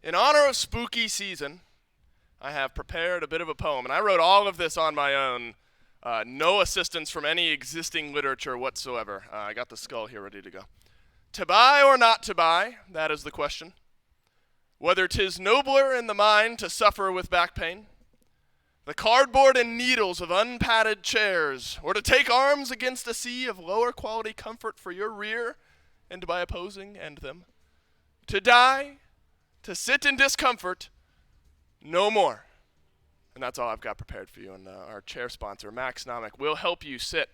In honor of spooky season, I have prepared a bit of a poem, and I wrote all of this on my own. No assistance from any existing literature whatsoever. I got the skull here ready to go. To buy or not to buy, that is the question. Whether 'tis nobler in the mind to suffer with back pain, the cardboard and needles of unpadded chairs, or to take arms against a sea of lower quality comfort for your rear, and by opposing end them. To die, to sit in discomfort, no more. And that's all I've got prepared for you. And our chair sponsor, Maxnomic, will help you sit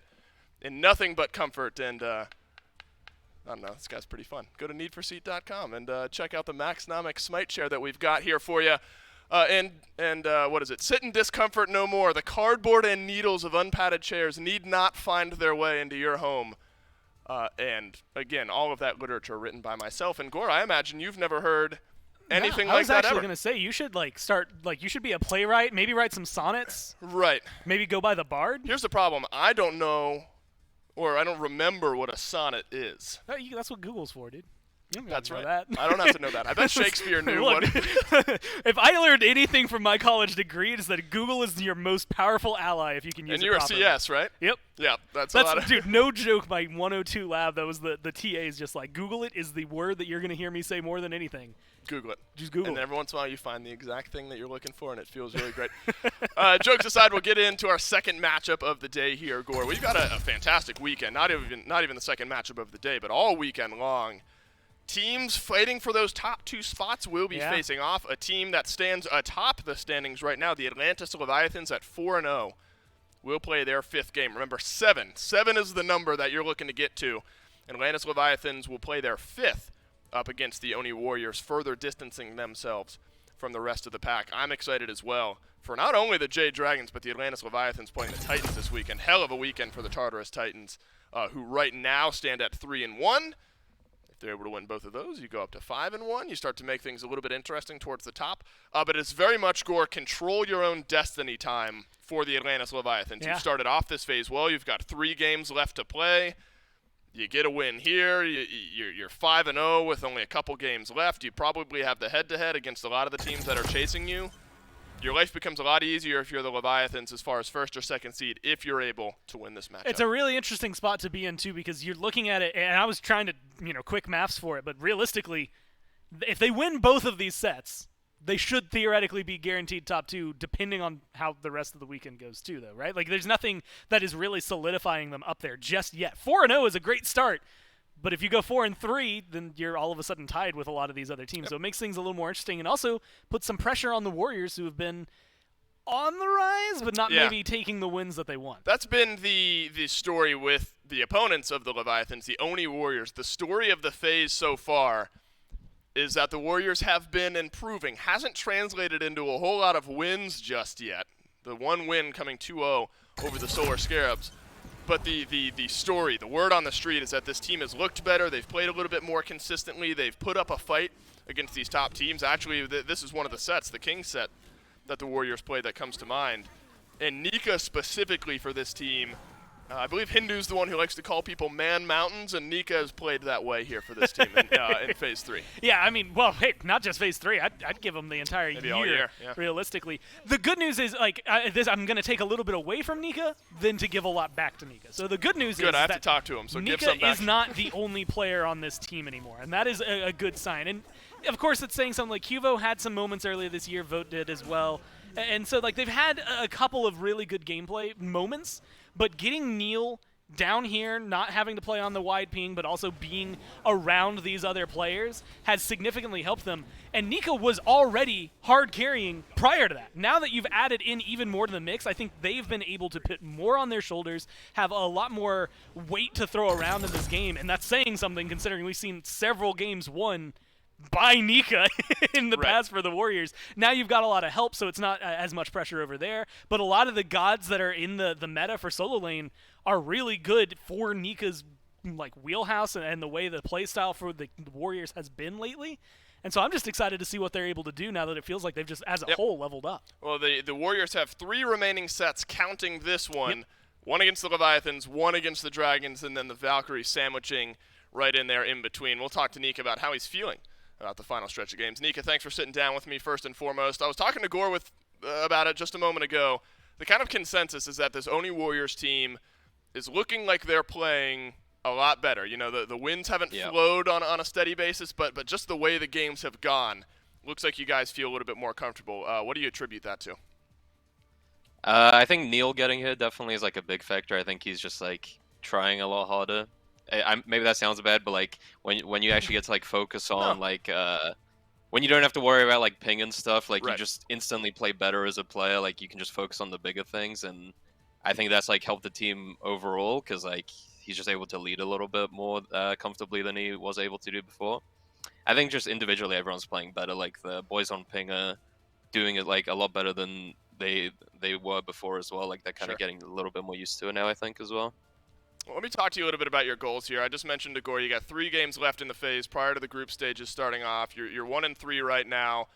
in nothing but comfort. And I don't know, this guy's pretty fun. Go to needforseat.com and check out the Maxnomic SMITE chair that we've got here for you. And what is it? Sit in discomfort no more. The cardboard and needles of unpadded chairs need not find their way into your home. And again, all of that literature written by myself. And Gore, I imagine you've never heard anything like that ever. I was actually going to say, you should you should be a playwright, maybe write some sonnets. Right. Maybe go by the bard. Here's the problem. I don't know, or I don't remember what a sonnet is. That's what Google's for, dude. That's right. That. I don't have to know that. I bet Shakespeare knew Look, what. If I learned anything from my college degree, it's that Google is your most powerful ally if you can use it properly. And you were CS, right? Yep. Yeah, that's a lot of dude, no joke, my 102 lab, that was the TA is just like, Google it is the word that you're going to hear me say more than anything. Google it. Just Google and it. every once in a while you find the exact thing that you're looking for, and it feels really great. Jokes aside, we'll get into our second matchup of the day here, Gore. We've got a fantastic weekend. Not even the second matchup of the day, but all weekend long. Teams fighting for those top two spots will be facing off. A team that stands atop the standings right now, the Atlantis Leviathans at 4-0, will play their fifth game. Remember, 7. 7 is the number that you're looking to get to. Atlantis Leviathans will play their fifth up against the Oni Warriors, further distancing themselves from the rest of the pack. I'm excited as well for not only the Jade Dragons, but the Atlantis Leviathans playing the Titans this weekend. Hell of a weekend for the Tartarus Titans, who right now stand at 3-1. If they're able to win both of those, you go up to 5-1. You start to make things a little bit interesting towards the top. But it's very much, Gore, control your own destiny time for the Atlantis Leviathans. You've started off this phase well. You've got 3 games left to play. You get a win here. You're 5-0 with only a couple games left. You probably have the head-to-head against a lot of the teams that are chasing you. Your life becomes a lot easier if you're the Leviathans as far as first or second seed, if you're able to win this matchup. It's a really interesting spot to be in, too, because you're looking at it, and I was trying to, quick maths for it, but realistically, if they win both of these sets, they should theoretically be guaranteed top 2, depending on how the rest of the weekend goes, too, though, right? Like, there's nothing that is really solidifying them up there just yet. 4-0 is a great start. But if you go 4-3, then you're all of a sudden tied with a lot of these other teams. Yep. So it makes things a little more interesting and also puts some pressure on the Warriors, who have been on the rise, but not maybe taking the wins that they want. That's been the story with the opponents of the Leviathans, the Oni Warriors. The story of the phase so far is that the Warriors have been improving. Hasn't translated into a whole lot of wins just yet. The one win coming 2-0 over the Solar Scarabs. But the story, the word on the street is that this team has looked better. They've played a little bit more consistently. They've put up a fight against these top teams. Actually, this is one of the sets, the King set, that the Warriors played that comes to mind. And Nika specifically for this team, I believe Hindu's the one who likes to call people man mountains, and Nika has played that way here for this team in Phase 3. Yeah, I mean, well, hey, not just Phase 3. I'd give them the entire Maybe all year, realistically. The good news is, I'm going to take a little bit away from Nika than to give a lot back to Nika. So the good news is I have that to talk to him, so Nika give some back. is not the only player on this team anymore, and that is a good sign. And, of course, it's saying something like Huvo had some moments earlier this year, Vote did as well. And so, they've had a couple of really good gameplay moments, but getting Neil down here, not having to play on the wide ping, but also being around these other players has significantly helped them. And Nika was already hard carrying prior to that. Now that you've added in even more to the mix, I think they've been able to put more on their shoulders, have a lot more weight to throw around in this game. And that's saying something, considering we've seen several games won by Nika in the past for the Warriors. Now you've got a lot of help, so it's not as much pressure over there. But a lot of the gods that are in the meta for solo lane are really good for Nika's wheelhouse and the way the playstyle for the Warriors has been lately. And so I'm just excited to see what they're able to do now that it feels like they've just, as a whole, leveled up. Well, the Warriors have 3 remaining sets, counting this one. One against the Leviathans, one against the Dragons, and then the Valkyries sandwiching right in there in between. We'll talk to Nika about how he's feeling about the final stretch of games. Nika, thanks for sitting down with me first and foremost. I was talking to Gore about it just a moment ago. The kind of consensus is that this Oni Warriors team is looking like they're playing a lot better. You know, the wins haven't flowed on a steady basis, but just the way the games have gone, looks like you guys feel a little bit more comfortable. What do you attribute that to? I think Neil getting hit definitely is like a big factor. I think he's just like trying a lot harder. Maybe that sounds bad, but like when you actually get to like focus on like when you don't have to worry about like ping and stuff, like you just instantly play better as a player. Like you can just focus on the bigger things, and I think that's like helped the team overall because like he's just able to lead a little bit more comfortably than he was able to do before. I think just individually everyone's playing better. Like the boys on ping are doing it like a lot better than they were before as well. Like they're kind of getting a little bit more used to it now, I think, as well. Well, let me talk to you a little bit about your goals here. I just mentioned to Gore, you got 3 games left in the phase prior to the group stages starting off. You're 1-3 right now.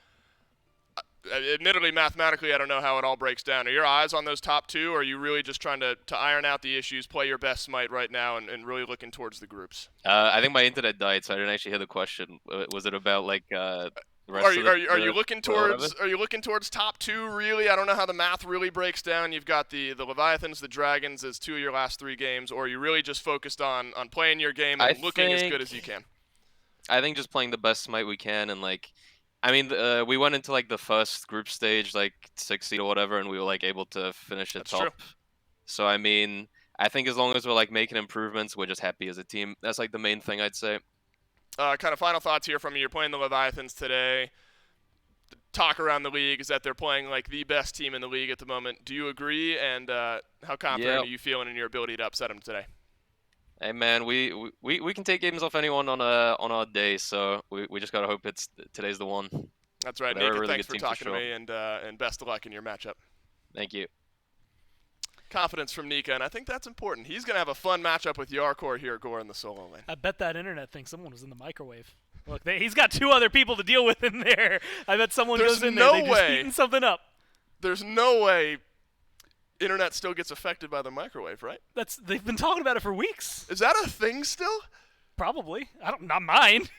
Admittedly, mathematically, I don't know how it all breaks down. Are your eyes on those top 2, or are you really just trying to iron out the issues, play your best Smite right now, and really looking towards the groups? I think my internet died, so I didn't actually hear the question. Was it about like the rest are of you looking towards top 2 really? I don't know how the math really breaks down. You've got the Leviathans, the Dragons as 2 of your last 3 games, or are you really just focused on playing your game and looking as good as you can? I think just playing the best Smite we can, and like I mean, we went into like the first group stage, like 6 seed or whatever, and we were like able to finish at top. True. So I mean, I think as long as we're like making improvements, we're just happy as a team. That's like the main thing I'd say. Kind of final thoughts here from you. You're playing the Leviathans today. The talk around the league is that they're playing like the best team in the league at the moment. Do you agree? And how confident are you feeling in your ability to upset them today? Hey man, we can take games off anyone on our day, so we just gotta hope today's the one. That's right, Nika. Really thanks for talking to me, and best of luck in your matchup. Thank you. Confidence from Nika, and I think that's important. He's gonna have a fun matchup with Yarkor here, Gore in the solo lane. I bet that internet thinks someone was in the microwave. Look, he's got 2 other people to deal with in there. I bet someone goes in there. They've just heating something up. There's no way internet still gets affected by the microwave, right? They've been talking about it for weeks. Is that a thing still? Probably. Not mine.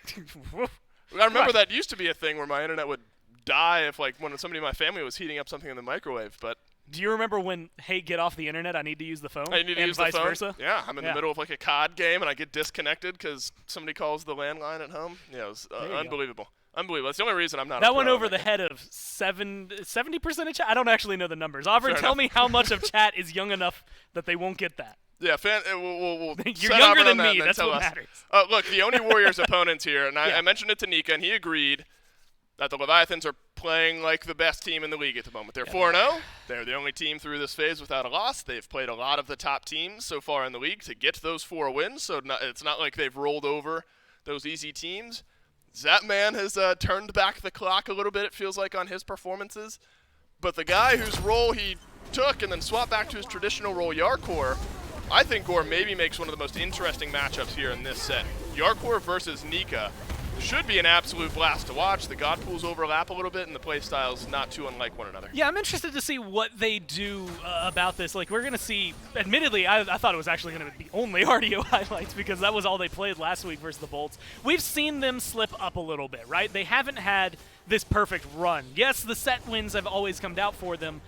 I remember that used to be a thing where my internet would die if like when somebody in my family was heating up something in the microwave, but do you remember when, hey, get off the internet, I need to use the phone? I need to use the phone. And vice versa? Yeah, I'm in the middle of like a COD game and I get disconnected because somebody calls the landline at home. Yeah, it was unbelievable. Unbelievable. That's the only reason I'm not. That went over the head of 70% of chat. I don't actually know the numbers. Auburn, tell me how much of chat is young enough that they won't get that. Yeah, we'll You're younger than me. That's what matters. Look, the Oni Warriors opponents here, and I mentioned it to Nika, and he agreed that the Leviathans are playing like the best team in the league at the moment. They're 4-0. They're the only team through this phase without a loss. They've played a lot of the top teams so far in the league to get those 4 wins, so it's not like they've rolled over those easy teams. Zapman has turned back the clock a little bit, it feels like, on his performances. But the guy whose role he took and then swapped back to his traditional role, Yarkor, I think Gore maybe makes one of the most interesting matchups here in this set. Yarkor versus Nika should be an absolute blast to watch. The god pools overlap a little bit, and the play styles not too unlike one another. Yeah, I'm interested to see what they do about this. Like, we're going to see, admittedly, I thought it was actually going to be only RDO highlights because that was all they played last week versus the Bolts. We've seen them slip up a little bit, right? They haven't had this perfect run. Yes, the set wins have always come out for them,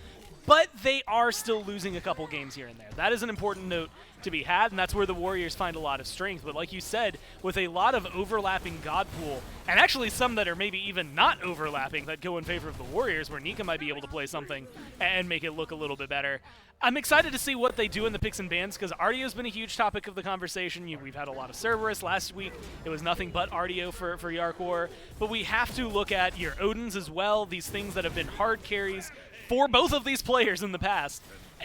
but they are still losing a couple games here and there. That is an important note to be had, and that's where the Warriors find a lot of strength. But like you said, with a lot of overlapping God Pool, and actually some that are maybe even not overlapping that go in favor of the Warriors, where Nika might be able to play something and make it look a little bit better. I'm excited to see what they do in the picks and bans, because RDO's been a huge topic of the conversation. We've had a lot of Cerberus. Last week, it was nothing but RDO for Yarkor. But we have to look at your Odins as well, these things that have been hard carries for both of these players in the past,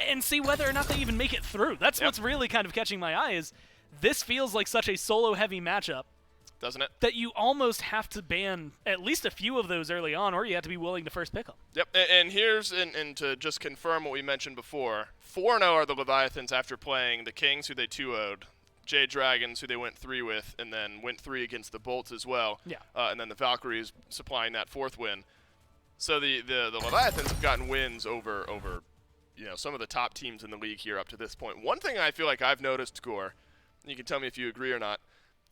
and see whether or not they even make it through. That's what's really kind of catching my eye is this feels like such a solo-heavy matchup. Doesn't it? That you almost have to ban at least a few of those early on, or you have to be willing to first pick them. Yep, and here's, and to just confirm what we mentioned before, 4-0 are the Leviathans after playing the Kings, who they 2-0'd, Jade Dragons, who they went 3 with, and then went 3 against the Bolts as well. Yeah. And then the Valkyries supplying that 4th win. So the Leviathans have gotten wins over some of the top teams in the league here up to this point. One thing I feel like I've noticed, Gore, you can tell me if you agree or not,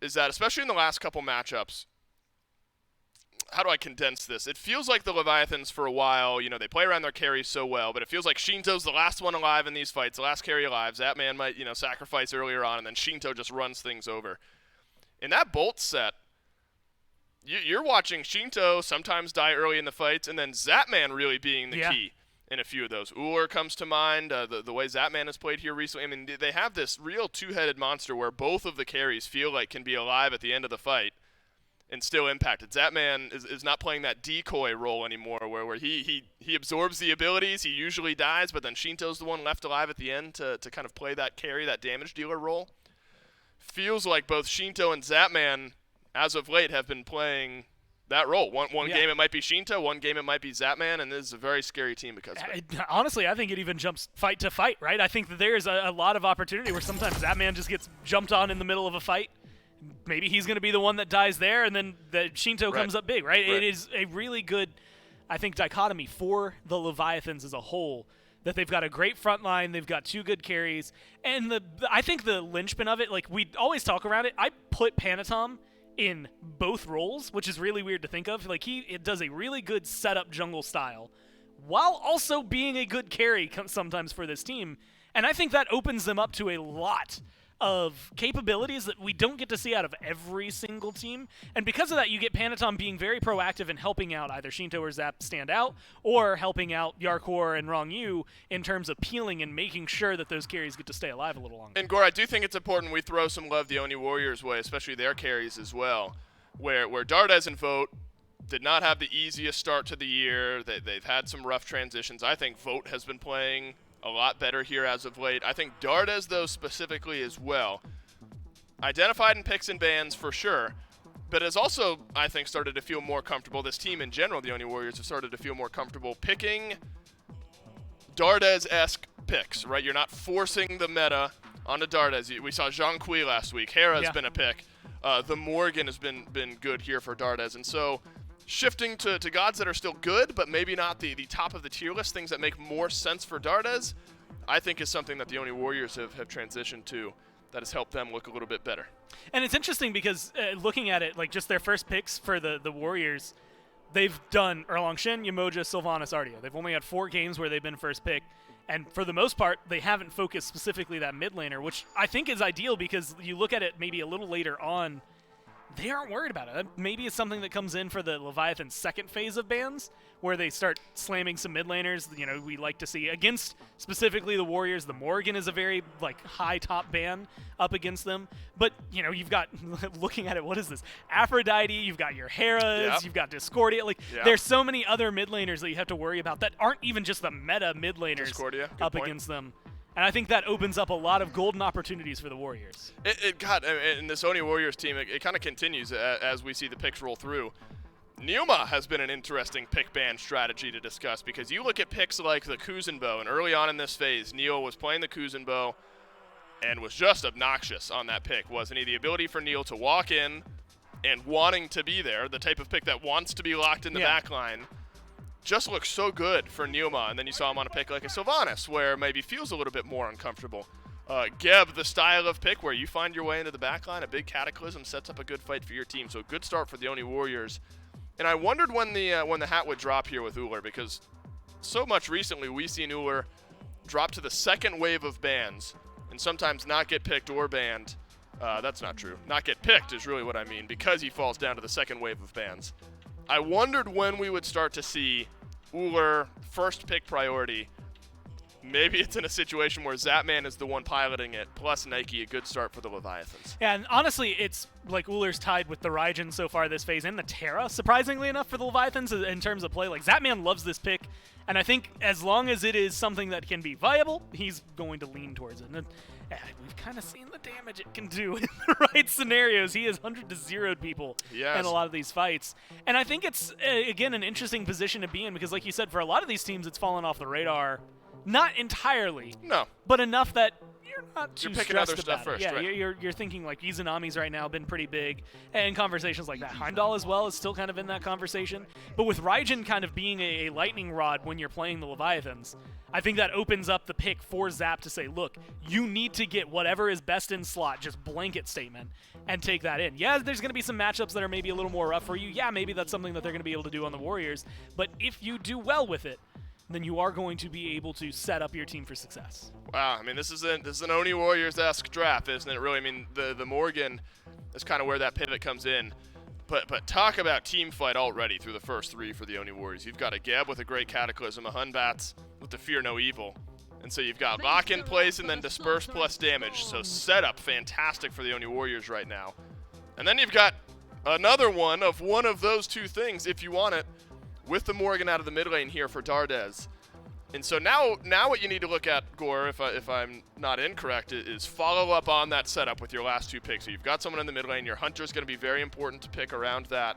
is that, especially in the last couple matchups, how do I condense this? It feels like the Leviathans for a while, they play around their carries so well, but it feels like Shinto's the last one alive in these fights, the last carry alive. Zatman might, sacrifice earlier on, and then Shinto just runs things over. In that Bolt set, you're watching Shinto sometimes die early in the fights, and then Zatman really being the key in a few of those. Uller comes to mind, the way Zatman has played here recently. I mean, they have this real two-headed monster where both of the carries feel like can be alive at the end of the fight and still impacted. Zatman is not playing that decoy role anymore where he absorbs the abilities, he usually dies, but then Shinto's the one left alive at the end to kind of play that carry, that damage dealer role. Feels like both Shinto and Zatman, as of late, have been playing that role. One game it might be Shinto, one game it might be Zatman, and this is a very scary team because of it. Honestly, I think it even jumps fight to fight, right? I think that there's a lot of opportunity where sometimes Zatman just gets jumped on in the middle of a fight. Maybe he's going to be the one that dies there, and then the Shinto comes up big, right? It is a really good, I think, dichotomy for the Leviathans as a whole, that they've got a great front line, they've got two good carries, and I think the linchpin of it, like we always talk around it, I put Panatom in both roles, which is really weird to think of. Like it does a really good setup jungle style, while also being a good carry sometimes for this team, and I think that opens them up to a lot of capabilities that we don't get to see out of every single team. And because of that, you get Panatom being very proactive in helping out either Shinto or Zap stand out, or helping out Yarkor and Rongyu in terms of peeling and making sure that those carries get to stay alive a little longer. And Gore, I do think it's important we throw some love the Oni Warriors way, especially their carries as well, where Dardes and Vote did not have the easiest start to the year. They've had some rough transitions. I think Vote has been playing a lot better here as of late. I think Dardes, though, specifically as well, identified in picks and bans for sure, but has also, I think, started to feel more comfortable. This team in general, the Oni Warriors, have started to feel more comfortable picking Dardes-esque picks, right? You're not forcing the meta onto Dardes. We saw Zhang Kui last week. Hera's been a pick. The Morgan has been good here for Dardes, and so shifting to gods that are still good, but maybe not the top of the tier list, things that make more sense for Dardes, I think is something that the Oni Warriors have transitioned to that has helped them look a little bit better. And it's interesting because looking at it, like just their first picks for the Warriors, they've done Erlang Shin, Yamoja, Sylvanas, Ardia. They've only had 4 games where they've been first pick, and for the most part, they haven't focused specifically that mid laner, which I think is ideal because you look at it maybe a little later on, they aren't worried about it. Maybe it's something that comes in for the Leviathan second phase of bans, where they start slamming some mid laners. We like to see against specifically the Warriors. The Morgan is a very high top ban up against them. But you've got looking at it, what is this? Aphrodite. You've got your Heras. You've got Discordia. There's so many other mid laners that you have to worry about that aren't even just the meta mid laners Discordia, up point. Against them. And I think that opens up a lot of golden opportunities for the Warriors. In this Oni Warriors team, it kind of continues as we see the picks roll through. Neoma has been an interesting pick ban strategy to discuss because you look at picks like the Kuzenbo, and early on in this phase, Neil was playing the Kuzenbo and was just obnoxious on that pick, wasn't he? The ability for Neil to walk in and wanting to be there, the type of pick that wants to be locked in the back line, just looks so good for Neoma, and then you saw him on a pick like a Sylvanas, where maybe feels a little bit more uncomfortable. Geb, the style of pick where you find your way into the backline, a big Cataclysm sets up a good fight for your team, so a good start for the Oni Warriors. And I wondered when the hat would drop here with Uller, because so much recently we've seen Uller drop to the second wave of bans, and sometimes not get picked or banned. That's not true. Not get picked is really what I mean, because he falls down to the second wave of bans. I wondered when we would start to see Uller first pick priority. Maybe it's in a situation where Zatman is the one piloting it, plus Nike, a good start for the Leviathans. Yeah, and honestly, it's like Uller's tied with the Raijin so far this phase, and the Terra, surprisingly enough, for the Leviathans in terms of play. Like, Zatman loves this pick, and I think as long as it is something that can be viable, he's going to lean towards it. And we've kind of seen the damage it can do in the right scenarios. He has 100-0'd people in a lot of these fights. And I think it's, again, an interesting position to be in, because like you said, for a lot of these teams, it's fallen off the radar. Not entirely. No. But enough that you're not too picking stressed other stuff about it. first, Yeah, right. you're thinking like Izanami's right now been pretty big, and conversations like that. Heimdall as well is still kind of in that conversation. But with Raijin kind of being a lightning rod when you're playing the Leviathans, I think that opens up the pick for Zap to say, look, you need to get whatever is best in slot, just blanket statement, and take that in. Yeah, there's going to be some matchups that are maybe a little more rough for you. Yeah, maybe that's something that they're going to be able to do on the Warriors. But if you do well with it, then you are going to be able to set up your team for success. Wow, I mean, this is an Oni Warriors-esque draft, isn't it? Really, I mean, the Morgan is kind of where that pivot comes in. But talk about team fight already through the first 3 for the Oni Warriors. You've got a Geb with a great Cataclysm, a Hunbats with the Fear No Evil. And so you've got lock in place and then disperse plus damage. So setup fantastic for the Oni Warriors right now. And then you've got another one of those 2 things, if you want it, with the Morgan out of the mid lane here for Dardez. And so now what you need to look at, Gore, if I'm not incorrect, is follow up on that setup with your last 2 picks. So you've got someone in the mid lane. Your Hunter's going to be very important to pick around that.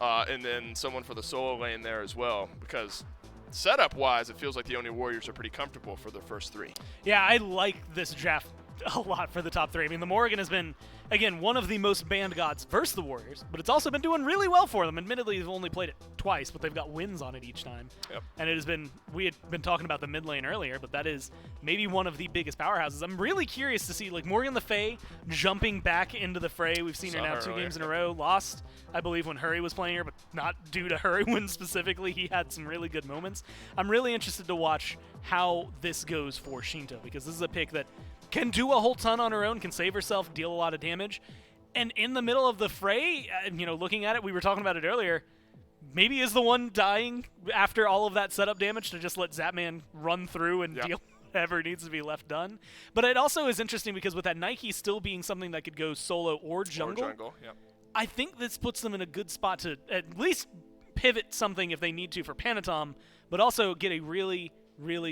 And then someone for the solo lane there as well. Because setup-wise, it feels like the Oni Warriors are pretty comfortable for their first 3. Yeah, I like this draft a lot for the top 3. I mean, the Morgan has been, again, one of the most banned gods versus the Warriors, but it's also been doing really well for them. Admittedly, they've only played it twice, but they've got wins on it each time. Yep. And it has been, we had been talking about the mid lane earlier, but that is maybe one of the biggest powerhouses. I'm really curious to see, like, Morgan Le Fay jumping back into the fray. We've seen her now 2 games in a row. Lost, I believe, when Hurry was playing her, but not due to Hurry win specifically. He had some really good moments. I'm really interested to watch how this goes for Shinto, because this is a pick that can do a whole ton on her own, can save herself, deal a lot of damage. And in the middle of the fray, looking at it, we were talking about it earlier, maybe is the one dying after all of that setup damage to just let Zapman run through and deal whatever needs to be left done. But it also is interesting because with that Nike still being something that could go solo or jungle, Yep. I think this puts them in a good spot to at least pivot something if they need to for Panatom, but also get a really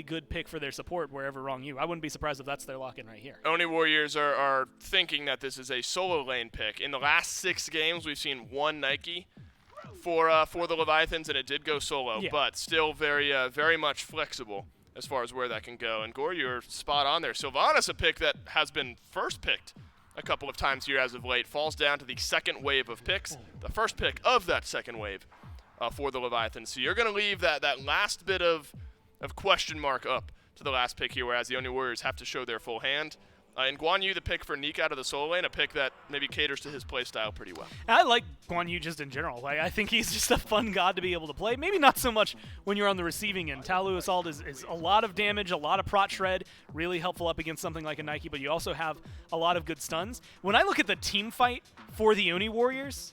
good pick for their support wherever wrong you. I wouldn't be surprised if that's their lock-in right here. Oni Warriors are thinking that this is a solo lane pick. In the last 6 games, we've seen 1 Nike for the Leviathans, and it did go solo, but still very much flexible as far as where that can go. And Gore, you're spot on there. Sylvanas, a pick that has been first picked a couple of times here as of late, falls down to the second wave of picks, the first pick of that second wave for the Leviathans. So you're going to leave that last bit of question mark up to the last pick here, whereas the Oni Warriors have to show their full hand. And Guan Yu, the pick for Neek out of the solo lane, a pick that maybe caters to his play style pretty well. I like Guan Yu just in general. Like, I think he's just a fun god to be able to play. Maybe not so much when you're on the receiving end. Talu Assault is a lot of damage, a lot of prot shred, really helpful up against something like a Nike, but you also have a lot of good stuns. When I look at the team fight for the Oni Warriors,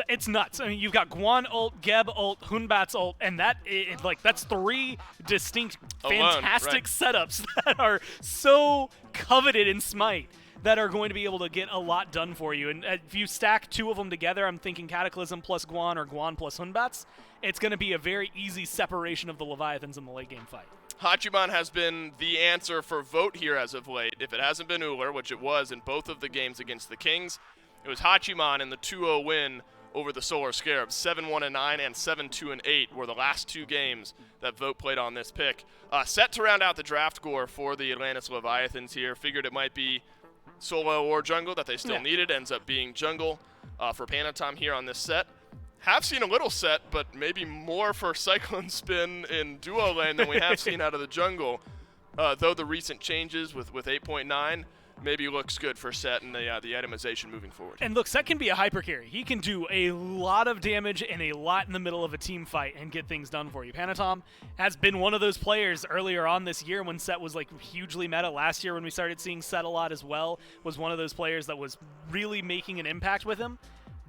it's nuts. I mean, you've got Guan ult, Geb ult, Hunbat's ult, and that's 3 distinct, fantastic setups that are so coveted in Smite that are going to be able to get a lot done for you. And if you stack 2 of them together, I'm thinking Cataclysm plus Guan or Guan plus Hunbat's, it's going to be a very easy separation of the Leviathans in the late game fight. Hachiman has been the answer for vote here as of late. If it hasn't been Uller, which it was in both of the games against the Kings, it was Hachiman in the 2-0 win over the Solar Scarabs. 7-1-9 and 7-2-8 were the last 2 games that Vote played on this pick. Set to round out the draft, Gore, for the Atlantis Leviathans here. Figured it might be solo or jungle that they still needed. Ends up being jungle for Panatom here on this set. Have seen a little set, but maybe more for Cyclone Spin in duo lane than we have seen out of the jungle. Though the recent changes with 8.9 maybe looks good for Set and the itemization moving forward. And look, Set can be a hyper carry. He can do a lot of damage and a lot in the middle of a team fight and get things done for you. Panatom has been one of those players earlier on this year when Set was like hugely meta. Last year when we started seeing Set a lot as well, was one of those players that was really making an impact with him.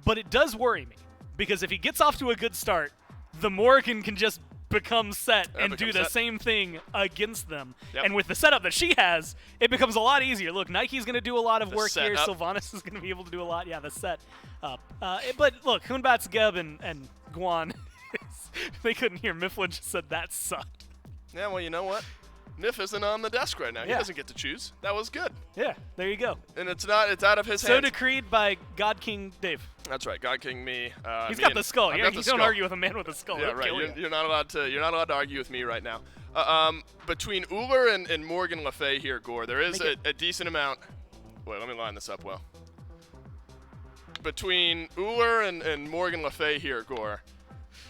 But it does worry me, because if he gets off to a good start, the Morgan can just become Set and do the same thing against them. Yep. And with the setup that she has, it becomes a lot easier. Look, Nike's going to do a lot of work here. Sylvanas is going to be able to do a lot. Yeah, the set up. But look, Hunbat's, Geb, and Guan, they couldn't hear. Mifflin just said that sucked. Yeah, well, you know what? Nif isn't on the desk right now. He Yeah. doesn't get to choose. That was good. Yeah, there you go. And it's out of his So hands. decreed by God King Dave. That's right, God King me. He's me got and- the skull. I've You got the don't skull. argue with a man with a skull. Yeah, He'll right. kill you. You're not allowed to argue with me right now. Between Uller and Morgan Le Fay here, Gore, there is a decent amount. Wait, let me line this up well. Between Uller and Morgan Le Fay here, Gore,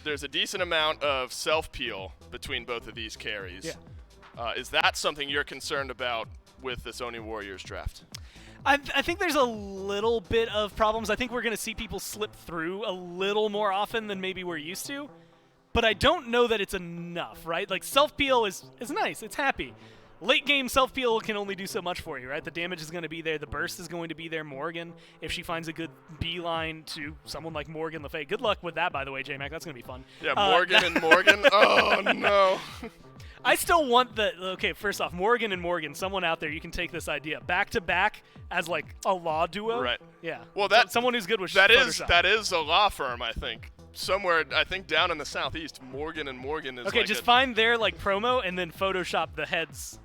there's a decent amount of self-peel between both of these carries. Yeah. Is that something you're concerned about with this Oni Warriors draft? I think there's a little bit of problems. I think we're going to see people slip through a little more often than maybe we're used to. But I don't know that it's enough, right? Like, self-peel is nice. It's happy. Late game self-peel can only do so much for you, right? The damage is going to be there. The burst is going to be there. Morgan, if she finds a good beeline to someone like Morgan Le Fay. Good luck with that, by the way, J-Mac. That's going to be fun. Yeah, Morgan and Morgan. Oh, no. I still want okay, first off, Morgan and Morgan, someone out there, you can take this idea. Back-to-back as, like, a law duo. Right. Yeah. Well, someone who's good with Photoshop. Photoshop. That is a law firm, I think. Somewhere, I think down in the southeast, Morgan and Morgan is Okay, like just find their, like, promo and then Photoshop the heads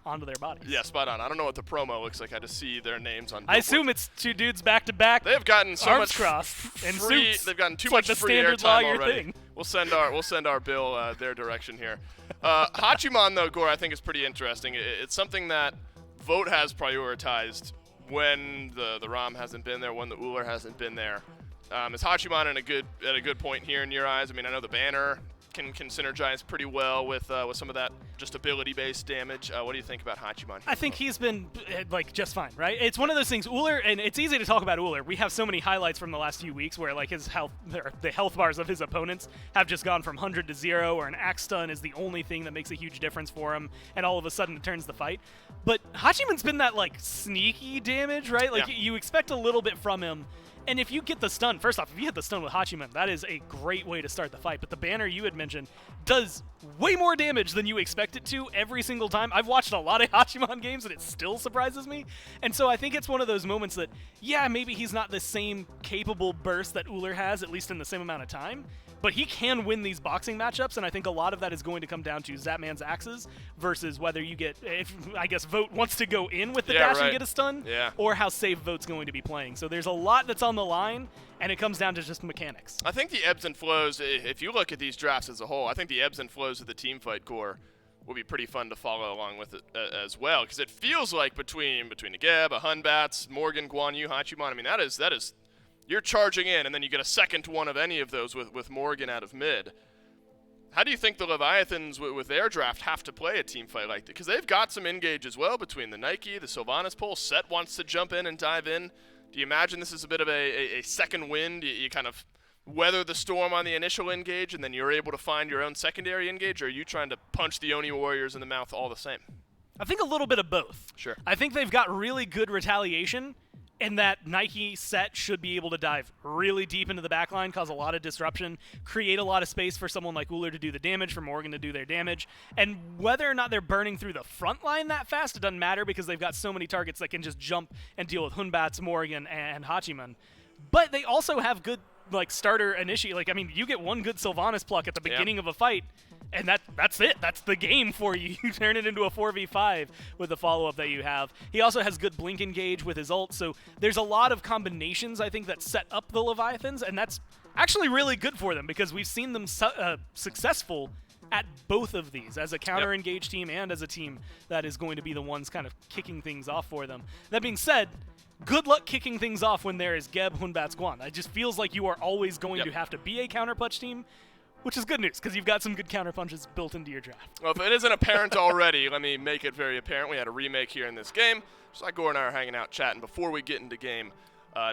onto their bodies. Yeah, spot on. I don't know what the promo looks like. I just see their names on I assume it's two dudes back-to-back. They've gotten so arms much crossed and free. suits. They've gotten too It's much like the free standard airtime lawyer already. thing. We'll send our bill their direction here. Hachiman though, Gore, I think is pretty interesting. It's something that Vote has prioritized when the Rom hasn't been there, when the Uller hasn't been there. Is Hachiman at a good point here in your eyes? I mean, I know the banner can synergize pretty well with some of that just ability-based damage. What do you think about Hachiman? I think he's been like just fine, right? It's one of those things. Uller, and it's easy to talk about Uller. We have so many highlights from the last few weeks where like his health, the health bars of his opponents have just gone from 100 to 0, or an axe stun is the only thing that makes a huge difference for him, and all of a sudden it turns the fight. But Hachiman's been that like sneaky damage, right? Like you expect a little bit from him. And if you get the stun, first off, if you hit the stun with Hachiman, that is a great way to start the fight. But the banner you had mentioned does way more damage than you expect it to every single time. I've watched a lot of Hachiman games, and it still surprises me. And so I think it's one of those moments that, yeah, maybe he's not the same capable burst that Uller has, at least in the same amount of time. But he can win these boxing matchups, and I think a lot of that is going to come down to Zapman's axes versus whether you get, if I guess Vote wants to go in with the dash and get a stun, or how safe Vote's going to be playing. So there's a lot that's on the line, and it comes down to just mechanics. I think the ebbs and flows, if you look at these drafts as a whole, I think the ebbs and flows of the team fight core will be pretty fun to follow along with it as well, because it feels like between a Geb, a Hunbats, Morgan, Guan Yu, Hachiman, I mean, that is you're charging in, and then you get a second one of any of those with Morgan out of mid. How do you think the Leviathans, with their draft, have to play a team fight like that? Because they've got some engage as well between the Nike, the Sylvanas pull. Set wants to jump in and dive in. Do you imagine this is a bit of a second wind? You kind of weather the storm on the initial engage, and then you're able to find your own secondary engage, or are you trying to punch the Oni Warriors in the mouth all the same? I think a little bit of both. Sure. I think they've got really good retaliation, and that Nike set should be able to dive really deep into the backline, cause a lot of disruption, create a lot of space for someone like Uller to do the damage, for Morgan to do their damage. And whether or not they're burning through the front line that fast, it doesn't matter because they've got so many targets that can just jump and deal with Hunbats, Morgan, and Hachiman. But they also have good like starter initiate. Like, I mean, you get one good Sylvanas pluck at the beginning of a fight, and that's it. That's the game for you. You turn it into a 4v5 with the follow-up that you have. He also has good blink engage with his ult, so there's a lot of combinations, I think, that set up the Leviathans, and that's actually really good for them because we've seen them successful at both of these, as a counter-engage team and as a team that is going to be the ones kind of kicking things off for them. That being said, good luck kicking things off when there is Geb, Hunbats, Guan. It just feels like you are always going to have to be a counterpunch team, which is good news, because you've got some good counterpunches built into your draft. Well, if it isn't apparent already, let me make it very apparent. We had a remake here in this game. Just like Gore and I are hanging out chatting before we get into game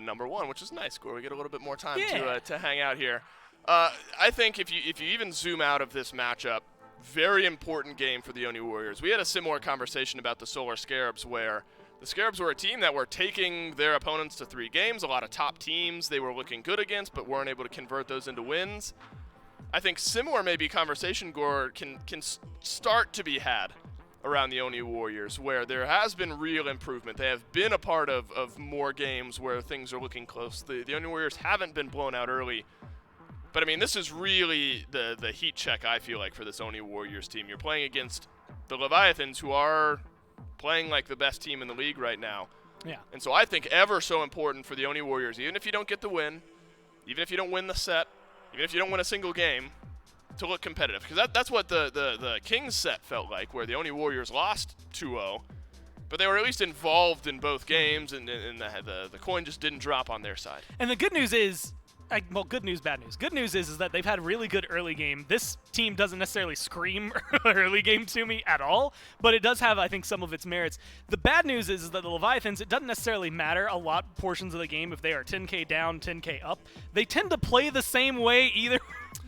number one, which is nice, Gore. We get a little bit more time to hang out here. I think if you even zoom out of this matchup, very important game for the Oni Warriors. We had a similar conversation about the Solar Scarabs, where the Scarabs were a team that were taking their opponents to 3 games, a lot of top teams they were looking good against, but weren't able to convert those into wins. I think similar maybe conversation, Gore, can start to be had around the Oni Warriors, where there has been real improvement. They have been a part of more games where things are looking close. The Oni Warriors haven't been blown out early. But, I mean, this is really the heat check, I feel like, for this Oni Warriors team. You're playing against the Leviathans, who are playing like the best team in the league right now. Yeah. And so I think ever so important for the Oni Warriors, even if you don't get the win, even if you don't win the set, even if you don't win a single game, to look competitive. Because that's what the Kings set felt like, where the Oni Warriors lost 2-0, but they were at least involved in both games, and the coin just didn't drop on their side. And the good news is, well, good news, bad news. Good news is that they've had a really good early game. This team doesn't necessarily scream early game to me at all, but it does have, I think, some of its merits. The bad news is that the Leviathans, it doesn't necessarily matter a lot portions of the game if they are 10k down, 10k up. They tend to play the same way either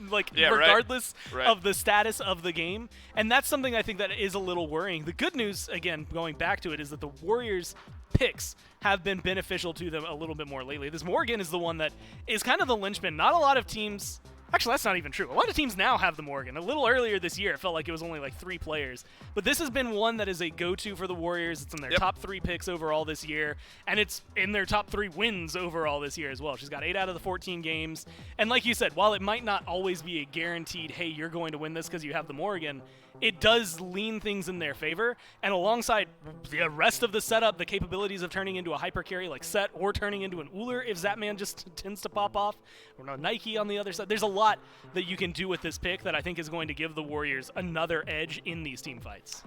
regardless of the status of the game. And that's something I think that is a little worrying. The good news, again, going back to it, is that the Warriors' picks have been beneficial to them a little bit more lately. This Morgan is the one that is kind of the linchpin. Not a lot of teams... Actually, that's not even true. A lot of teams now have the Morgan. A little earlier this year, it felt like it was only like 3 players. But this has been one that is a go-to for the Warriors. It's in their top 3 picks overall this year, and it's in their top 3 wins overall this year as well. She's got 8 out of the 14 games. And like you said, while it might not always be a guaranteed, hey, you're going to win this because you have the Morgan, it does lean things in their favor. And alongside the rest of the setup, the capabilities of turning into a hyper carry like Set or turning into an Uller if Zapman just tends to pop off, or no Nike on the other side. There's a lot that you can do with this pick that I think is going to give the Warriors another edge in these team fights.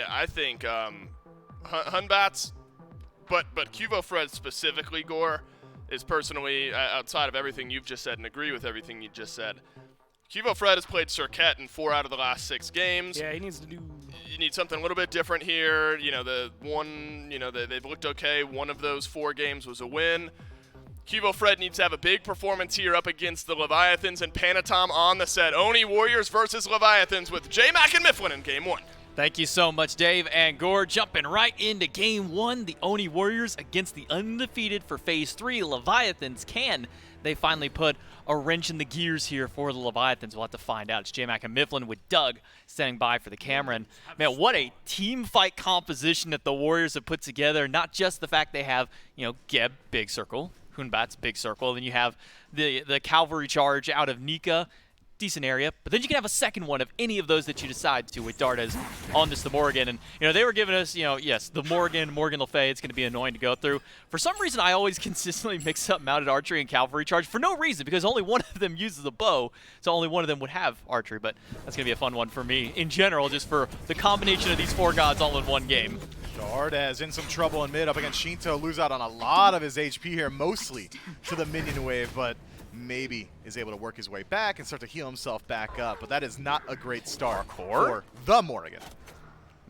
I think Hunbats, but Cuvo Fred specifically, Gore, is personally, outside of everything you've just said and agree with everything you just said, Cuvo Fred has played Circuit in 4 out of the last 6 games. Yeah, he needs to do... You need something a little bit different here. You know, they've looked okay. One of those 4 games was a win. Cuvo Fred needs to have a big performance here up against the Leviathans, and Panatom on the set. Oni Warriors versus Leviathans with J-Mac and Mifflin in Game 1. Thank you so much, Dave and Gore. Jumping right into Game 1, the Oni Warriors against the undefeated for Phase 3 Leviathans. Can they finally put a wrench in the gears here for the Leviathans? We'll have to find out. It's J-Mac and Mifflin with Doug standing by for the camera. And man, what a team fight composition that the Warriors have put together. Not just the fact they have, Geb, big circle, Hunbat's big circle, then you have the cavalry charge out of Nika, decent area, but then you can have a second one of any of those that you decide to with Dardes on this the Morgan. And they were giving us, yes, the Morgan Le Fay, it's going to be annoying to go through. For some reason, I always consistently mix up mounted archery and cavalry charge for no reason, because only one of them uses a bow, so only one of them would have archery. But that's going to be a fun one for me in general, just for the combination of these 4 gods all in one game. Dardes in some trouble in mid up against Shinto, lose out on a lot of his HP here, mostly to the minion wave, but maybe is able to work his way back and start to heal himself back up. But that is not a great start for the Morgan.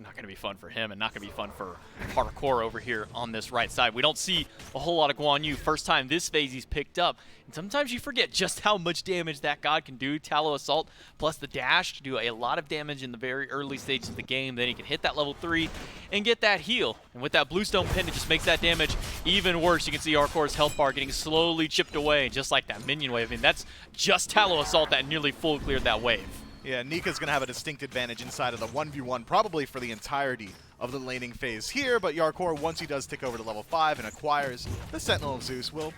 Not going to be fun for him, and not going to be fun for Hardcore over here on this right side. We don't see a whole lot of Guan Yu. First time this phase he's picked up, and sometimes you forget just how much damage that god can do. Tallow Assault plus the dash to do a lot of damage in the very early stages of the game. Then he can hit that level 3 and get that heal. And with that Bluestone pin, it just makes that damage even worse. You can see Hardcore's health bar getting slowly chipped away, just like that minion wave. I mean, that's just Tallow Assault that nearly full cleared that wave. Yeah, Nika's going to have a distinct advantage inside of the 1v1, probably for the entirety of the laning phase here, but Yarkor, once he does tick over to level 5 and acquires the Sentinel of Zeus, will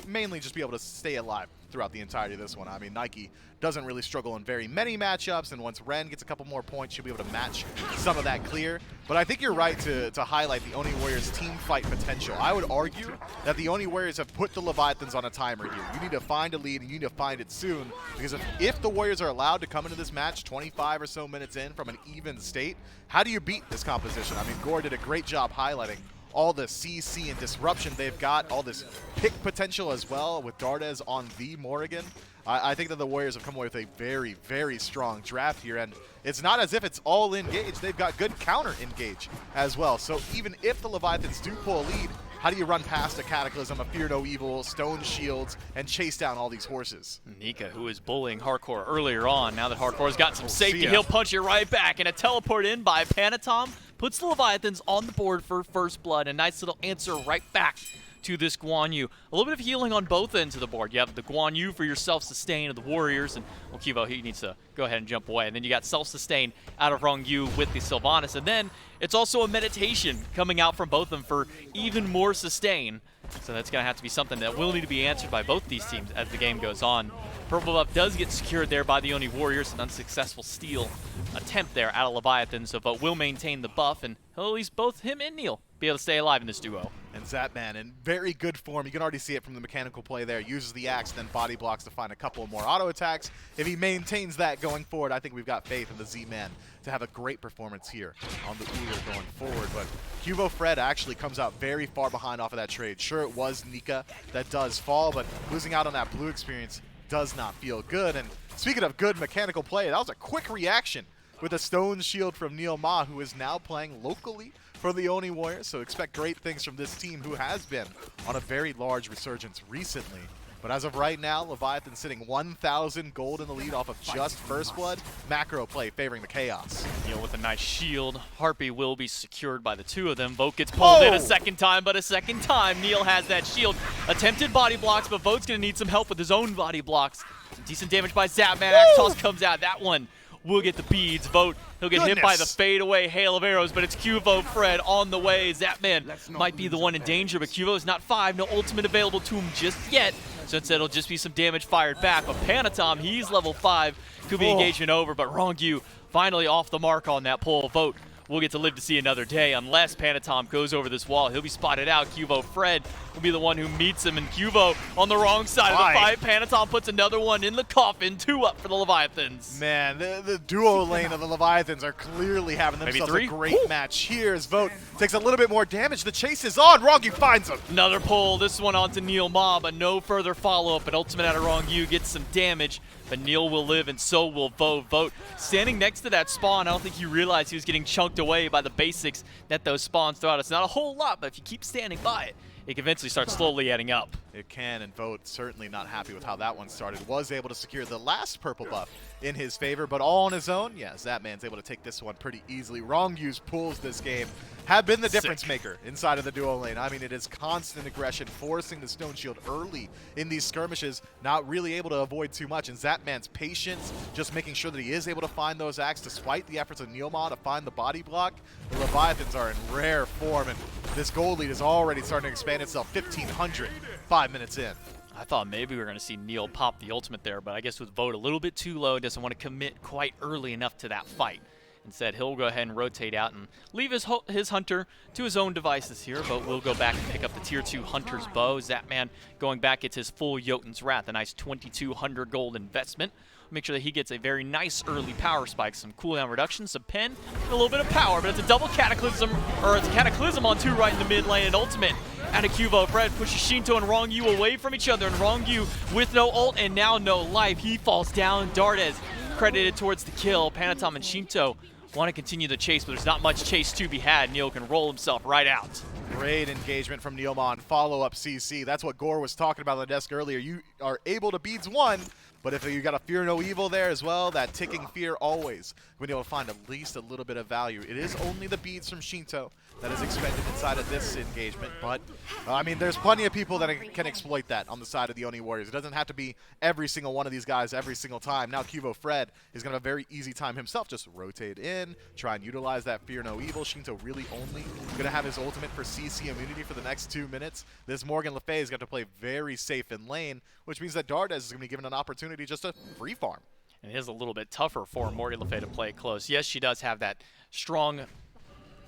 mainly just be able to stay alive throughout the entirety of this one. I mean, Nike doesn't really struggle in very many matchups, and once Ren gets a couple more points, she'll be able to match some of that clear. But I think you're right to highlight the Oni Warriors' team fight potential. I would argue that the Oni Warriors have put the Leviathans on a timer here. You need to find a lead, and you need to find it soon, because if the Warriors are allowed to come into this match 25 or so minutes in from an even state, how do you beat this composition? I mean, Gore did a great job highlighting all the CC and disruption they've got, all this pick potential as well with Dardes on the Morrigan. I think that the Warriors have come away with a very, very strong draft here, and it's not as if it's all engage. They've got good counter engage as well. So even if the Leviathans do pull a lead, how do you run past a Cataclysm, a Fear No Evil, Stone Shields, and chase down all these horses? Nika, who was bullying Hardcore earlier on, now that Hardcore's got some safety, he'll punch it right back. And a teleport in by Panatom puts the Leviathans on the board for first blood. A nice little answer right back to this Guan Yu. A little bit of healing on both ends of the board. You have the Guan Yu for your self-sustain of the Warriors, and well, Kivo, he needs to go ahead and jump away. And then you got self-sustain out of Rong Yu with the Sylvanas, and then it's also a meditation coming out from both of them for even more sustain. So that's going to have to be something that will need to be answered by both these teams as the game goes on. Purple buff does get secured there by the Oni Warriors. An unsuccessful steal attempt there out of Leviathan, so Vote will maintain the buff, and he'll at least both him and Neil be able to stay alive in this duo. And Zapman in very good form. You can already see it from the mechanical play there. Uses the axe, then body blocks to find a couple of more auto attacks. If he maintains that going forward, I think we've got faith in the Z-Man to have a great performance here on the Uber going forward. But Cuvo Fred actually comes out very far behind off of that trade. Sure, it was Nika that does fall, but losing out on that blue experience does not feel good. And speaking of good mechanical play, that was a quick reaction with a stone shield from Neil Ma, who is now playing locally for the Oni Warriors. So expect great things from this team, who has been on a very large resurgence recently. But as of right now, Leviathan sitting 1,000 gold in the lead off of just First Blood. Macro play favoring the Chaos. Neil with a nice shield. Harpy will be secured by the two of them. Vote gets pulled in a second time, but a second time Neil has that shield. Attempted body blocks, but Vote's going to need some help with his own body blocks. Some decent damage by Zapman. Axe toss comes out. That one will get the beads. Vote, he'll get hit by the fadeaway hail of arrows, but it's Cuvo Fred on the way. Zapman might be the one in danger, but Cuvo's not 5. No ultimate available to him just yet. So instead it'll just be some damage fired back. But Panatom, he's level 5. Could be engagement over, but Rongyu finally off the mark on that pull. Vote will get to live to see another day unless Panatom goes over this wall. He'll be spotted out. Cuvo Fred will be the one who meets him, and Cuvo on the wrong side of the fight. Panatom puts another one in the coffin. 2 up for the Leviathans. Man, the duo lane of the Leviathans are clearly having themselves a great match here as Vote takes a little bit more damage. The chase is on. Rongyu finds him. Another pull. This one onto Neil Ma, but no further follow-up. But ultimate out of Rongyu gets some damage. But Neil will live, and so will Vote. Vote standing next to that spawn. I don't think he realized he was getting chunked away by the basics that those spawns throw out. It's not a whole lot, but if you keep standing by it, it can eventually start slowly adding up. It can, and Vote certainly not happy with how that one started. Was able to secure the last purple buff in his favor, but all on his own. Yes, that man's able to take this one pretty easily. Rongyu's pulls this game have been the difference maker inside of the duo lane. I mean, it is constant aggression, forcing the stone shield early in these skirmishes, not really able to avoid too much. And Zapman's patience, just making sure that he is able to find those acts despite the efforts of Neilma to find the body block. The Leviathans are in rare form, and this gold lead is already starting to expand itself. 1,500, 5 minutes in. I thought maybe we were going to see Neil pop the ultimate there, but I guess with Vote a little bit too low, doesn't want to commit quite early enough to that fight. Instead, he'll go ahead and rotate out and leave his Hunter to his own devices here. Vote will go back and pick up the Tier 2 Hunter's Bow. Zapman going back gets his full Jotun's Wrath, a nice 2,200 gold investment. Make sure that he gets a very nice early power spike, some cooldown reduction, some pen, and a little bit of power, but it's a double Cataclysm, or it's a Cataclysm on 2 right in the mid lane, and ultimate out of Cuvo. Fred pushes Shinto and Rongyu away from each other, and Rongyu with no ult and now no life. He falls down. Dardes credited towards the kill. Panatom and Shinto want to continue the chase, but there's not much chase to be had. Neil can roll himself right out. Great engagement from Neilma on follow-up CC. That's what Gore was talking about on the desk earlier. You are able to beads one, but if you got a fear no evil there as well, that ticking fear always being able to find at least a little bit of value. It is only the beads from Shinto that is expended inside of this engagement, but I mean, there's plenty of people that can exploit that on the side of the Oni Warriors. It doesn't have to be every single one of these guys every single time. Now Cuvo Fred is going to have a very easy time himself. Just rotate in, try and utilize that fear no evil. Shinto really only going to have his ultimate for CC immunity for the next 2 minutes. This Morgan Le Fay is going to play very safe in lane, which means that Dardes is going to be given an opportunity just to free farm. And it is a little bit tougher for Morgan Le Fay to play close. Yes, she does have that strong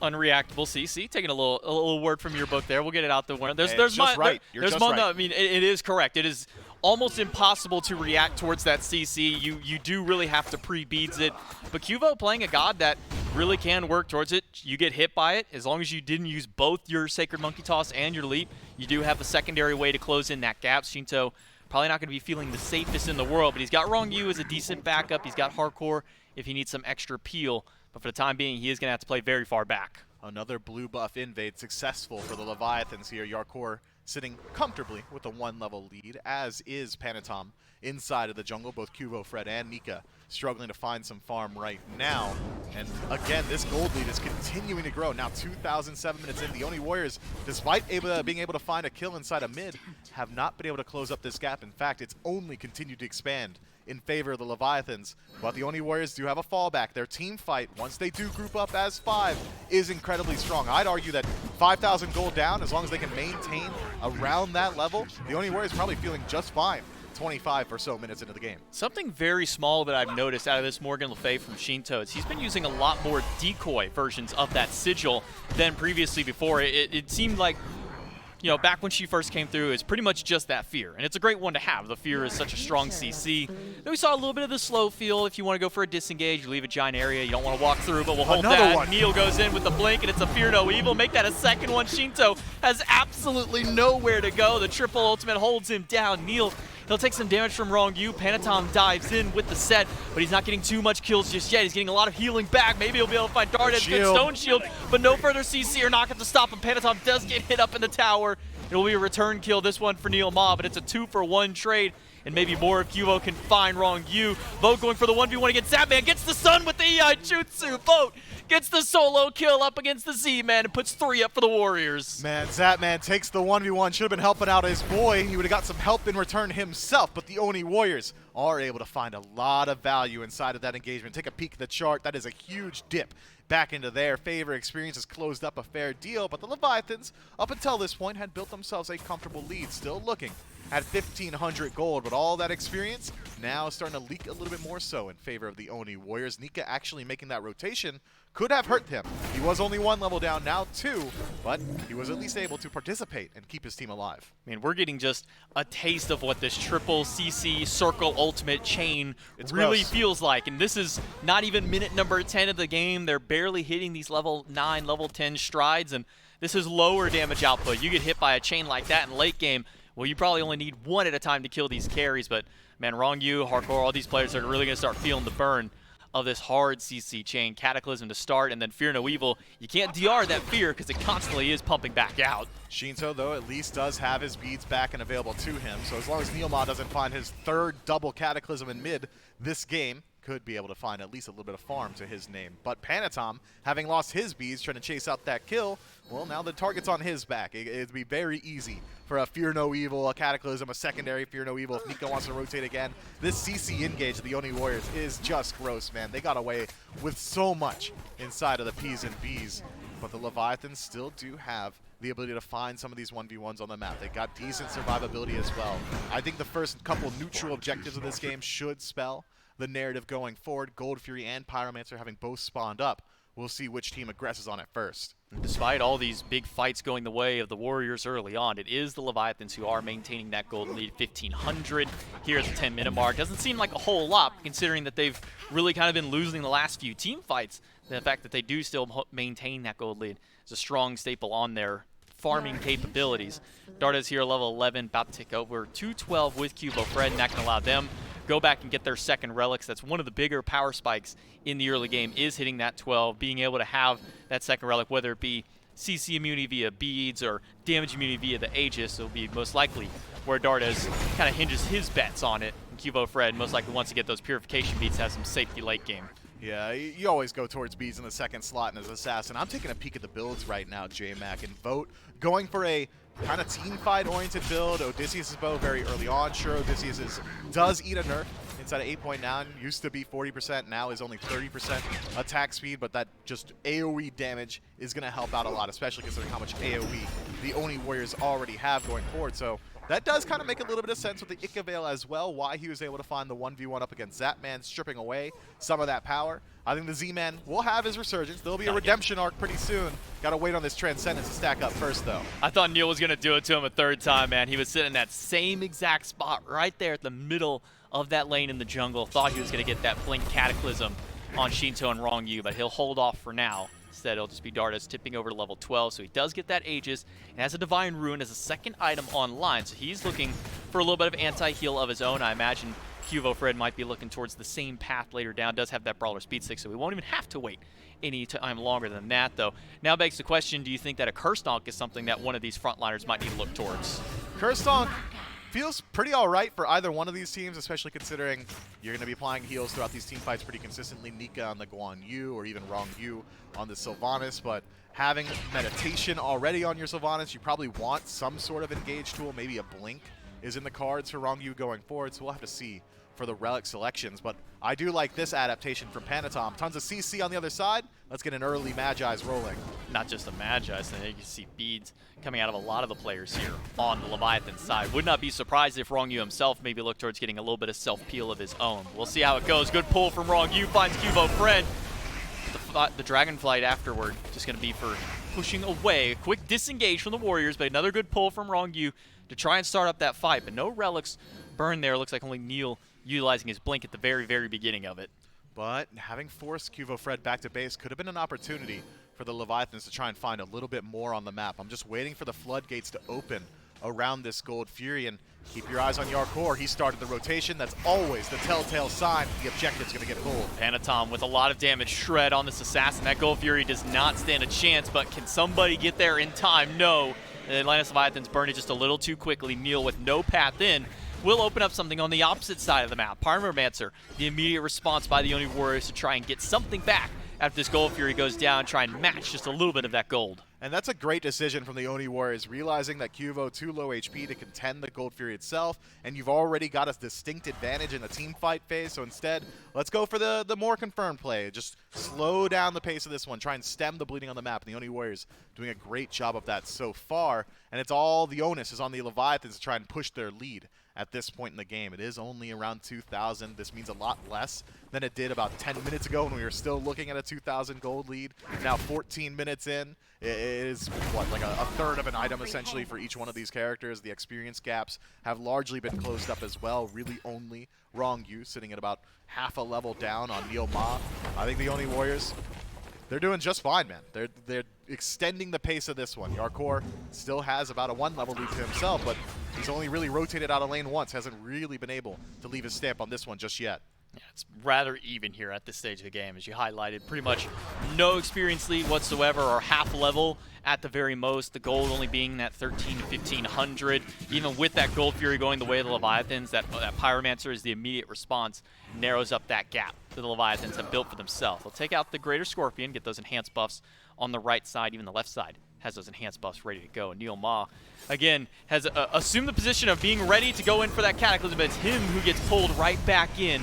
unreactable CC. Taking a little word from your book there. We'll get it out the window. You're just right. No, I mean, it is correct. It is almost impossible to react towards that CC. You do really have to pre-beads it. But Cuvo playing a god that really can work towards it. You get hit by it. As long as you didn't use both your Sacred Monkey Toss and your Leap, you do have a secondary way to close in that gap. Shinto probably not going to be feeling the safest in the world, but he's got Rongyu as a decent backup. He's got Hardcore if he needs some extra peel. But for the time being, he is going to have to play very far back. Another blue buff invade successful for the Leviathans here. Yarkor sitting comfortably with a 1-level lead, as is Panatom inside of the jungle. Both Cuvo, Fred, and Nika struggling to find some farm right now. And again, this gold lead is continuing to grow. Now 2,007 minutes in. The Oni Warriors, despite being able to find a kill inside of mid, have not been able to close up this gap. In fact, it's only continued to expand in favor of the Leviathans. But the Oni Warriors do have a fallback. Their team fight, once they do group up as 5, is incredibly strong. I'd argue that 5,000 gold down, as long as they can maintain around that level, the Oni Warriors probably feeling just fine 25 or so minutes into the game. Something very small that I've noticed out of this Morgan Le Fay from Shinto is he's been using a lot more decoy versions of that sigil than previously before. It seemed like, you know, back when she first came through, it's pretty much just that fear. And it's a great one to have. The fear is such a strong CC. Then we saw a little bit of the slow feel. If you want to go for a disengage, you leave a giant area. You don't want to walk through, but we'll hold Another that. one. Neil goes in with the blink, and it's a fear no evil. Make that a second one. Shinto has absolutely nowhere to go. The triple ultimate holds him down. Neil, he'll take some damage from Wrong Yu. Panatom dives in with the set, but he's not getting too much kills just yet. He's getting a lot of healing back. Maybe he'll be able to find Dardas. Good stone shield, but no further CC or knockup to stop him. Panatom does get hit up in the tower. It'll be a return kill, this one for Neil Ma, but it's a 2-for-1 trade, and maybe more if Cuvo can find Wrong Yu. Vote going for the 1v1 against Zapman, gets the Sun with the Jutsu. Vote gets the solo kill up against the Z-Man and puts 3 up for the Warriors. Man, Zapman takes the 1v1. Should have been helping out his boy. He would have got some help in return himself, but the Oni Warriors are able to find a lot of value inside of that engagement. Take a peek at the chart. That is a huge dip back into their favor. Experience has closed up a fair deal, but the Leviathans, up until this point, had built themselves a comfortable lead, still looking at 1,500 gold, but all that experience now starting to leak a little bit more so in favor of the Oni Warriors. Nika actually making that rotation could have hurt him. He was only 1 level down, now 2, but he was at least able to participate and keep his team alive. I mean, we're getting just a taste of what this triple CC circle ultimate chain really feels like. And this is not even minute number 10 of the game. They're barely hitting these level 9, level 10 strides, and this is lower damage output. You get hit by a chain like that in late game, well, you probably only need 1 at a time to kill these carries. But, man, Wrong Yu, Hardcore, all these players are really going to start feeling the burn of this hard CC chain. Cataclysm to start, and then Fear No Evil. You can't DR that fear because it constantly is pumping back out. Shinto, though, at least does have his beads back and available to him, so as long as Neilma doesn't find his 3rd double Cataclysm in mid this game, could be able to find at least a little bit of farm to his name. But Panatom, having lost his beads, trying to chase out that kill, well, now the target's on his back. It'd be very easy for a Fear No Evil, a Cataclysm, a secondary Fear No Evil if Nico wants to rotate again. This CC engage of the Oni Warriors is just gross, man. They got away with so much inside of the P's and B's, but the Leviathans still do have the ability to find some of these 1v1s on the map. They got decent survivability as well. I think the first couple neutral objectives of this game should spell the narrative going forward. Gold Fury and Pyromancer having both spawned up. We'll see which team aggresses on it first. Despite all these big fights going the way of the Warriors early on, it is the Leviathans who are maintaining that gold lead, 1,500 here at the 10-minute mark. Doesn't seem like a whole lot, considering that they've really kind of been losing the last few team fights. The fact that they do still maintain that gold lead is a strong staple on their farming capabilities. Dardas here, level 11, about to take over 212 with Cubo Fred, and that can allow them go back and get their second relics. That's one of the bigger power spikes in the early game, is hitting that 12, being able to have that second relic, whether it be CC immunity via beads or damage immunity via the Aegis. It'll be most likely where Dardas kind of hinges his bets on it. And Cubo Fred most likely wants to get those purification beats, have some safety late game. Yeah, you always go towards beads in the second slot and as Assassin. I'm taking a peek at the builds right now, J-Mac, and Vote going for a kind of team fight oriented build. Odysseus' bow very early on. Sure, Odysseus does eat a nerf inside of 8.9. Used to be 40%, now is only 30% attack speed, but that just AoE damage is going to help out a lot, especially considering how much AoE the Oni Warriors already have going forward. So that does kind of make a little bit of sense with the Ika Veil as well, why he was able to find the 1v1 up against Zapman, stripping away some of that power. I think the Z-Man will have his resurgence. There'll be a redemption arc pretty soon. Got to wait on this Transcendence to stack up first, though. I thought Neil was going to do it to him a 3rd time, man. He was sitting in that same exact spot right there at the middle of that lane in the jungle. Thought he was going to get that Blink Cataclysm on Shinto and Wrong Yu, but he'll hold off for now. Instead, it'll just be Dardas tipping over to level 12, so he does get that Aegis, and has a Divine Ruin as a second item online, so he's looking for a little bit of anti-heal of his own. I imagine Cuvo Fred might be looking towards the same path later down. Does have that Brawler Speed Stick, so we won't even have to wait any time longer than that, though. Now begs the question, do you think that a Curse Donk is something that one of these frontliners might need to look towards? Curse Donk feels pretty all right for either one of these teams, especially considering you're going to be applying heals throughout these team fights pretty consistently. Nika on the Guan Yu or even Wrong Yu on the Sylvanas, but having meditation already on your Sylvanas, you probably want some sort of engage tool. Maybe a blink is in the cards for Wrong Yu going forward, so we'll have to see for the relic selections. But I do like this adaptation from Panatom. Tons of CC on the other side, let's get an early Magi's rolling. Not just the Magi's, I think you can see beads coming out of a lot of the players here on the Leviathan side. Would not be surprised if Wrong Yu himself maybe looked towards getting a little bit of self-peel of his own. We'll see how it goes. Good pull from Wrong Yu, finds Cubo Fred. The Dragonflight afterward just going to be for pushing away. A quick disengage from the Warriors, but another good pull from Wrong Yu to try and start up that fight. But no relics burned there. Looks like only Neil utilizing his blink at the very, very beginning of it. But having forced Cubo Fred back to base could have been an opportunity for the Leviathans to try and find a little bit more on the map. I'm just waiting for the floodgates to open around this Gold Fury, and keep your eyes on Yarkor. He started the rotation. That's always the telltale sign the objective's going to get pulled. Panatom with a lot of damage. Shred on this assassin. That Gold Fury does not stand a chance, but can somebody get there in time? No. The Atlantis Leviathans burn it just a little too quickly. Neil with no path in will open up something on the opposite side of the map. Pyromancer, the immediate response by the Oni Warriors to try and get something back after this Gold Fury goes down, try and match just a little bit of that gold. And that's a great decision from the Oni Warriors, realizing that Cuvo too low HP to contend the Gold Fury itself, and you've already got a distinct advantage in the team fight phase, so instead, let's go for the more confirmed play. Just slow down the pace of this one, try and stem the bleeding on the map, and the Oni Warriors doing a great job of that so far, and it's all the onus is on the Leviathans to try and push their lead at this point in the game. It is only around 2,000. This means a lot less than it did about 10 minutes ago when we were still looking at a 2,000 gold lead. Now 14 minutes in, it is, what, like a third of an item essentially for each one of these characters. The experience gaps have largely been closed up as well. Really only Wrong Yu sitting at about half a level down on Neil Ma. I think the Oni Warriors, they're doing just fine, man. They're extending the pace of this one. Yarkor still has about a 1 level lead to himself, but he's only really rotated out of lane once, hasn't really been able to leave his stamp on this one just yet. Yeah, it's rather even here at this stage of the game, as you highlighted. Pretty much no experience lead whatsoever, or half level at the very most. The gold only being that 13 to 1,500. Even with that Gold Fury going the way of the Leviathans, that Pyromancer is the immediate response, narrows up that gap that the Leviathans have built for themselves. They'll take out the Greater Scorpion, get those enhanced buffs on the right side. Even the left side has those enhanced buffs ready to go. And Neil Ma, again, has assumed the position of being ready to go in for that Cataclysm, but it's him who gets pulled right back in.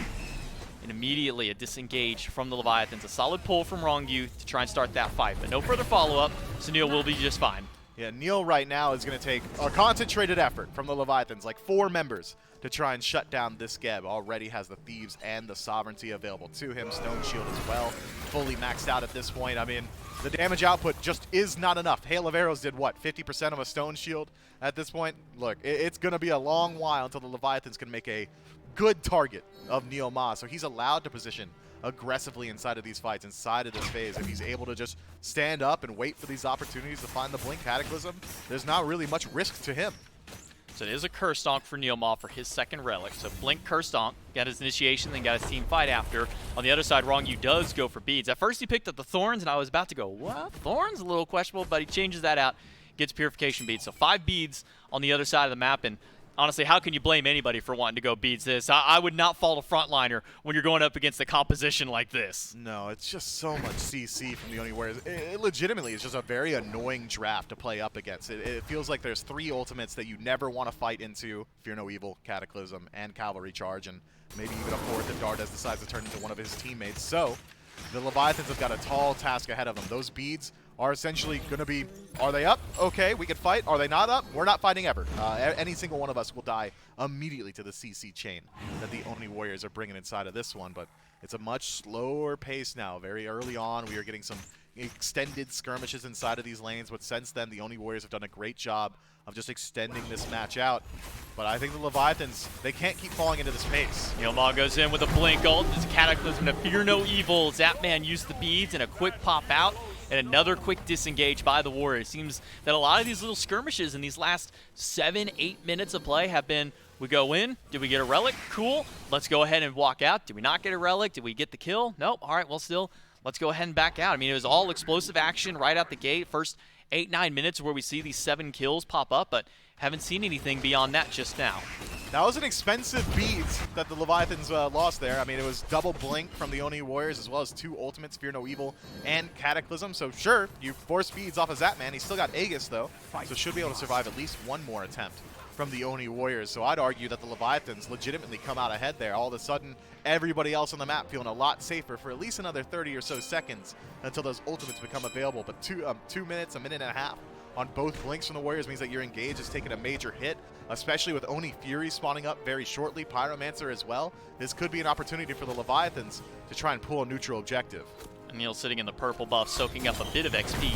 And immediately a disengage from the Leviathans. A solid pull from Wrong Yu to try and start that fight, but no further follow-up, so Neil will be just fine. Yeah, Neil right now is going to take a concentrated effort from the Leviathans, like 4 members, to try and shut down this Geb. Already has the Thieves and the Sovereignty available to him. Stone Shield as well, fully maxed out at this point. I mean, the damage output just is not enough. Hail of Arrows did what, 50% of a Stone Shield at this point? Look, it's going to be a long while until the Leviathans can make a good target of Neil Ma, so he's allowed to position aggressively inside of these fights, inside of this phase. If he's able to just stand up and wait for these opportunities to find the Blink Cataclysm, there's not really much risk to him. So it is a Curse Stonk for Neil Ma for his second relic. So Blink, Curse Stonk, got his initiation, then got his team fight after. On the other side, Wrong Yu does go for beads. At first he picked up the Thorns, and I was about to go, what? Thorns? A little questionable, but he changes that out, gets Purification beads. So 5 beads on the other side of the map, and honestly, how can you blame anybody for wanting to go beads this? I would not fault a frontliner when you're going up against a composition like this. No, it's just so much CC from the Oni Warriors. It legitimately is just a very annoying draft to play up against. It feels like there's 3 ultimates that you never want to fight into: Fear No Evil, Cataclysm, and Cavalry Charge, and maybe even a 4th if Dardes decides to turn into one of his teammates. So the Leviathans have got a tall task ahead of them. Those beads are essentially going to be, are they up? Okay, we can fight. Are they not up? We're not fighting ever. Any single one of us will die immediately to the CC chain that the Oni Warriors are bringing inside of this one, but it's a much slower pace now. Very early on, we are getting some extended skirmishes inside of these lanes, but since then, the Oni Warriors have done a great job of just extending this match out. But I think the Leviathans, they can't keep falling into this pace. Neil Ma goes in with a Blink ult. This Cataclysm to Fear No Evil. Zapman used the beads and a quick pop out. And another quick disengage by the Warriors. Seems that a lot of these little skirmishes in these last 7-8 minutes of play have been, we go in, did we get a relic? Cool, let's go ahead and walk out. Did we not get a relic? Did we get the kill? Nope, all right, well still, let's go ahead and back out. I mean, it was all explosive action right out the gate. First 8-9 minutes where we see these 7 kills pop up, but haven't seen anything beyond that just now. That was an expensive beat that the Leviathans lost there. I mean, it was double Blink from the Oni Warriors, as well as 2 ultimates, Fear No Evil and Cataclysm. So sure, you force beads off of Zapman. He's still got Aegis, though, so should be able to survive at least one more attempt from the Oni Warriors. So I'd argue that the Leviathans legitimately come out ahead there. All of a sudden, everybody else on the map feeling a lot safer for at least another 30 or so seconds until those ultimates become available. But 2 minutes, a minute and a half on both Blinks from the Warriors means that your engage is taking a major hit, especially with Oni Fury spawning up very shortly, Pyromancer as well. This could be an opportunity for the Leviathans to try and pull a neutral objective. Neil sitting in the purple buff, soaking up a bit of XP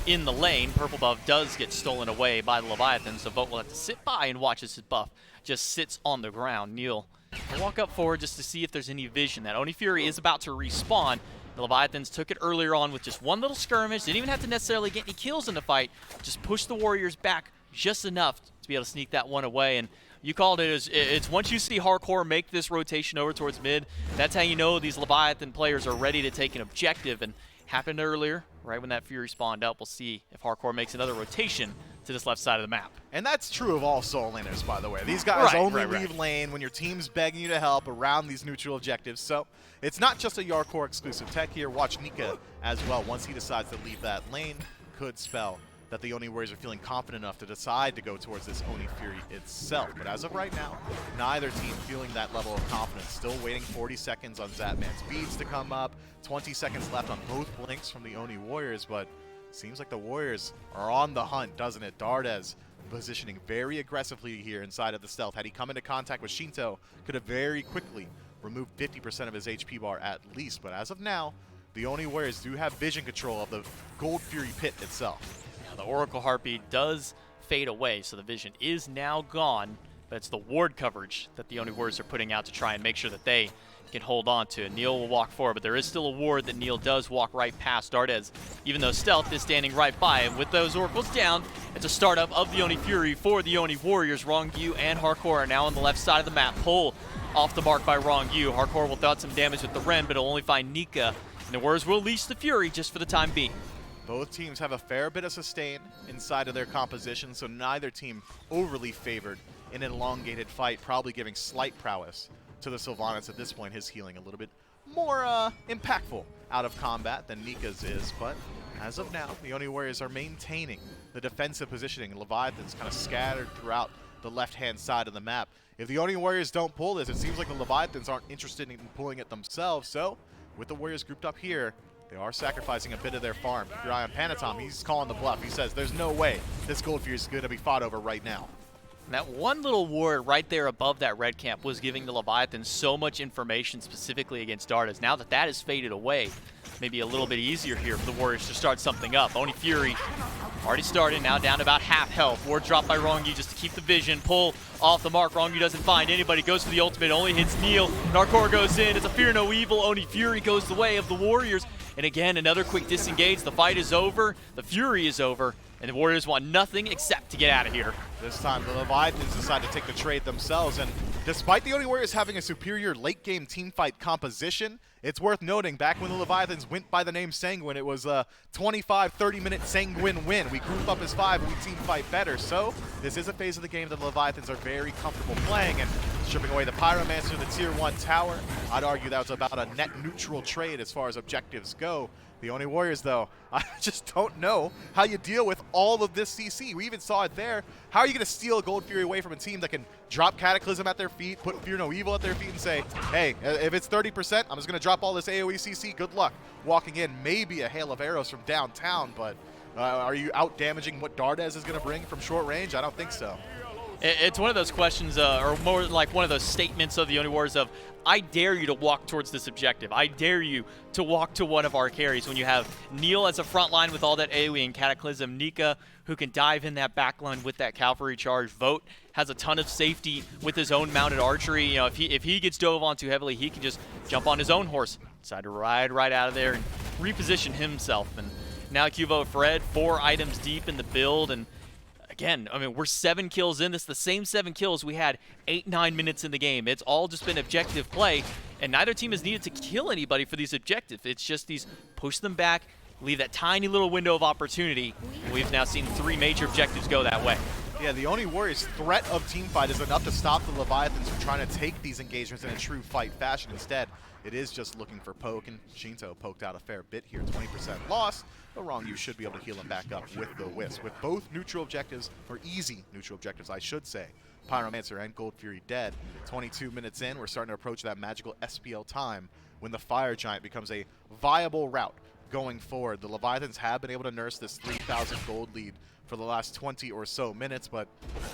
in the lane. Purple buff does get stolen away by the Leviathan, so Vote will have to sit by and watch as his buff just sits on the ground. Neil will walk up forward just to see if there's any vision. That Oni Fury is about to respawn. The Leviathans took it earlier on with just one little skirmish. Didn't even have to necessarily get any kills in the fight. Just pushed the Warriors back just enough to be able to sneak that one away. And you called it, it's once you see Hardcore make this rotation over towards mid, that's how you know these Leviathan players are ready to take an objective. And happened earlier, right when that Fury spawned up. We'll see if Hardcore makes another rotation to this left side of the map. And that's true of all Soul Laners, by the way. These guys only leave lane when your team's begging you to help around these neutral objectives. So it's not just a Yarkor exclusive tech here. Watch Nika as well. Once he decides to leave that lane, could spell that the Oni Warriors are feeling confident enough to decide to go towards this Oni Fury itself. But as of right now, neither team feeling that level of confidence. Still waiting 40 seconds on Zapman's beads to come up. 20 seconds left on both Blinks from the Oni Warriors, but seems like the Warriors are on the hunt, doesn't it? Dardes positioning very aggressively here inside of the stealth. Had he come into contact with Shinto, could have very quickly removed 50% of his HP bar at least. But as of now, the Oni Warriors do have vision control of the Gold Fury pit itself. The Oracle Heartbeat does fade away, so the vision is now gone, but it's the ward coverage that the Oni Warriors are putting out to try and make sure that they can hold on to. Neil will walk forward, but there is still a ward that Neil does walk right past Dardes, even though Stealth is standing right by him. With those Oracles down, it's a startup of the Oni Fury for the Oni Warriors. Rongyu and Hardcore are now on the left side of the map. Pull off the mark by Rongyu. Hardcore will throw out some damage with the Ren, but it'll only find Nika, and the Warriors will leash the Fury just for the time being. Both teams have a fair bit of sustain inside of their composition, so neither team overly favored in an elongated fight, probably giving slight prowess to the Sylvanas at this point. His healing a little bit more impactful out of combat than Nika's is, but as of now, the Oni Warriors are maintaining the defensive positioning. Leviathans kind of scattered throughout the left-hand side of the map. If the Oni Warriors don't pull this, it seems like the Leviathans aren't interested in pulling it themselves, so with the Warriors grouped up here, they are sacrificing a bit of their farm. Keep your eye on Panatom. He's calling the bluff. He says there's no way this Gold Fury is going to be fought over right now. And that one little ward right there above that red camp was giving the Leviathan so much information specifically against Dardas. Now that that has faded away, maybe a little bit easier here for the Warriors to start something up. Oni Fury already started, now down to about half health. Ward dropped by Rongyu just to keep the vision. Pull off the mark. Rongyu doesn't find anybody. Goes for the ultimate. Only hits Neil. Narkor goes in. It's a fear no evil. Oni Fury goes the way of the Warriors. And again, another quick disengage. The fight is over. The Fury is over. And the Warriors want nothing except to get out of here. This time, the Leviathans decide to take the trade themselves. And despite the Oni Warriors having a superior late-game teamfight composition, it's worth noting, back when the Leviathans went by the name Sanguine, it was a 25, 30-minute Sanguine win. We group up as 5, we team fight better. So this is a phase of the game that the Leviathans are very comfortable playing. And stripping away the Pyromancer, the Tier 1 tower, I'd argue that was about a net neutral trade as far as objectives go. The Oni Warriors, though, I just don't know how you deal with all of this CC. We even saw it there. How are you going to steal Gold Fury away from a team that can drop Cataclysm at their feet, put Fear No Evil at their feet, and say, hey, if it's 30%, I'm just going to drop all this AoE CC. Good luck walking in. Maybe a hail of arrows from downtown, but are you out-damaging what Dardes is going to bring from short range? I don't think so. It's one of those questions, or more like one of those statements of the Oni Warriors of, I dare you to walk towards this objective. I dare you to walk to one of our carries. When you have Neil as a front line with all that AoE and Cataclysm, Nika who can dive in that back line with that cavalry charge. Vote has a ton of safety with his own mounted archery. You know, if he gets dove on too heavily, he can just jump on his own horse, decide to ride right out of there and reposition himself. And now Cuvo Fred, 4 items deep in the build, and again, I mean, we're 7 kills in. This is the same 7 kills we had 8-9 minutes in the game. It's all just been objective play, and neither team has needed to kill anybody for these objectives. It's just these push them back, leave that tiny little window of opportunity. We've now seen 3 major objectives go that way. Yeah, the Oni Warriors' threat of teamfight is enough to stop the Leviathans from trying to take these engagements in a true fight fashion. Instead, it is just looking for poke, and Shinto poked out a fair bit here, 20% loss. But Rongyu should be able to heal him back up with the Wisp. With both neutral objectives, or easy neutral objectives, I should say, Pyromancer and Gold Fury dead. 22 minutes in, we're starting to approach that magical SPL time when the Fire Giant becomes a viable route going forward. The Leviathans have been able to nurse this 3,000 gold lead for the last 20 or so minutes, but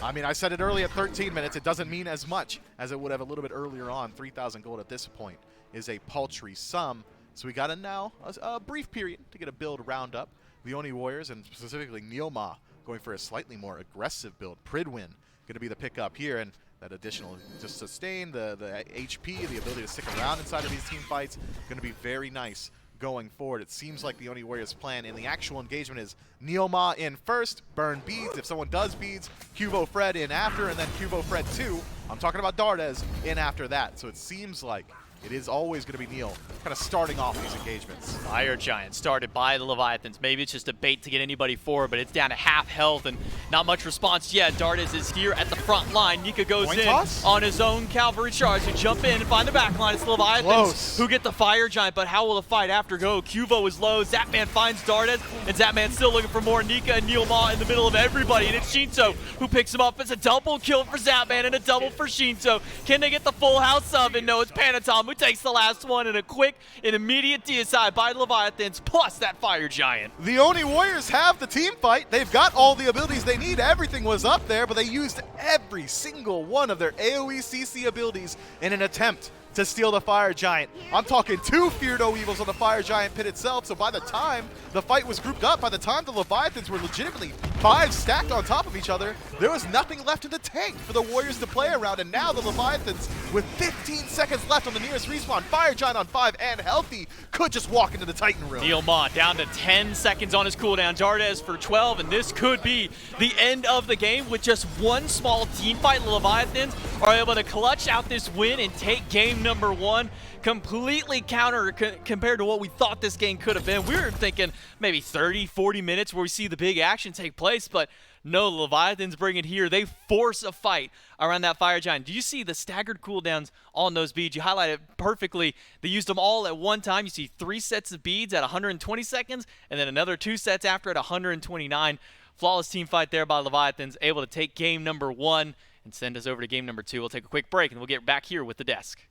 I mean, I said it early at 13 minutes. It doesn't mean as much as it would have a little bit earlier on. 3,000 gold at this point is a paltry sum. So we got a brief period to get a build round up. The Oni Warriors, and specifically Neilma, going for a slightly more aggressive build. Pridwin going to be the pickup here, and that additional just sustain, the HP, the ability to stick around inside of these team fights, going to be very nice going forward. It seems like the Oni Warriors' plan in the actual engagement is Neilma in first, burn beads. If someone does beads, Cuvo Fred in after, and then Cuvo Fred 2. I'm talking about Dardes in after that. So it seems like it is always going to be Neil kind of starting off these engagements. Fire Giant started by the Leviathans. Maybe it's just a bait to get anybody forward, but it's down to half health and not much response yet. Dardes is here at the front line. Nika goes Point in toss? on his own cavalry charge to jump in and find the back line. It's the Leviathans Close. who get the Fire Giant, but how will the fight after go? Cuvo is low. Zapman finds Dardes, and Zapman's still looking for more. Nika and Neilma in the middle of everybody, and it's Shinto who picks him up. It's a double kill for Zapman and a double for Shinto. Can they get the full house of it? No, it's Panatom who takes the last one, and a quick and immediate deicide by the Leviathans, plus that Fire Giant. The Oni Warriors have the team fight. They've got all the abilities they need. Everything was up there, but they used every single one of their AoE CC abilities in an attempt to steal the Fire Giant. I'm talking 2 Feared O-Evils on the Fire Giant pit itself, so by the time the fight was grouped up, by the time the Leviathans were legitimately 5 stacked on top of each other, there was nothing left in the tank for the Warriors to play around, and now the Leviathans, with 15 seconds left on the nearest respawn, Fire Giant on 5 and healthy, could just walk into the Titan room. Neilma down to 10 seconds on his cooldown. Dardes for 12, and this could be the end of the game with just one small team fight. The Leviathans are able to clutch out this win and take game number 1. Completely counter compared to what we thought this game could have been. We were thinking maybe 30, 40 minutes where we see the big action take place, but no, the Leviathans bring it here. They force a fight around that Fire Giant. Do you see the staggered cooldowns on those beads? You highlighted it perfectly. They used them all at one time. You see 3 sets of beads at 120 seconds, and then another 2 sets after at 129. Flawless team fight there by Leviathans, able to take game number 1 and send us over to game number 2. We'll take a quick break, and we'll get back here with the desk.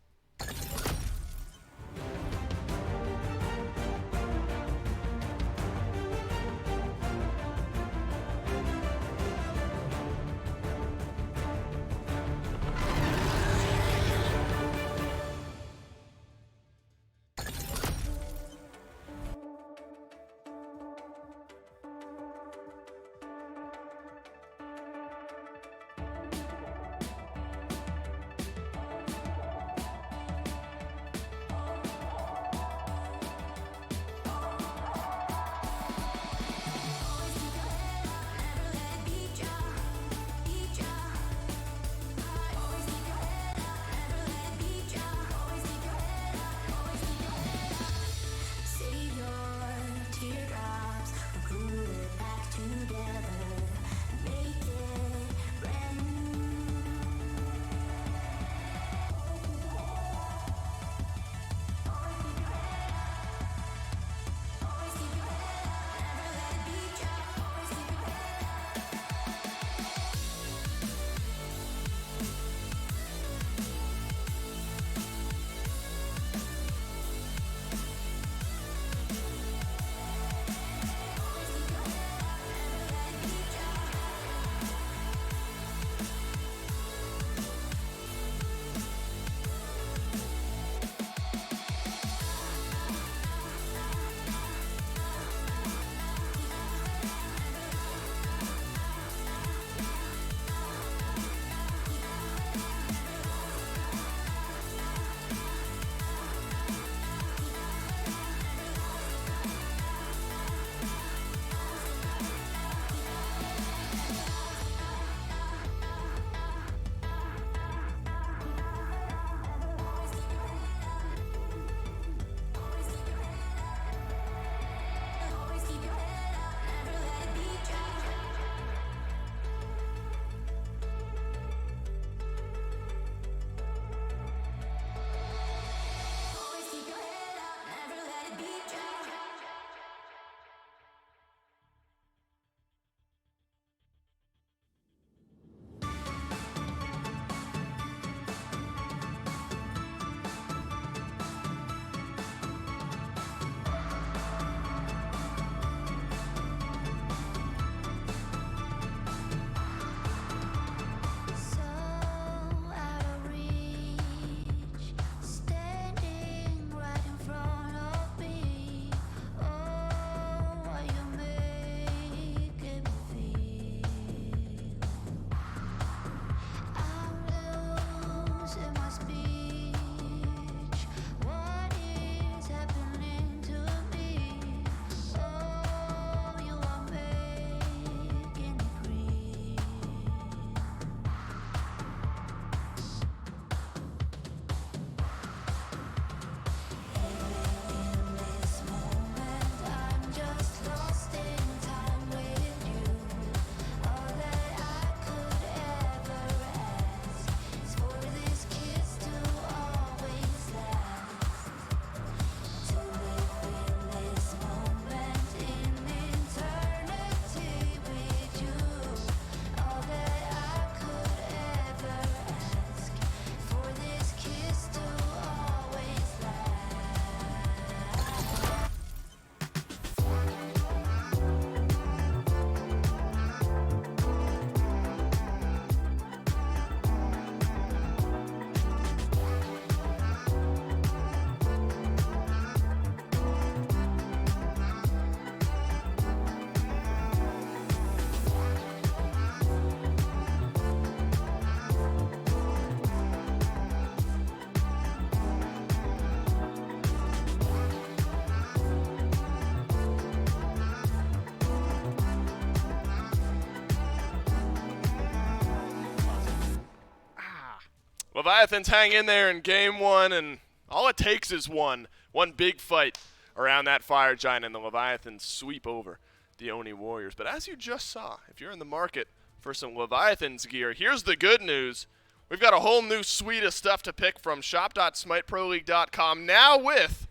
Leviathans hang in there in game one, and all it takes is one big fight around that fire giant, and the Leviathans sweep over the Oni Warriors. But as you just saw, if you're in the market for some Leviathans gear, here's the good news. We've got a whole new suite of stuff to pick from. shop.smiteproleague.com now with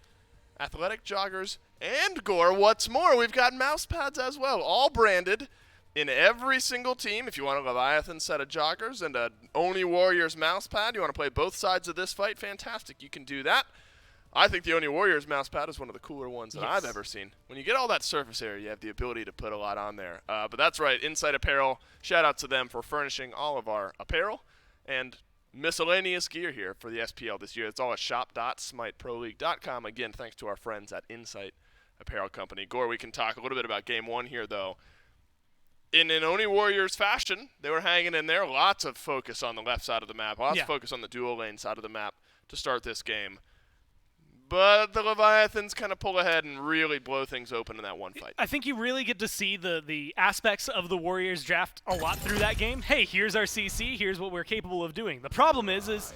athletic joggers and gore. What's more, we've got mouse pads as well, all branded in every single team. If you want a Leviathan set of joggers and a Oni Warriors mouse pad, you want to play both sides of this fight, fantastic. You can do that. I think the Oni Warriors mouse pad is one of the cooler ones that I've ever seen. When you get all that surface area, you have the ability to put a lot on there. But that's right, Insight Apparel, shout out to them for furnishing all of our apparel and miscellaneous gear here for the SPL this year. It's all at shop.smiteproleague.com. Again, thanks to our friends at Insight Apparel Company. Gore, we can talk a little bit about game one here, though. In an Oni Warriors fashion, they were hanging in there. Lots of focus on the left side of the map. Lots of focus on the dual lane side of the map to start this game. But the Leviathans kind of pull ahead and really blow things open in that one fight. I think you really get to see the aspects of the Warriors draft a lot through that game. Hey, here's our CC. Here's what we're capable of doing. The problem is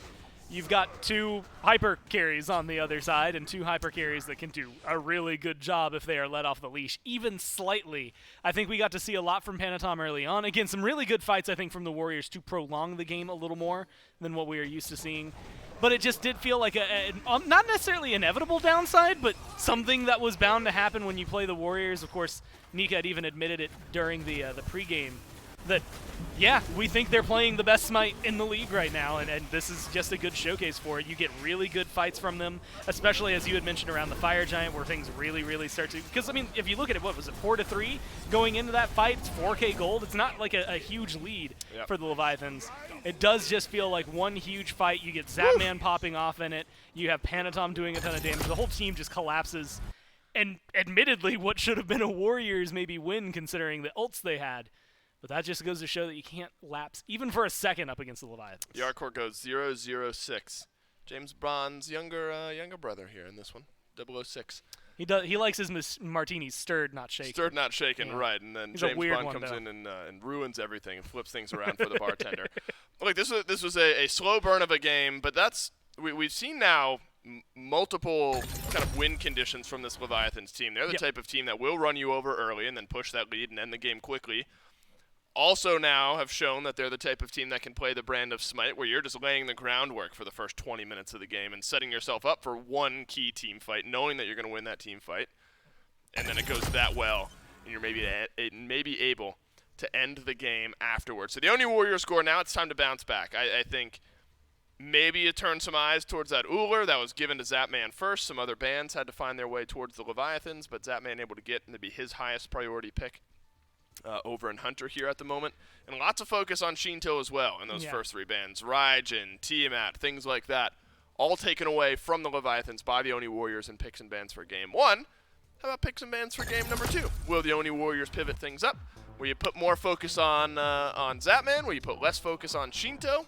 you've got two hyper carries on the other side and two hyper carries that can do a really good job if they are let off the leash, even slightly. I think we got to see a lot from Panatom early on. Again, some really good fights, I think, from the Warriors to prolong the game a little more than what we are used to seeing. But it just did feel like a not necessarily inevitable downside, but something that was bound to happen when you play the Warriors. Of course, Nika had even admitted it during the pregame that, yeah, we think they're playing the best Smite in the league right now, and this is just a good showcase for it. You get really good fights from them, especially as you had mentioned around the Fire Giant, where things really, really start to... Because, I mean, if you look at it, what was it, 4-3 going into that fight? It's 4K gold. It's not like a huge lead for the Leviathans. It does just feel like one huge fight. You get Zapman popping off in it. You have Panatom doing a ton of damage. The whole team just collapses. And admittedly, what should have been a Warriors maybe win considering the ults they had. But that just goes to show that you can't lapse, even for a second, up against the Leviathans. The Yarkor goes 0-0-6. James Bond's younger brother here in this one, 006. He likes his martinis stirred, not shaken. Stirred, not shaken, right. And then He's James Bond comes in and ruins everything and flips things around for the bartender. Look, this was a slow burn of a game, but we've seen now multiple kind of win conditions from this Leviathans team. They're the type of team that will run you over early and then push that lead and end the game quickly. Also now have shown that they're the type of team that can play the brand of Smite where you're just laying the groundwork for the first 20 minutes of the game and setting yourself up for one key team fight, knowing that you're going to win that team fight. And then it goes that well, and you're maybe able to end the game afterwards. So the Oni Warriors score, now it's time to bounce back. I think maybe you turn some eyes towards that Uller that was given to Zapman first. Some other bands had to find their way towards the Leviathans, but Zapman able to get and to be his highest priority pick. Over in Hunter here at the moment. And lots of focus on Shinto as well in those first three bands. Raijin, Tiamat, things like that. All taken away from the Leviathans by the Oni Warriors and picks and bans for game one. How about picks and bans for game number two? Will the Oni Warriors pivot things up? Will you put more focus on Zapman? Will you put less focus on Shinto?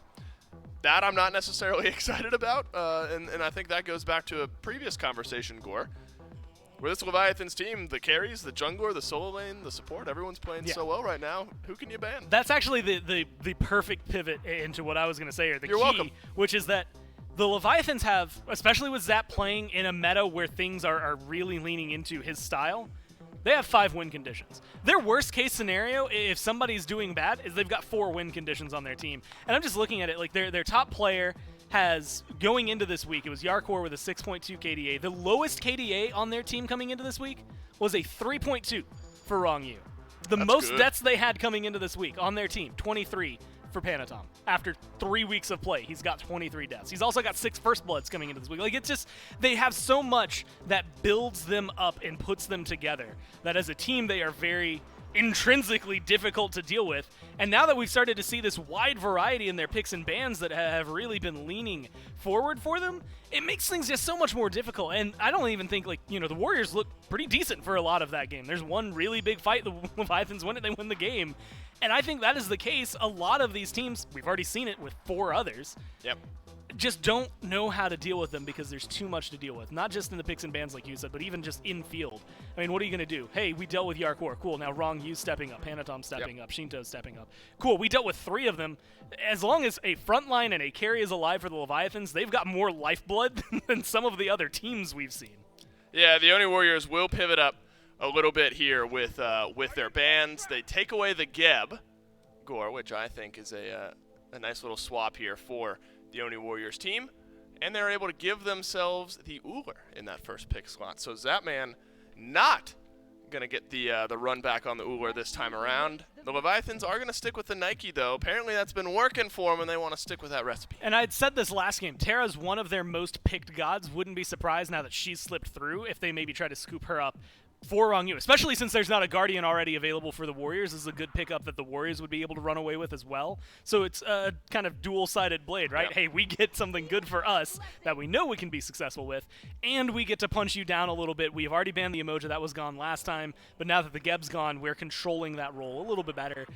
That I'm not necessarily excited about. And I think that goes back to a previous conversation, Gore. Where this Leviathans team, the carries, the jungler, the solo lane, the support, everyone's playing so well right now. Who can you ban? That's actually the perfect pivot into what I was going to say here. You're welcome. Which is that the Leviathans have, especially with Zap playing in a meta where things are really leaning into his style, they have 5 win conditions. Their worst case scenario, if somebody's doing bad, is they've got 4 win conditions on their team. And I'm just looking at it like their top player has, going into this week, it was Yarkor with a 6.2 KDA. The lowest KDA on their team coming into this week was a 3.2 for Wrong You. That's most good. Deaths they had coming into this week on their team, 23 for Panatom. After 3 weeks of play, he's got 23 deaths. He's also got 6 First Bloods coming into this week. Like, it's just, they have so much that builds them up and puts them together that as a team, they are very intrinsically difficult to deal with. And now that we've started to see this wide variety in their picks and bans that have really been leaning forward for them, it makes things just so much more difficult. And I don't even think, the Warriors look pretty decent for a lot of that game. There's one really big fight, the Leviathans win it, they win the game. And I think that is the case. A lot of these teams, we've already seen it with 4 others. Yep. just don't know how to deal with them because there's too much to deal with. Not just in the picks and bans, like you said, but even just in field. I mean, what are you going to do? Hey, we dealt with Yarkor. Cool. Now Wrong Yu stepping up. Hanatom stepping up. Shinto stepping up. Cool. We dealt with 3 of them. As long as a front line and a carry is alive for the Leviathans, they've got more lifeblood than some of the other teams we've seen. Yeah, the Oni Warriors will pivot up a little bit here with their bans. They take away the Geb, Gore, which I think is a nice little swap here for the Oni Warriors team, and they're able to give themselves the Uller in that first pick slot. So Zapman not going to get the run back on the Uller this time around. The Leviathans are going to stick with the Nike, though. Apparently that's been working for them, and they want to stick with that recipe. And I'd said this last game. Terra's one of their most picked gods. Wouldn't be surprised now that she's slipped through if they maybe try to scoop her up for Wrong Yu, especially since there's not a Guardian already available for the Warriors. This is a good pickup that the Warriors would be able to run away with as well. So it's a kind of dual-sided blade, right? Yep. Hey, we get something good for us that we know we can be successful with, and we get to punch you down a little bit. We've already banned the emoji. That was gone last time, but now that the Geb's gone, we're controlling that role a little bit better.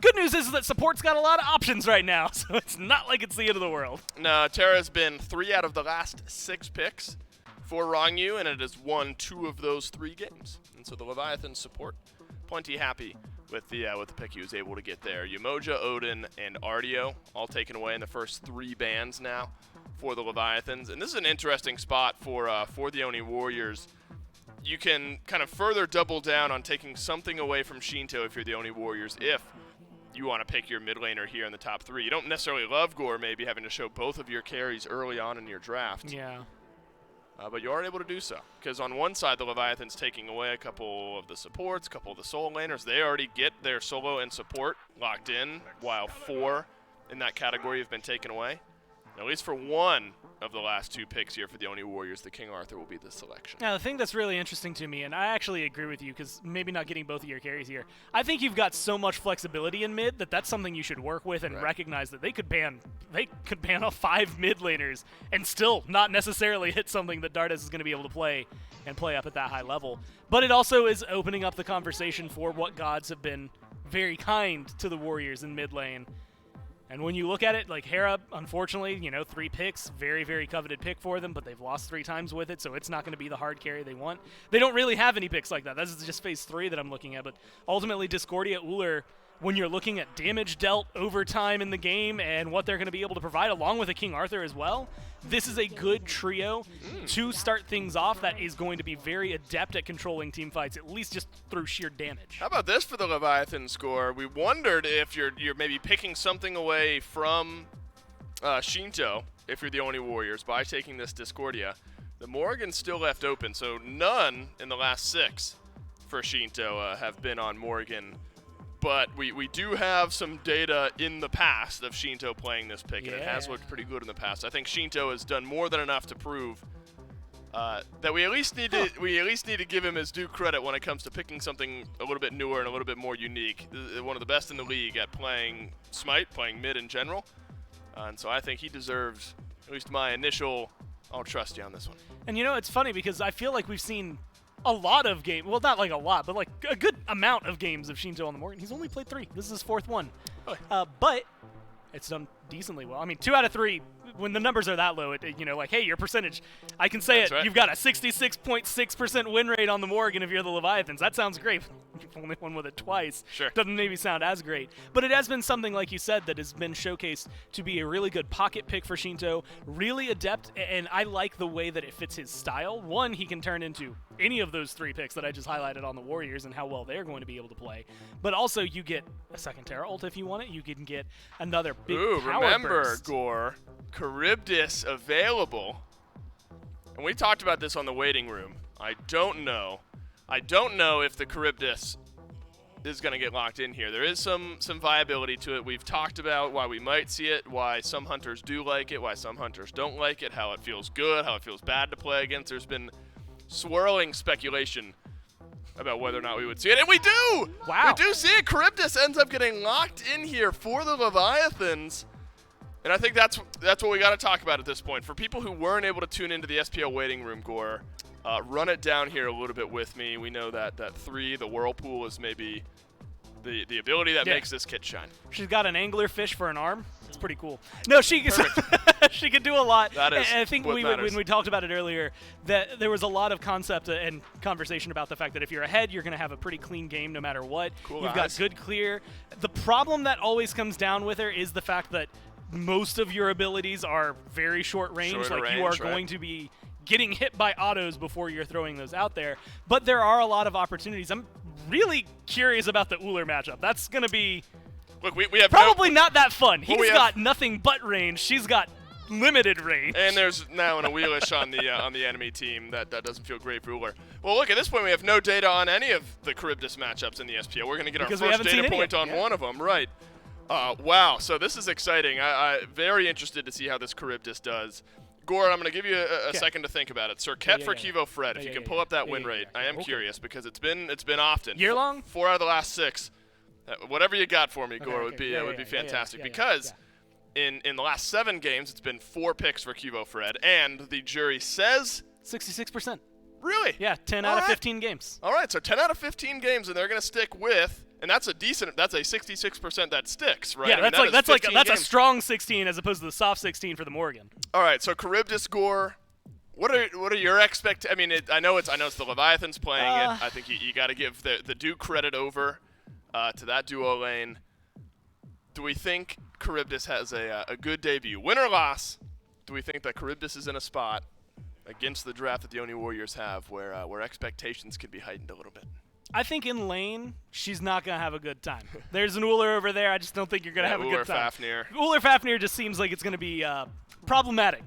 Good news is that support's got a lot of options right now, so it's not like it's the end of the world. No, Terra's been 3 out of the last 6 picks for Wrong Yu, and it has won 2 of those 3 games. And so the Leviathan support plenty happy with the pick he was able to get there. Umoja, Odin, and Artio all taken away in the first 3 bans now for the Leviathans. And this is an interesting spot for the Oni Warriors. You can kind of further double down on taking something away from Shinto if you're the Oni Warriors, if you want to pick your mid laner here in the top 3. You don't necessarily love Gore maybe having to show both of your carries early on in your draft. Yeah. But you are able to do so, because on one side, the Leviathan's taking away a couple of the supports, a couple of the solo laners. They already get their solo and support locked in, while 4 in that category have been taken away. And at least for one of the last 2 picks here for the Oni Warriors, the King Arthur will be the selection. Now, the thing that's really interesting to me, and I actually agree with you, because maybe not getting both of your carries here, I think you've got so much flexibility in mid that that's something you should work with and recognize that they could ban off 5 mid laners and still not necessarily hit something that Dardas is going to be able to play and play up at that high level. But it also is opening up the conversation for what gods have been very kind to the Warriors in mid lane. And when you look at it, like Hera, unfortunately, 3 picks, very, very coveted pick for them, but they've lost 3 times with it, so it's not going to be the hard carry they want. They don't really have any picks like that. This is just phase 3 that I'm looking at, but ultimately Discordia, Uller, when you're looking at damage dealt over time in the game and what they're going to be able to provide, along with a King Arthur as well, this is a good trio to start things off that is going to be very adept at controlling team fights, at least just through sheer damage. How about this for the Leviathan score? We wondered if you're maybe picking something away from Shinto, if you're the Oni Warriors, by taking this Discordia. The Morrigan's still left open, so none in the last 6 for Shinto have been on Morrigan. But we do have some data in the past of Shinto playing this pick, and it has looked pretty good in the past. I think Shinto has done more than enough to prove that we at least need to give him his due credit when it comes to picking something a little bit newer and a little bit more unique. One of the best in the league at playing SMITE, playing mid in general, and so I think he deserves at least my initial "I'll trust you" on this one. And it's funny because I feel like we've seen a lot of games, well, not like a lot, but like a good amount of games of Shinto on the Morgan. He's only played 3. This is his 4th one. But it's done decently well. I mean, 2 out of 3, when the numbers are that low, like, hey, your percentage, I can say That's it, right. You've got a 66.6% win rate on the Morgan if you're the Leviathans. That sounds great. You've only won with it twice. Sure. Doesn't maybe sound as great. But it has been something, like you said, that has been showcased to be a really good pocket pick for Shinto, really adept, and I like the way that it fits his style. One, he can turn into any of those 3 picks that I just highlighted on the Warriors and how well they're going to be able to play. But also, you get a second Terra ult if you want it. You can get another big power remember, burst. Gore, Charybdis available. And we talked about this on the waiting room. I don't know if the Charybdis is going to get locked in here. There is some viability to it. We've talked about why we might see it, why some hunters do like it, why some hunters don't like it, how it feels good, how it feels bad to play against. There's been swirling speculation about whether or not we would see it, and we do! Wow. We do see it. Charybdis ends up getting locked in here for the Leviathans, and I think that's what we got to talk about at this point. For people who weren't able to tune into the SPL waiting room, Gore, run it down here a little bit with me. We know that 3, the Whirlpool, is maybe the ability that makes this kit shine. She's got an angler fish for an arm. It's pretty cool. No, she she can do a lot. That is and I think what when matters. we talked about it earlier, that there was a lot of concept and conversation about the fact that if you're ahead, you're going to have a pretty clean game no matter what. Cool You've eyes. got good clear. The problem that always comes down with her is the fact that most of your abilities are very short range. Shorter Like you are range, right. going to be getting hit by autos before you're throwing those out there. But there are a lot of opportunities. I'm really curious about the Uller matchup. That's going to be Look, we have probably not that fun. Well, we He's have- got nothing but range. She's got limited range. And there's now an Wheelish on the enemy team that doesn't feel great for Uller. Well, look, at this point we have no data on any of the Charybdis matchups in the SPL. We're going to get Because our we first haven't seen data any point yet. on Yeah. one of them, right? Wow, so this is exciting. I'm very interested to see how this Charybdis does. Gore, I'm going to give you a second to think about it. Serket Yeah, for yeah, Kivo Fred, if yeah, you can yeah, pull yeah. up that Yeah, win yeah, rate. yeah. I am Okay. curious because it's been often. Year long? 4 out of the last 6. Whatever you got for me, Gore, Okay, would be yeah, would yeah, be yeah, yeah, fantastic yeah, yeah, because yeah. in the last 7 games it's been 4 picks for Kivo Fred, and the jury says 66%. really. Yeah, 10 All out of right. 15 games. All right, so 10 out of 15 games, and they're going to stick with, and that's a 66% that sticks, right? Yeah, I mean, that's that is 15 a games. strong 16 as opposed to the soft 16 for the Morgan. All right, so Charybdis, Gore, what are your expectations? I mean, I know it's the Leviathans playing it. I think you got to give the Duke credit over to that duo lane. Do we think Charybdis has a good debut, win or loss? Do we think that Charybdis is in a spot against the draft that the Oni Warriors have, where expectations can be heightened a little bit? I think in lane, she's not going to have a good time. There's an Uller over there. I just don't think you're going to have a good time. Fafnir. Uller Fafnir just seems like it's going to be problematic.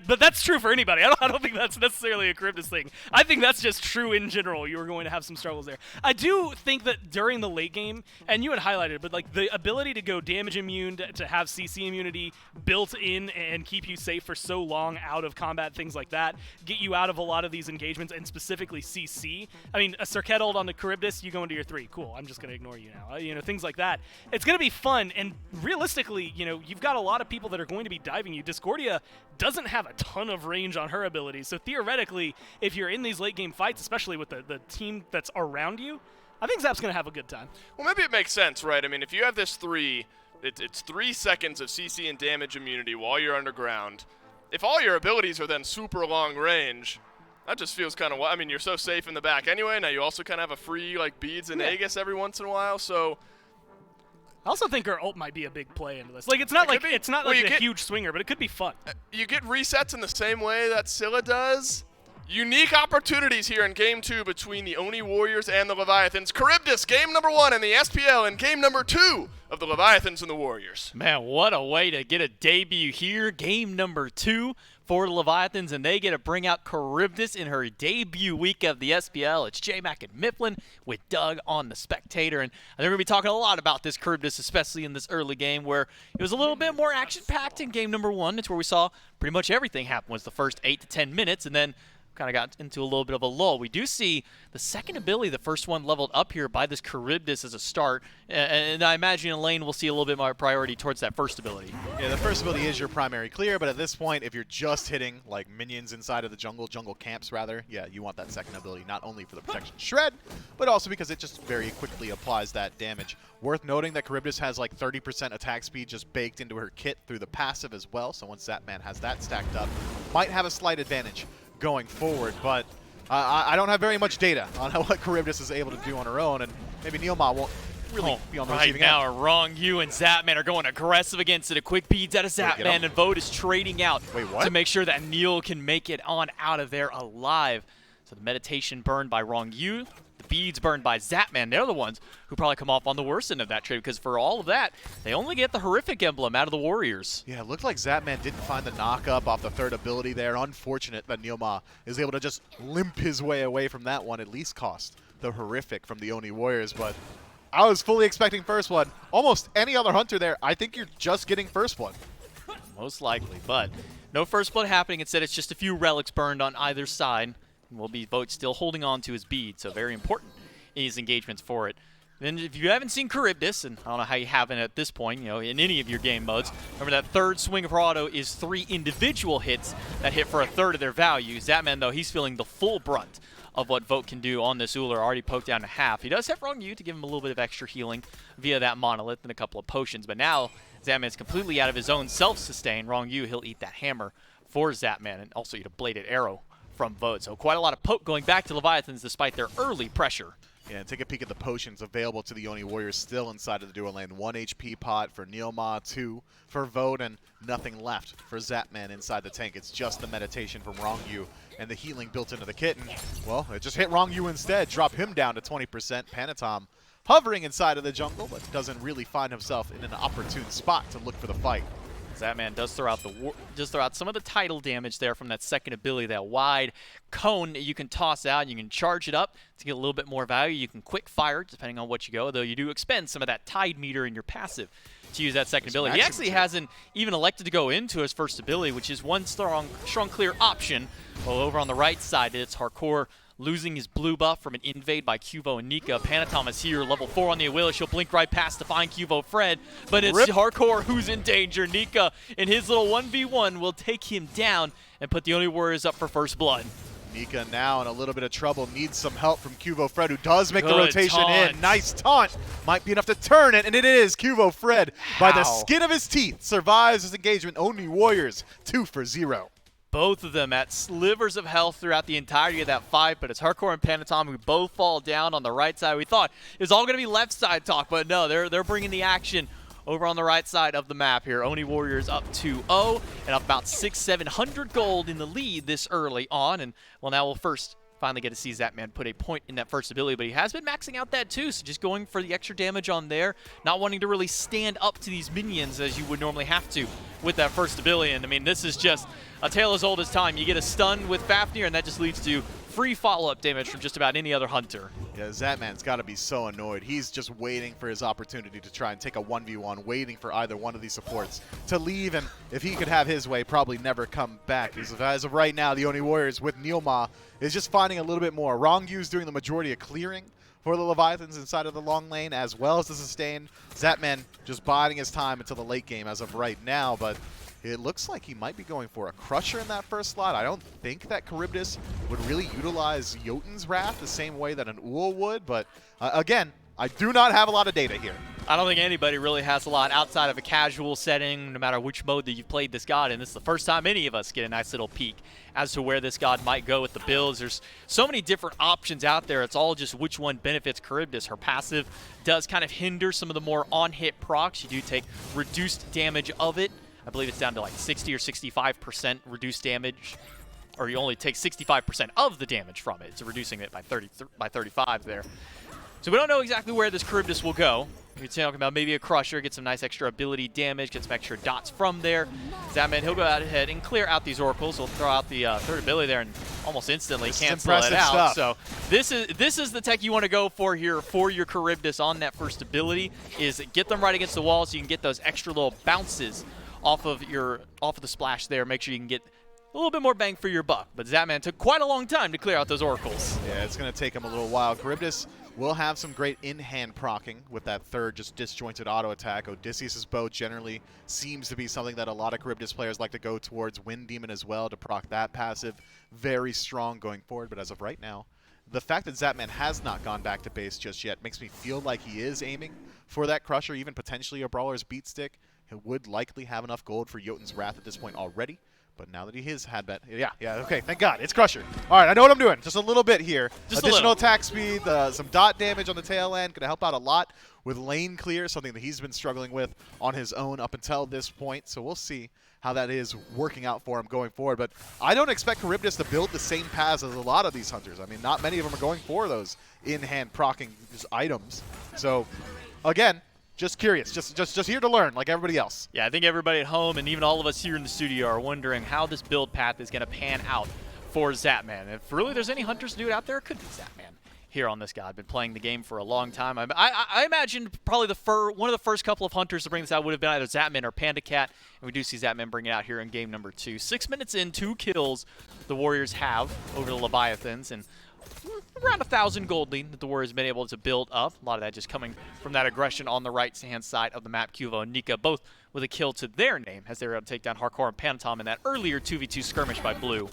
But that's true for anybody. I don't think that's necessarily a Charybdis thing. I think that's just true in general. You are going to have some struggles there. I do think that during the late game, and you had highlighted it, but like the ability to go damage immune, to have CC immunity built in and keep you safe for so long out of combat, things like that, get you out of a lot of these engagements, and specifically CC. I mean, a Serket ult on the Charybdis, you go into your 3. Cool, I'm just going to ignore you now. Things like that. It's going to be fun, and realistically, you've got a lot of people that are going to be diving you. Discordia doesn't have a ton of range on her abilities, so theoretically, if you're in these late game fights, especially with the team that's around you, I think Zap's going to have a good time. Well, maybe it makes sense, right? I mean, if you have this 3, it's 3 seconds of CC and damage immunity while you're underground. If all your abilities are then super long range, that just feels kind of. I mean, you're so safe in the back anyway. Now you also kind of have a free like beads and Aegis every once in a while. So I also think her ult might be a big play into this. Like it's not It could like be. it's not Well, like you a get- huge swinger, but it could be fun. you get resets in the same way that Scylla does. Unique opportunities here in Game 2 between the Oni Warriors and the Leviathans. Charybdis, game number 1 in the SPL, and game number 2 of the Leviathans and the Warriors. Man, what a way to get a debut here. Game number 2 for the Leviathans, and they get to bring out Charybdis in her debut week of the SPL. It's J-Mac and Mifflin with Doug on the Spectator, and I think we're going to be talking a lot about this Charybdis, especially in this early game where it was a little bit more action-packed in game number 1. It's where we saw pretty much everything happen was the first 8 to 10 minutes, and then kind of got into a little bit of a lull. We do see the second ability, the first one leveled up here by this Charybdis as a start, and I imagine in lane we'll see a little bit more priority towards that first ability. Yeah, the first ability is your primary clear, but at this point, if you're just hitting like minions inside of the jungle camps rather, yeah, you want that second ability not only for the protection shred, but also because it just very quickly applies that damage. Worth noting that Charybdis has like 30% attack speed just baked into her kit through the passive as well, so once Zapman has that stacked up, might have a slight advantage going forward, but I don't have very much data on what Charybdis is able to do on her own, and maybe Neilma won't really be on the right receiving now, end. Wrong You and Zapman are going aggressive against it. A quick beads out of get Zapman, him. and Vote is trading out Wait, what? to make sure that Neil can make it on out of there alive. So the meditation burned by Wrong You, the beads burned by Zapman. They're the ones who probably come off on the worst end of that trade, because for all of that, they only get the horrific emblem out of the Warriors. Yeah, it looked like Zapman didn't find the knock-up off the third ability there. Unfortunate that Neilma is able to just limp his way away from that one, at least cost the horrific from the Oni Warriors, but I was fully expecting first one. Almost any other hunter there, I think you're just getting first one. Most likely, but no first blood happening. Instead, it's just a few relics burned on either side. And will be Vote still holding on to his bead, so very important in his engagements for it. Then if you haven't seen Charybdis, and I don't know how you haven't at this point, in any of your game modes, remember that third swing of her auto is 3 individual hits that hit for a third of their value. Zapman, though, he's feeling the full brunt of what Vote can do on this Uller, already poked down to half. He does have Wrong You to give him a little bit of extra healing via that monolith and a couple of potions, but now Zapman's completely out of his own self-sustain. Wrong you, he'll eat that hammer for Zapman and also eat a bladed arrow from Vode. So quite a lot of poke going back to Leviathans despite their early pressure. Yeah, take a peek at the potions available to the Oni Warriors still inside of the dual lane. 1 HP pot for Neilma, 2 for Vode, and nothing left for Zapman inside the tank. It's just the meditation from Rongyu and the healing built into the kit. And, well, it just hit Rongyu instead, drop him down to 20%. Panatom hovering inside of the jungle, but doesn't really find himself in an opportune spot to look for the fight. Zapman does throw out some of the tidal damage there from that second ability, that wide cone that you can toss out and you can charge it up to get a little bit more value. You can quick fire depending on what you go, though you do expend some of that tide meter in your passive to use that second ability. He actually hasn't even elected to go into his first ability, which is one strong clear option. Well, over on the right side, it's Hardcore losing his blue buff from an invade by Cuvo and Nika. Panatom is here, level 4 on the Awilla. She'll blink right past to find Cuvo Fred, but it's Hardcore who's in danger. Nika, in his little 1v1, will take him down and put the Oni Warriors up for first blood. Nika now in a little bit of trouble, needs some help from Cuvo Fred, who does make the rotation in. Nice taunt. Might be enough to turn it, and it is. Cuvo Fred, by the skin of his teeth, survives his engagement. Oni Warriors, 2 for 0. Both of them at slivers of health throughout the entirety of that fight, but it's Hardcore and Panatom who both fall down on the right side. We thought it was all going to be left side talk, but no, they're bringing the action over on the right side of the map here. Oni Warriors up 2-0 and up about 600-700 gold in the lead this early on. And well, now we'll first finally get to see Zapman put a point in that first ability, but he has been maxing out that too, so just going for the extra damage on there, not wanting to really stand up to these minions as you would normally have to with that first ability. And I mean, this is just a tale as old as time. You get a stun with Fafnir, and that just leads to free follow-up damage from just about any other hunter. Yeah, Zapman's got to be so annoyed. He's just waiting for his opportunity to try and take a 1v1, waiting for either one of these supports to leave, and if he could have his way, probably never come back. Because as of right now, the Oni Warriors with Neilma is just finding a little bit more. Rongyu's doing the majority of clearing for the Leviathans inside of the long lane, as well as the sustain. Zapman just biding his time until the late game as of right now, but it looks like he might be going for a Crusher in that first slot. I don't think that Charybdis would really utilize Jotun's Wrath the same way that an Uul would, but again, I do not have a lot of data here. I don't think anybody really has a lot outside of a casual setting, no matter which mode that you've played this god in. This is the first time any of us get a nice little peek as to where this god might go with the builds. There's so many different options out there. It's all just which one benefits Charybdis. Her passive does kind of hinder some of the more on-hit procs. You do take reduced damage of it. I believe it's down to like 60 or 65% reduced damage, or you only take 65% of the damage from it. It's reducing it by 35 there. So we don't know exactly where this Charybdis will go. You're talking about maybe a Crusher, get some nice extra ability damage, get some extra dots from there. Zapman, he'll go out ahead and clear out these oracles. He'll throw out the third ability there and almost instantly cancel it out. So this is the tech you want to go for here for your Charybdis on that first ability, is get them right against the wall so you can get those extra little bounces off of the splash there. Make sure you can get a little bit more bang for your buck. But Zapman took quite a long time to clear out those oracles. Yeah, it's going to take him a little while. Charybdis will have some great in-hand procking with that third just disjointed auto attack. Odysseus' bow generally seems to be something that a lot of Charybdis players like to go towards. Wind Demon as well to proc that passive. Very strong going forward, but as of right now, the fact that Zapman has not gone back to base just yet makes me feel like he is aiming for that Crusher, even potentially a Brawler's Beat Stick. He would likely have enough gold for Jotun's Wrath at this point already. But now that he has had that, okay, thank God, it's Crusher. All right, I know what I'm doing. Just a little bit here. Just additional attack speed, some dot damage on the tail end, going to help out a lot with lane clear, something that he's been struggling with on his own up until this point. So we'll see how that is working out for him going forward. But I don't expect Charybdis to build the same paths as a lot of these hunters. I mean, not many of them are going for those in-hand procking items. So, again, just curious, just here to learn like everybody else. Yeah, I think everybody at home and even all of us here in the studio are wondering how this build path is going to pan out for Zapman. If really there's any hunters to do it out there, it could be Zapman here on this guy. I've been playing the game for a long time. I imagine probably one of the first couple of hunters to bring this out would have been either Zapman or Panda Cat, and we do see Zapman bring it out here in game number 2. 6 minutes in, 2 kills the Warriors have over the Leviathans, and around 1,000 gold lead that the Warriors have been able to build up. A lot of that just coming from that aggression on the right-hand side of the map. Cuvo and Nika both with a kill to their name as they were able to take down Hardcore and Panatom in that earlier 2v2 skirmish by Blue.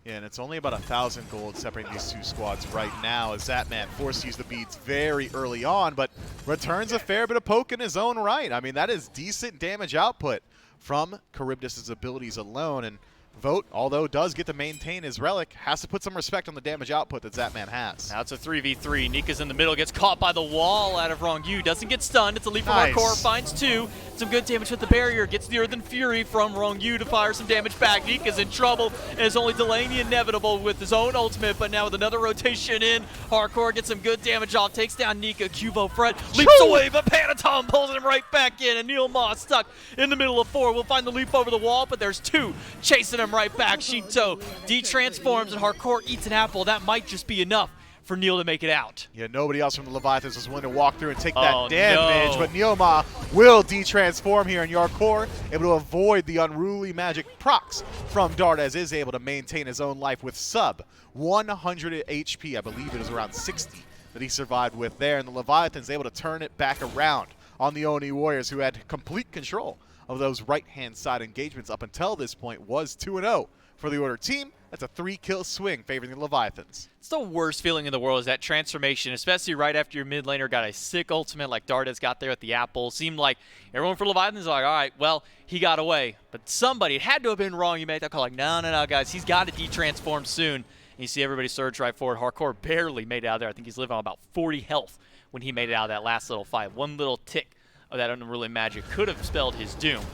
Yeah, and it's only about 1,000 gold separating these two squads right now, as Zatman forced to use the beads very early on, but returns a fair bit of poke in his own right. I mean, that is decent damage output from Charybdis' abilities alone, and Vote, although does get to maintain his relic, has to put some respect on the damage output that Zatman has. Now it's a 3v3. Nika's in the middle, gets caught by the wall out of Wrong Yu. Doesn't get stunned. It's a leap from Nice. hardcore, finds 2. Some good damage with the barrier. Gets the Earthen Fury from Wrong Yu to fire some damage back. Nika's in trouble and is only delaying the inevitable with his own ultimate, but now with another rotation in, hardcore gets some good damage off, takes down Nika. Cuvo front, leaps away, but Panatom pulls him right back in, and Neil Ma stuck in the middle of 4. We'll find the leap over the wall, but there's 2 chasing him right back. Shinto de-transforms and hardcore eats an apple. That might just be enough for Neil to make it out. Yeah, nobody else from the Leviathans was willing to walk through and take that Oh, damage, no. but Neoma will de-transform here, and Yarkor able to avoid the unruly magic procs from Dart, as is able to maintain his own life with sub 100 HP. I believe it was around 60 that he survived with there, and the Leviathans able to turn it back around on the Oni Warriors, who had complete control of those right-hand side engagements up until this point. Was 2-0 for the Order team. That's a 3-kill swing favoring the Leviathans. It's the worst feeling in the world, is that transformation, especially right after your mid laner got a sick ultimate like Dart has got there at the apple. Seemed like everyone for Leviathans was like, all right, well, he got away. But somebody, it had to have been wrong. You made that call like, no, guys, he's got to de-transform soon. And you see everybody surge right forward. Hardcore barely made it out of there. I think he's living on about 40 health when he made it out of that last little fight. One little tick of that unruly magic could have spelled his doom.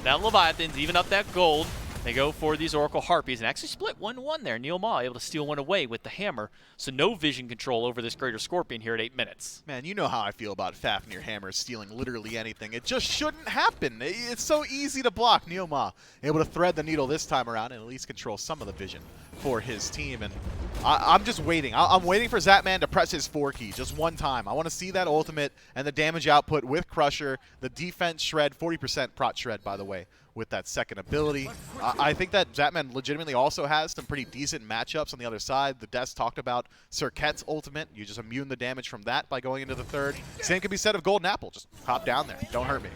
Now Leviathans even up that gold. They go for these Oracle Harpies and actually split 1-1 there. Neil Ma able to steal one away with the hammer, so no vision control over this Greater Scorpion here at 8 minutes. Man, you know how I feel about Fafnir Hammer stealing literally anything. It just shouldn't happen. It's so easy to block. Neoma able to thread the needle this time around and at least control some of the vision for his team. And I'm just waiting. I'm waiting for Zatman to press his 4 key just one time. I want to see that ultimate and the damage output with Crusher, the defense shred, 40% prot shred, by the way, with that second ability. I think that Zatman legitimately also has some pretty decent matchups on the other side. The Des talked about Serket's ultimate. You just immune the damage from that by going into the third. Same can be said of Golden Apple. Just hop down there. Don't hurt me.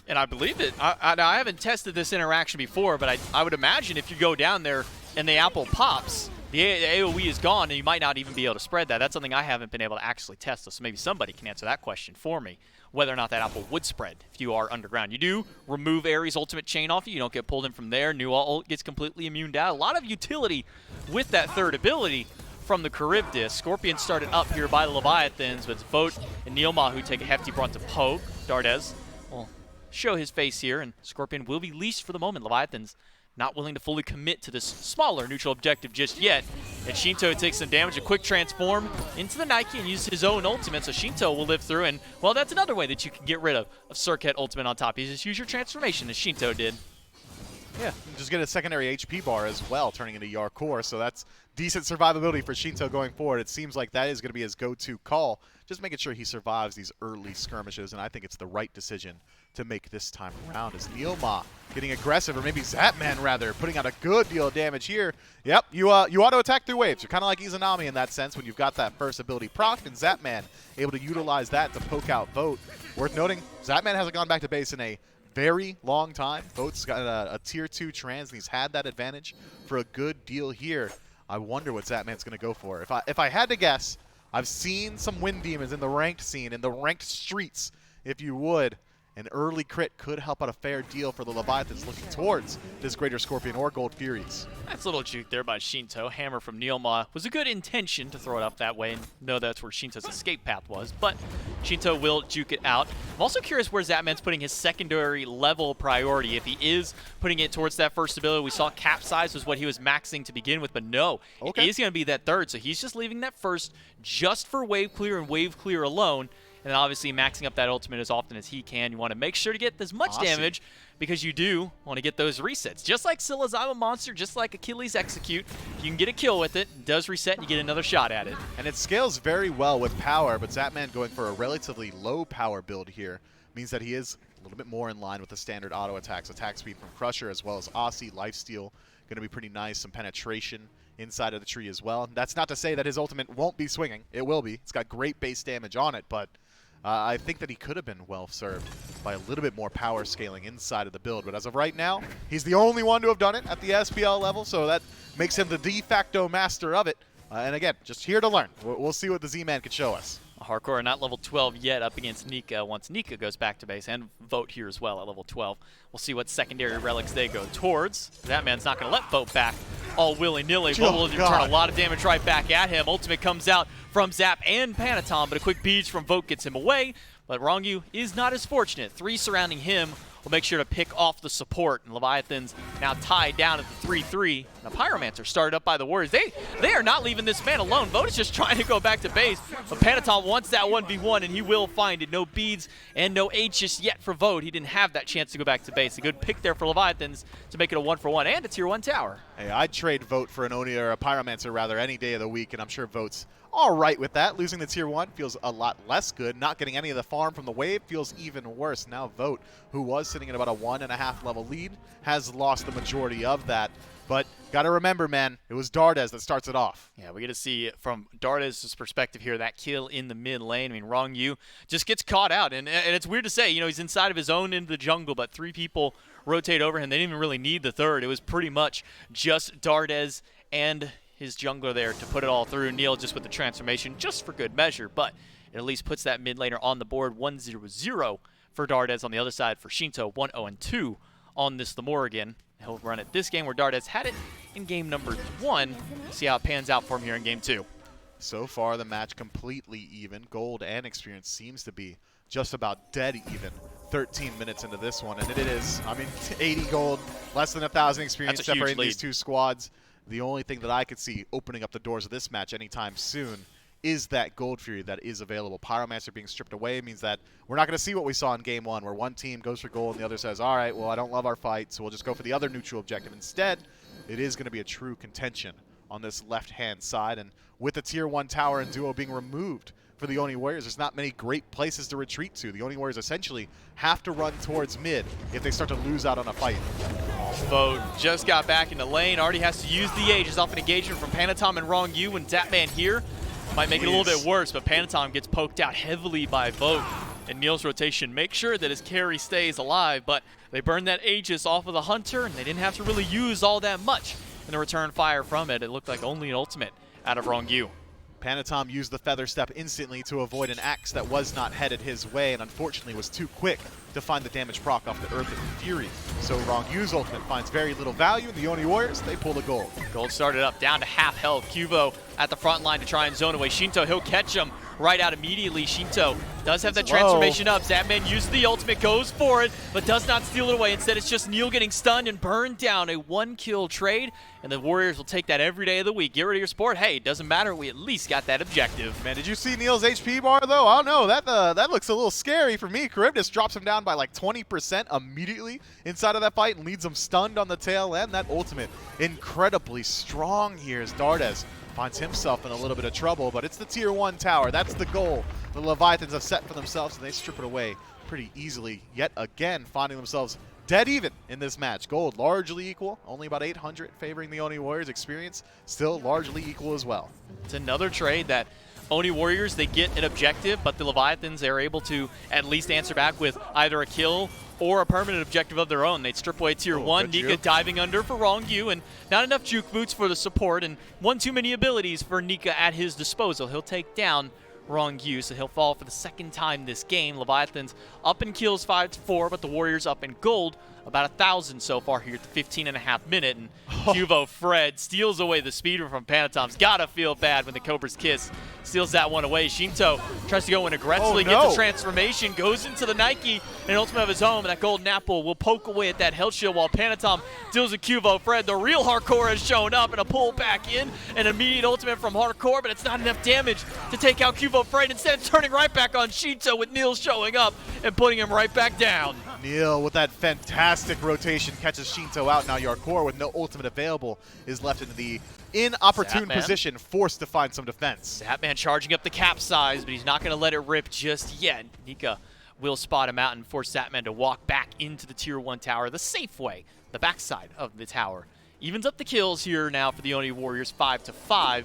And I believe it. I haven't tested this interaction before, but I would imagine if you go down there and the apple pops, the AoE is gone, and you might not even be able to spread that. That's something I haven't been able to actually test, so maybe somebody can answer that question for me, whether or not that apple would spread if you are underground. You do remove Ares' ultimate chain off you. You don't get pulled in from there. New ult gets completely immuned out. A lot of utility with that third ability from the Charybdis. Scorpion started up here by the Leviathans, but it's Vote and Neilma who take a hefty brunt of poke. Dardes will show his face here, and Scorpion will be leashed for the moment. Leviathans not willing to fully commit to this smaller neutral objective just yet. And Shinto takes some damage, a quick transform into the Nike and uses his own ultimate, so Shinto will live through. And, well, that's another way that you can get rid of Serket ultimate on top. You just use your transformation, as Shinto did. Yeah, just get a secondary HP bar as well, turning into Yarkor, so that's decent survivability for Shinto going forward. It seems like that is going to be his go-to call, just making sure he survives these early skirmishes, and I think it's the right decision to make this time around, as Neilma getting aggressive, or maybe Zatman rather, putting out a good deal of damage here. Yep, you auto-attack through waves. You're kind of like Izanami in that sense when you've got that first ability proc, and Zatman able to utilize that to poke out Vote. Worth noting, Zatman hasn't gone back to base in a very long time. Vote's got a tier 2 trans, and he's had that advantage for a good deal here. I wonder what Zatman's going to go for. If I had to guess, I've seen some Wind Demons in the ranked scene, in the ranked streets, if you would. An early crit could help out a fair deal for the Leviathans looking towards this Greater Scorpion or Gold Furies. Nice little juke there by Shinto. Hammer from Neilma was a good intention to throw it up that way and know that's where Shinto's escape path was, but Shinto will juke it out. I'm also curious where Zatman's putting his secondary level priority. If he is putting it towards that first ability, we saw Capsize was what he was maxing to begin with, but no, Okay. it is going to be that third, so he's just leaving that first just for wave clear and wave clear alone. And then obviously maxing up that ultimate as often as he can. You want to make sure to get as much damage because you do want to get those resets. Just like Scylla's I'm a Monster, just like Achilles Execute, if you can get a kill with it, it does reset and you get another shot at it. And it scales very well with power, but Zatman going for a relatively low power build here means that he is a little bit more in line with the standard auto attacks. Attack speed from Crusher as well as Aussie, lifesteal, going to be pretty nice. Some penetration inside of the tree as well. That's not to say that his ultimate won't be swinging. It will be. It's got great base damage on it, but I think that he could have been well served by a little bit more power scaling inside of the build, but as of right now, he's the only one to have done it at the SPL level, so that makes him the de facto master of it. And again, just here to learn. We'll see what the Z-Man can show us. Hardcore are not level 12 yet, up against Nika once Nika goes back to base, and Vote here as well at level 12. We'll see what secondary relics they go towards. That man's not going to let Vote back all willy-nilly. Vote will return a lot of damage right back at him. Ultimate comes out from Zap and Panatom, but a quick beach from Vote gets him away. But Rongyu is not as fortunate. 3 surrounding him will make sure to pick off the support. And Leviathans now tied down at the 3-3. And the Pyromancer started up by the Warriors. They are not leaving this man alone. Vote is just trying to go back to base. But Panatom wants that 1v1, and he will find it. No beads and no Aegis yet for Vote. He didn't have that chance to go back to base. A good pick there for Leviathans to make it a 1-for-1 and a tier 1 tower. Hey, I'd trade Vote for an Oni or a Pyromancer rather any day of the week, and I'm sure Vote's all right with that. Losing the tier 1 feels a lot less good. Not getting any of the farm from the wave feels even worse. Now Vote, who was sitting at about a 1.5 level lead, has lost the majority of that. But got to remember, man, it was Dardes that starts it off. Yeah, we get to see from Dardes' perspective here, that kill in the mid lane. I mean, Rongyu just gets caught out. And it's weird to say, you know, he's inside of his own into the jungle, but 3 people rotate over him. They didn't even really need the third. It was pretty much just Dardes and his jungler there to put it all through. Neil just with the transformation, just for good measure, but it at least puts that mid laner on the board. 1-0-0 for Dardes. On the other side for Shinto, 1-0-2 on this the Morrigan. He'll run it this game where Dardes had it in game number 1. See how it pans out for him here in game 2. So far, the match completely even. Gold and experience seems to be just about dead even. 13 minutes into this one, and it is, I mean, 80 gold, less than 1,000 experience separating these 2 squads. The only thing that I could see opening up the doors of this match anytime soon is that Gold Fury that is available. Pyromancer being stripped away means that we're not going to see what we saw in Game 1, where one team goes for gold and the other says, all right, well, I don't love our fight, so we'll just go for the other neutral objective. Instead, it is going to be a true contention on this left-hand side, and with the Tier 1 tower and duo being removed for the Oni Warriors, there's not many great places to retreat to. The Oni Warriors essentially have to run towards mid if they start to lose out on a fight. Vote just got back in the lane, already has to use the Aegis off an engagement from Panatom and Rongyu, and Zapman here might make it a little bit worse, but Panatom gets poked out heavily by Vote. And Neil's rotation makes sure that his carry stays alive, but they burned that Aegis off of the Hunter, and they didn't have to really use all that much in the return fire from it. It looked like only an ultimate out of Rongyu. Panatom used the Feather Step instantly to avoid an axe that was not headed his way, and unfortunately was too quick to find the damage proc off the Earth and Fury. So Rongyu's ultimate finds very little value, and the Oni Warriors, they pull the gold. Gold started up, down to half health. Cuvo at the front line to try and zone away Shinto. He'll catch him right out immediately. Shinto does have the transformation up. Zapman uses the ultimate, goes for it, but does not steal it away. Instead, it's just Neil getting stunned and burned down. A 1-kill trade, and the Warriors will take that every day of the week. Get rid of your support. Hey, it doesn't matter. We at least got that objective. Man, did you see Neil's HP bar, though? I don't know. That looks a little scary for me. Charybdis drops him down by like 20% immediately inside of that fight and leaves him stunned on the tail end. That ultimate incredibly strong here as Dardes finds himself in a little bit of trouble, but it's the Tier 1 tower. That's the goal the Leviathans have set for themselves, and they strip it away pretty easily, yet again finding themselves dead even in this match. Gold largely equal, only about 800 favoring the Oni Warriors. Experience still largely equal as well. It's another trade that Oni Warriors, they get an objective, but the Leviathans, are able to at least answer back with either a kill or a permanent objective of their own. They'd strip away Tier 1, Nika diving under for Rongyu, and not enough juke boots for the support, and one too many abilities for Nika at his disposal. He'll take down Rongyu, so he'll fall for the 2nd time this game. Leviathans up in kills 5-4, but the Warriors up in gold about 1,000 so far here at the 15.5 minute, and Cuvo Fred steals away the speeder from Panatom's. Gotta feel bad when the Cobra's Kiss steals that one away. Shinto tries to go in aggressively, gets the transformation, goes into the Nike, and an ultimate of his own, and that golden apple will poke away at that health shield while Panatom deals a Cuvo Fred. The real Hardcore has shown up, and a pull back in, an immediate ultimate from Hardcore, but it's not enough damage to take out Cuvo Fred. Instead, it's turning right back on Shinto with Neil showing up and putting him right back down. Neil with that fantastic rotation catches Shinto out. Now Yarkor with no ultimate available is left in the inopportune position, forced to find some defense. Zapman charging up the capsize, but he's not going to let it rip just yet. Nika will spot him out and force Zapman to walk back into the Tier 1 tower the safe way, the backside of the tower. Evens up the kills here now for the Oni Warriors, 5-5.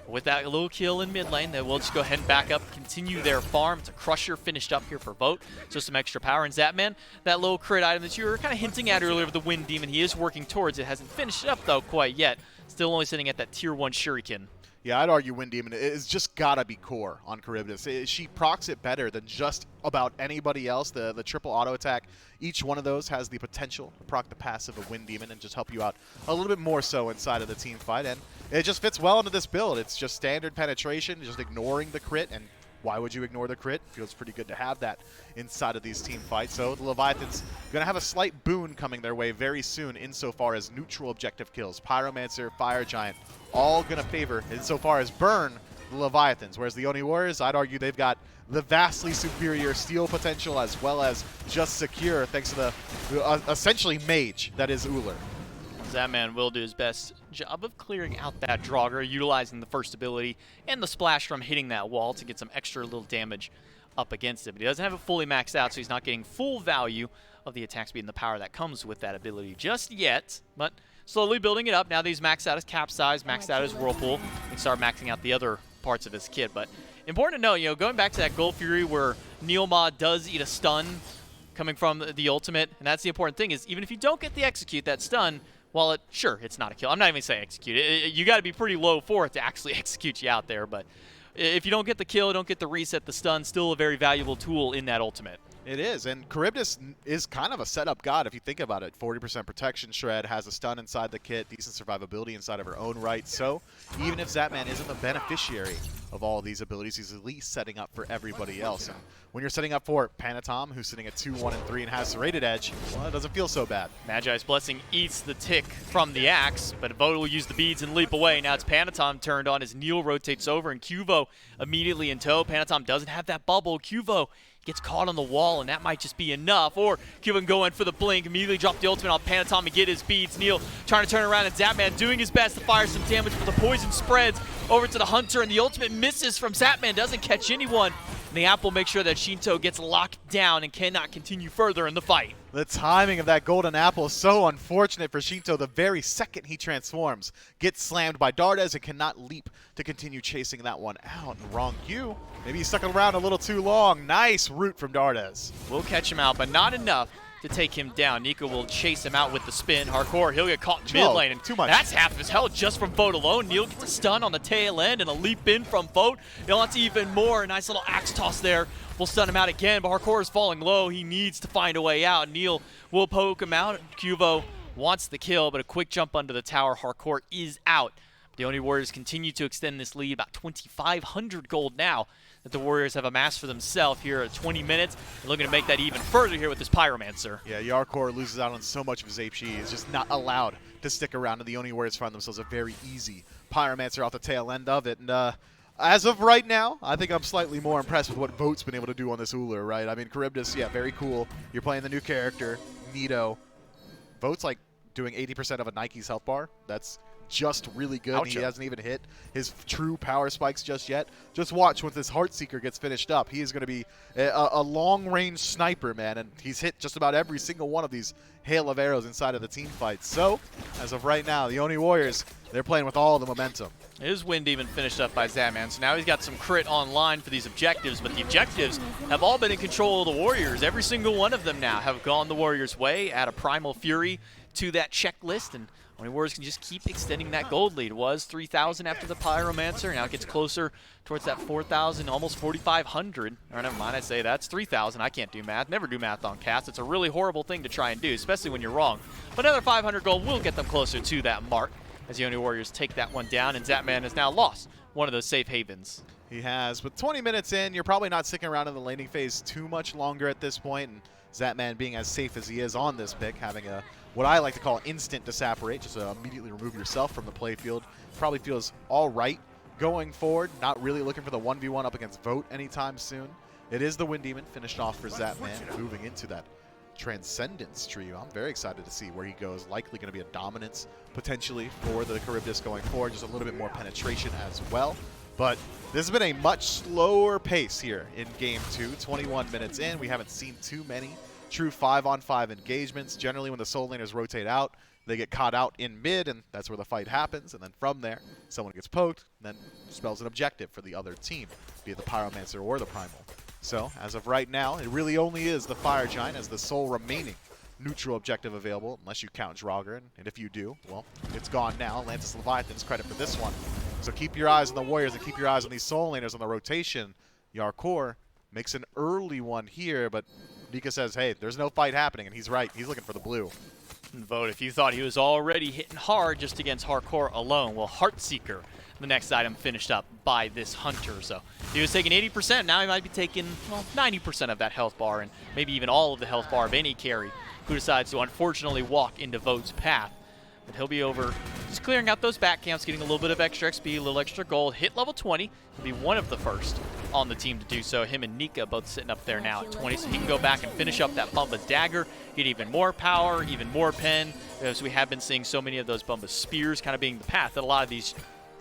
With that little kill in mid lane, they will just go ahead and back up, continue their farm. It's a Crusher finished up here for Vote, so some extra power. And Zapman, that little crit item that you were kind of hinting at earlier with the Wind Demon, he is working towards it. Hasn't finished it up, though, quite yet. Still only sitting at that Tier 1 Shuriken. Yeah, I'd argue Wind Demon is just gotta be core on Charybdis. She procs it better than just about anybody else. The triple auto attack, each one of those has the potential to proc the passive of Wind Demon and just help you out a little bit more so inside of the team fight. And it just fits well into this build. It's just standard penetration, just ignoring the crit. And why would you ignore the crit? Feels pretty good to have that inside of these team fights. So the Leviathans going to have a slight boon coming their way very soon insofar as neutral objective kills. Pyromancer, Fire Giant, all going to favor insofar as burn the Leviathans. Whereas the Oni Warriors, I'd argue they've got the vastly superior steal potential as well as just secure thanks to the essentially mage that is Uller. Zapman will do his best job of clearing out that Draugr, utilizing the first ability and the splash from hitting that wall to get some extra little damage up against it. But he doesn't have it fully maxed out, so he's not getting full value of the attack speed and the power that comes with that ability just yet. But slowly building it up. Now that he's maxed out his Capsize, maxed out his Whirlpool, he can start maxing out the other parts of his kit. But important to know, going back to that Gold Fury where Neomod does eat a stun coming from the ultimate, and that's the important thing is even if you don't get the execute, that stun, well, sure, it's not a kill. I'm not even saying execute. You got to be pretty low for it to actually execute you out there. But if you don't get the kill, don't get the reset, the stun, still a very valuable tool in that ultimate. It is, and Charybdis is kind of a setup god if you think about it. 40% protection shred, has a stun inside the kit, decent survivability inside of her own right. So even if Zapman isn't the beneficiary of all of these abilities, he's at least setting up for everybody else. And when you're setting up for Panatom, who's sitting at 2, 1, and 3 and has the rated edge, well, it doesn't feel so bad. Magi's Blessing eats the tick from the axe, but Vote will use the beads and leap away. Now it's Panatom turned on as Neil rotates over and Cuvo immediately in tow. Panatom doesn't have that bubble. Cuvo gets caught on the wall, and that might just be enough. Or Cuvo can go in for the blink, immediately drop the ultimate on Panatom and get his beats. Neil trying to turn around, and Zapman doing his best to fire some damage, but the poison spreads over to the Hunter, and the ultimate misses from Zapman, doesn't catch anyone. And the Apple makes sure that Shinto gets locked down and cannot continue further in the fight. The timing of that golden apple is so unfortunate for Shinto. The very second he transforms, gets slammed by Dardes and cannot leap to continue chasing that one out. And wrong cue. Maybe he stuck around a little too long. Nice root from Dardes. Will catch him out, but not enough to take him down. Nico will chase him out with the spin. Hardcore, he'll get caught in mid lane. And too much. That's half of his health just from Vote alone. Neil gets a stun on the tail end and a leap in from Vote. He wants even more. A nice little axe toss there. Will stun him out again, but Hardcore is falling low. He needs to find a way out. Neil will poke him out. Cuvo wants the kill, but a quick jump under the tower. Hardcore is out. The Oni Warriors continue to extend this lead, about 2,500 gold now that the Warriors have amassed for themselves here at 20 minutes. They're looking to make that even further here with this Pyromancer. Yeah, Yarkor loses out on so much of his HP. He's just not allowed to stick around, and the Oni Warriors find themselves a very easy Pyromancer off the tail end of it. And as of right now, I think I'm slightly more impressed with what Vote's been able to do on this Uller, right? I mean, Charybdis, yeah, very cool. You're playing the new character, Nito. Vote's like doing 80% of a Nike's health bar. That's just really good. Ouch. He hasn't even hit his true power spikes just yet. Just watch once this Heartseeker gets finished up. He is going to be a long-range sniper, man, and he's hit just about every single one of these hail of arrows inside of the team fights. So, as of right now, the Oni Warriors, they're playing with all the momentum. His Wind even finished up by Zapman, so now he's got some crit online for these objectives, but the objectives have all been in control of the Warriors. Every single one of them now have gone the Warriors' way. Add a Primal Fury to that checklist, and Oni Warriors can just keep extending that gold lead. It was 3,000 after the Pyromancer. Now it gets closer towards that 4,000, almost 4,500. Or never mind, I say that's 3,000. I can't do math. Never do math on cast. It's a really horrible thing to try and do, especially when you're wrong. But another 500 gold will get them closer to that mark as the Oni Warriors take that one down, and Zapman has now lost one of those safe havens. He has, but 20 minutes in, you're probably not sticking around in the laning phase too much longer at this point, and Zapman being as safe as he is on this pick, having a what I like to call instant disapparate, just immediately remove yourself from the playfield, probably feels all right going forward. Not really looking for the 1v1 up against Vote anytime soon. It is the Wind Demon finished off for Zapman, moving into that Transcendence trio. I'm very excited to see where he goes. Likely going to be a dominance potentially for the Charybdis going forward, just a little bit more penetration as well. But this has been a much slower pace here in Game 2. 21 minutes in, we haven't seen too many true 5-on-5 engagements. Generally, when the soul laners rotate out, They get caught out in mid, and that's where the fight happens. And then from there, someone gets poked, and then spells an objective for the other team, be it the Pyromancer or the Primal. So, as of right now, it really only is the Fire Giant as the sole remaining neutral objective available, unless you count Draugr. And if you do, well, it's gone now. Atlantis Leviathans credit for this one. So keep your eyes on the Warriors and keep your eyes on these Soul Laners on the rotation. Yarkor makes an early one here, but Nika says, hey, there's no fight happening, and he's right. He's looking for the blue. Vote if you thought he was already hitting hard just against Hardcore alone. Well, Heartseeker, the next item finished up by this Hunter. So he was taking 80%. Now he might be taking, well, 90% of that health bar and maybe even all of the health bar of any carry who decides to unfortunately walk into Vote's path. But he'll be over just clearing out those back camps, getting a little bit of extra XP, a little extra gold. Hit level 20. He'll be one of the first on the team to do so. Him and Nika both sitting up there now at 20, so he can go back and finish up that Bumba Dagger, get even more power, even more pen, as we have been seeing so many of those Bumba Spears kind of being the path that a lot of these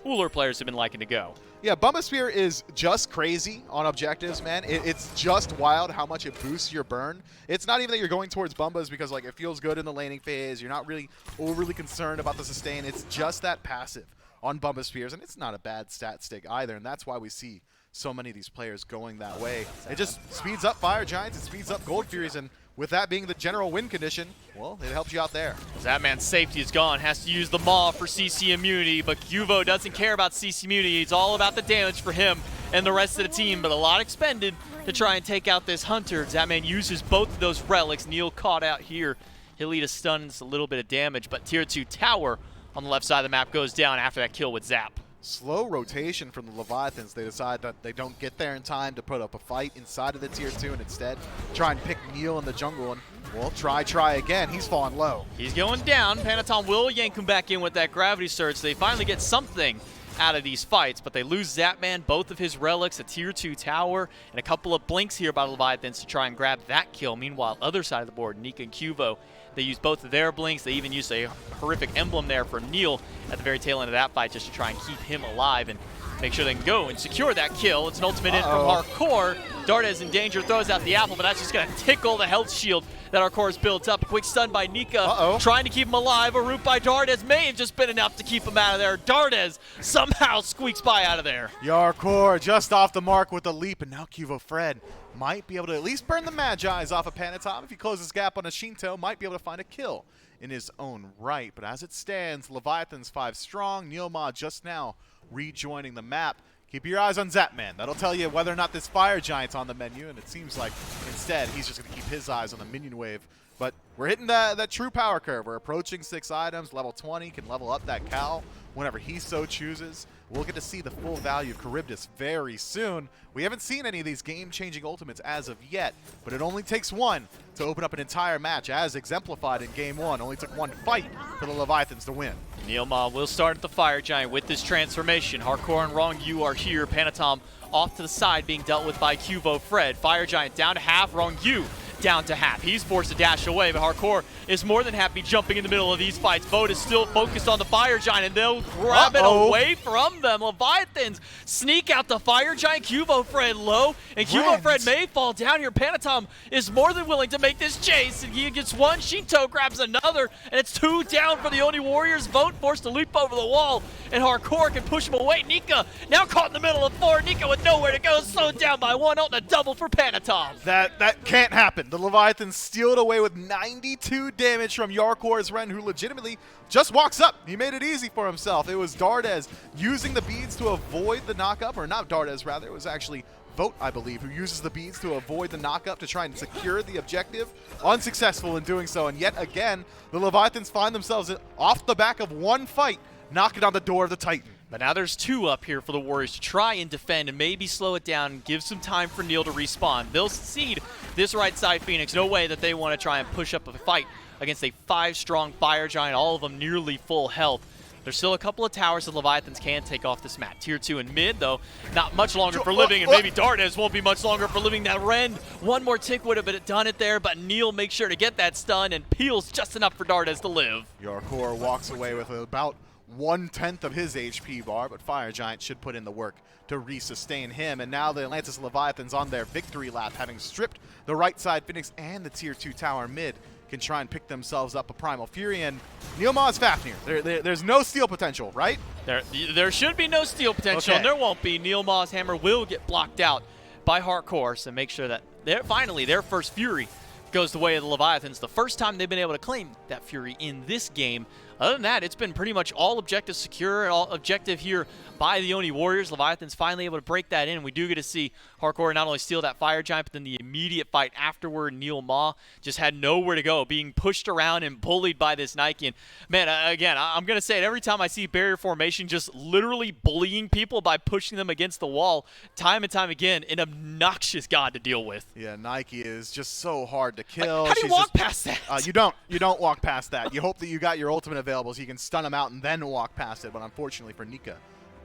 Ullr players have been liking to go. Yeah, Bumba Spear is just crazy on objectives, man. It's just wild how much it boosts your burn. It's not even that you're going towards Bumbas because like it feels good in the laning phase. You're not really overly concerned about the sustain. It's just that passive on Bumba Spears, and it's not a bad stat stick either, and that's why we see so many of these players going that way. It just speeds up Fire Giants, it speeds up Gold Furies, and with that being the general win condition, well, it helps you out there. That man's safety is gone, has to use the Maw for CC immunity, but Cuvo doesn't care about CC immunity. It's all about the damage for him and the rest of the team, but a lot expended to try and take out this Hunter. That man uses both of those relics. Neil caught out here. He'll eat a stun, it's a little bit of damage, but tier 2 tower on the left side of the map goes down after that kill with Zap. Slow rotation from the Leviathans. They decide that they don't get there in time to put up a fight inside of the tier 2 and instead try and pick Neil in the jungle and, well, try again. He's falling low. He's going down. Panatom will yank him back in with that gravity surge. So they finally get something out of these fights, but they lose Zapman, both of his relics, a tier 2 tower, and a couple of blinks here by the Leviathans to try and grab that kill. Meanwhile, other side of the board, Nika and Cuvo, they use both of their blinks. They even use a horrific emblem there for Neil at the very tail end of that fight just to try and keep him alive and make sure they can go and secure that kill. It's an ultimate in from Hardcore. Dardes in danger, throws out the apple, but that's just going to tickle the health shield that Hardcore has built up. A quick stun by Nika, trying to keep him alive. A root by Dardes may have just been enough to keep him out of there. Dardes somehow squeaks by out of there. Yarkor just off the mark with the leap, and now Cuvo Fred might be able to at least burn the Magi's off of Panatom. If he closes gap on a Shinto, might be able to find a kill in his own right. But as it stands, Leviathan's 5 strong. Neilma just now rejoining the map. Keep your eyes on Zapman. That'll tell you whether or not this Fire Giant's on the menu, and it seems like instead he's just going to keep his eyes on the minion wave. But we're hitting that true power curve. We're approaching 6 items. Level 20 can level up that Cal whenever he so chooses. We'll get to see the full value of Charybdis very soon. We haven't seen any of these game-changing ultimates as of yet, but it only takes one to open up an entire match, as exemplified in Game 1. Only took one fight for the Leviathans to win. Neilma will start at the Fire Giant with this transformation. Hardcore and Wrong Yu are here. Panatom off to the side being dealt with by Cuvo Fred. Fire Giant down to half. Wrong Yu down to half. He's forced to dash away, but Hardcore is more than happy jumping in the middle of these fights. Vote is still focused on the Fire Giant, and they'll grab it away from them. Leviathans sneak out the Fire Giant. Cuvo Fred low, and Cuvo Fred may fall down here. Panatom is more than willing to make this chase, and he gets one. Shinto grabs another, and it's 2 down for the Oni Warriors. Vote forced to leap over the wall, and Hardcore can push him away. Nika now caught in the middle of 4. Nika with nowhere to go, slowed down by 1. On the double for Panatom. That can't happen. The Leviathans steal it away with 92 damage from Yarkor's Ren, who legitimately just walks up. He made it easy for himself. It was Dardes using the beads to avoid the knockup, or not Dardes, rather. It was actually Vote, I believe, who uses the beads to avoid the knockup to try and secure the objective. Unsuccessful in doing so, and yet again, the Leviathans find themselves off the back of one fight, knocking on the door of the Titan. But now there's 2 up here for the Warriors to try and defend and maybe slow it down and give some time for Neil to respawn. They'll cede this right side Phoenix. No way that they want to try and push up a fight against a 5-strong Fire Giant, all of them nearly full health. There's still a couple of towers that Leviathans can take off this map. Tier 2 and mid, though, not much longer for living, and maybe Dardes won't be much longer for living. That Ren, one more tick would have done it there, but Neil makes sure to get that stun and peels just enough for Dardes to live. Yarkor walks away with about 1/10 of his HP bar, but Fire Giant should put in the work to resustain him. And now the Atlantis Leviathans on their victory lap, having stripped the right side Phoenix and the tier 2 tower mid, can try and pick themselves up a Primal Fury, and Neilmaw's Fafnir. There's no steal potential, right? There should be no steal potential, and there won't be. Neilmaw's hammer will get blocked out by Hardcore, so make sure that finally their first Fury goes the way of the Leviathans. The first time they've been able to claim that Fury in this game. Other than that, it's been pretty much all objective secure and all objective here by the Oni Warriors. Leviathans finally able to break that in. We do get to see Hardcore not only steal that Fire Giant, but then the immediate fight afterward, Neilmaw just had nowhere to go, being pushed around and bullied by this Nike. And man, again, I'm going to say it every time I see barrier formation, just literally bullying people by pushing them against the wall time and time again, an obnoxious god to deal with. Yeah, Nike is just so hard to kill. How do you walk past that? You don't walk past that. You hope that you got your ultimate available so you can stun him out and then walk past it, but unfortunately for Nika,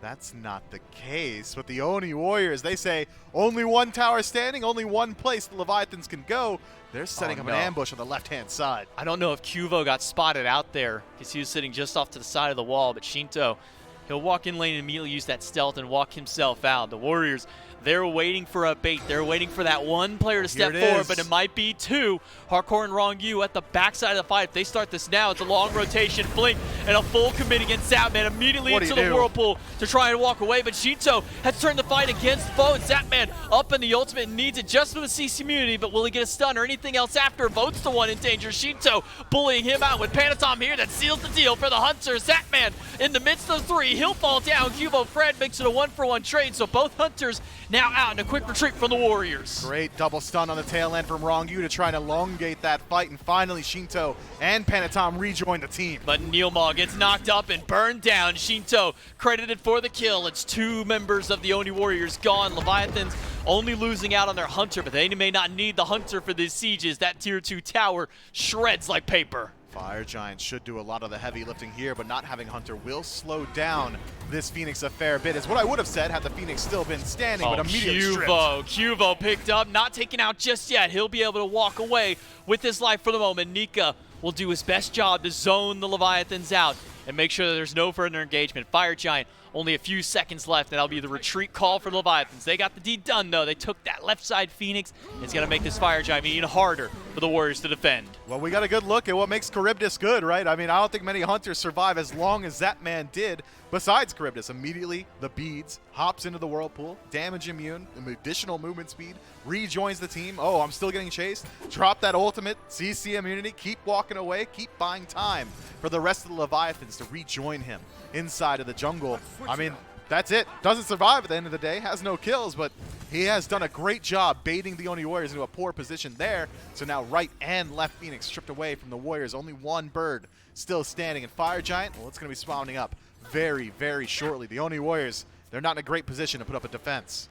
that's not the case. With the Oni Warriors, they say only one tower standing, only one place the Leviathans can go. They're setting up an ambush on the left-hand side. I don't know if Cuvo got spotted out there because he was sitting just off to the side of the wall, but Shinto, he'll walk in lane and immediately use that stealth and walk himself out. The Warriors, they're waiting for a bait. They're waiting for that one player to step forward, but it might be two. Hardcore and Rongyu at the backside of the fight. If they start this now, it's a long rotation, blink, and a full commit against Zapman immediately into the whirlpool to try and walk away. But Shinto has turned the fight against Vote. Zapman up in the ultimate, needs it just for the CC immunity, but will he get a stun or anything else after? Vote's the one in danger. Shinto bullying him out with Panatom here. That seals the deal for the Hunter. Zapman in the midst of three. He'll fall down. Cubo Fred makes it a 1-for-1 trade, so both Hunters now out in a quick retreat from the Warriors. Great double stun on the tail end from Rongyu to try and elongate that fight, and finally Shinto and Panatom rejoin the team. But Neilmaw gets knocked up and burned down. Shinto credited for the kill. It's two members of the Oni Warriors gone. Leviathans only losing out on their Hunter, but they may not need the Hunter for these sieges. That tier 2 tower shreds like paper. Fire Giant should do a lot of the heavy lifting here, but not having Hunter will slow down this Phoenix a fair bit, is what I would have said had the Phoenix still been standing, but immediately stripped. Cuvo picked up, not taken out just yet. He'll be able to walk away with his life for the moment. Nika will do his best job to zone the Leviathans out and make sure that there's no further engagement. Fire Giant, only a few seconds left, and that'll be the retreat call for the Leviathans. They got the deed done, though. They took that left side Phoenix. It's going to make this Fire Giant even harder for the Warriors to defend. Well, we got a good look at what makes Charybdis good, right? I mean, I don't think many Hunters survive as long as that man did. Besides Charybdis, immediately the beads, hops into the whirlpool, damage immune, additional movement speed, rejoins the team. Oh, I'm still getting chased. Drop that ultimate, CC immunity, keep walking away, keep buying time for the rest of the Leviathans to rejoin him inside of the jungle. I mean, that's it. Doesn't survive at the end of the day, has no kills, but he has done a great job baiting the Oni Warriors into a poor position there. So now right and left Phoenix stripped away from the Warriors. Only one bird still standing. And Fire Giant, well, it's going to be spawning up very, very shortly. The Oni Warriors, they're not in a great position to put up a defense.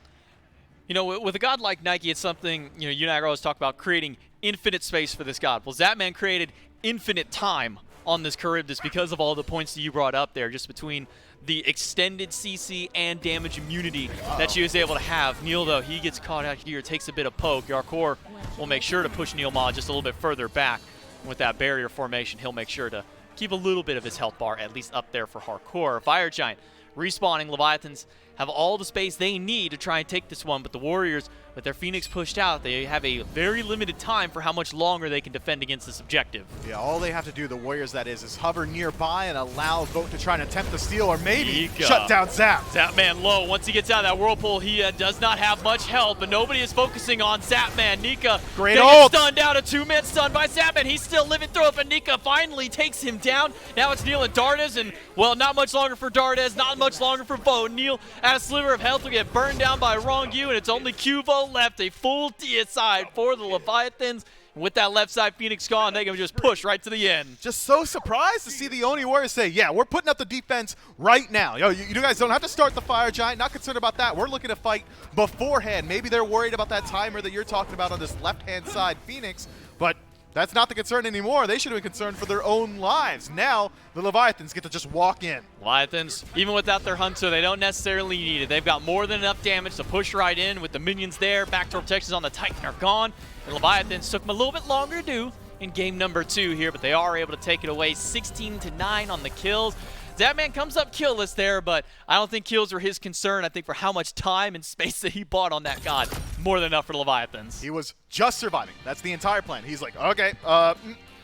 You know, with a god like Nike, it's something, you know, you and I always talk about creating infinite space for this god. Well, Zapman created infinite time on this Charybdis because of all the points that you brought up there, just between the extended CC and damage immunity that she was able to have. Neil, though, he gets caught out here, takes a bit of poke. Yarkor will make sure to push Neilmaw just a little bit further back. With that barrier formation, he'll make sure to keep a little bit of his health bar at least up there for Hardcore. Fire Giant respawning. Leviathans have all the space they need to try and take this one, but the Warriors, with their Phoenix pushed out, they have a very limited time for how much longer they can defend against this objective. Yeah, all they have to do, the Warriors that is hover nearby and allow Vote to try and attempt the steal, or maybe shut down Zap. Zapman low. Once he gets out of that whirlpool, he does not have much health, but nobody is focusing on Zapman. Nika gets stunned down, a 2-man stun by Zapman. He's still living through it, but Nika finally takes him down. Now it's Neil and Dardes, and, well, not much longer for Dardes, not much longer for Vote. Neil, at a sliver of health, will get burned down by Rongyu, and it's only Cuvo left. A full DSI for the Leviathans. And with that left side Phoenix gone, they can just push right to the end. Just so surprised to see the Oni Warriors say, yeah, we're putting up the defense right now. Yo, you guys don't have to start the Fire Giant. Not concerned about that. We're looking to fight beforehand. Maybe they're worried about that timer that you're talking about on this left-hand side Phoenix, but that's not the concern anymore. They should have been concerned for their own lives. Now, the Leviathans get to just walk in. Leviathans, even without their Hunter, they don't necessarily need it. They've got more than enough damage to push right in with the minions there. Backdoor protections on the Titan are gone. And Leviathans took them a little bit longer to do in game number 2 here, but they are able to take it away 16-9 on the kills. Zapman comes up killless there, but I don't think kills were his concern. I think for how much time and space that he bought on that god, more than enough for the Leviathans. He was just surviving. That's the entire plan. He's like, okay,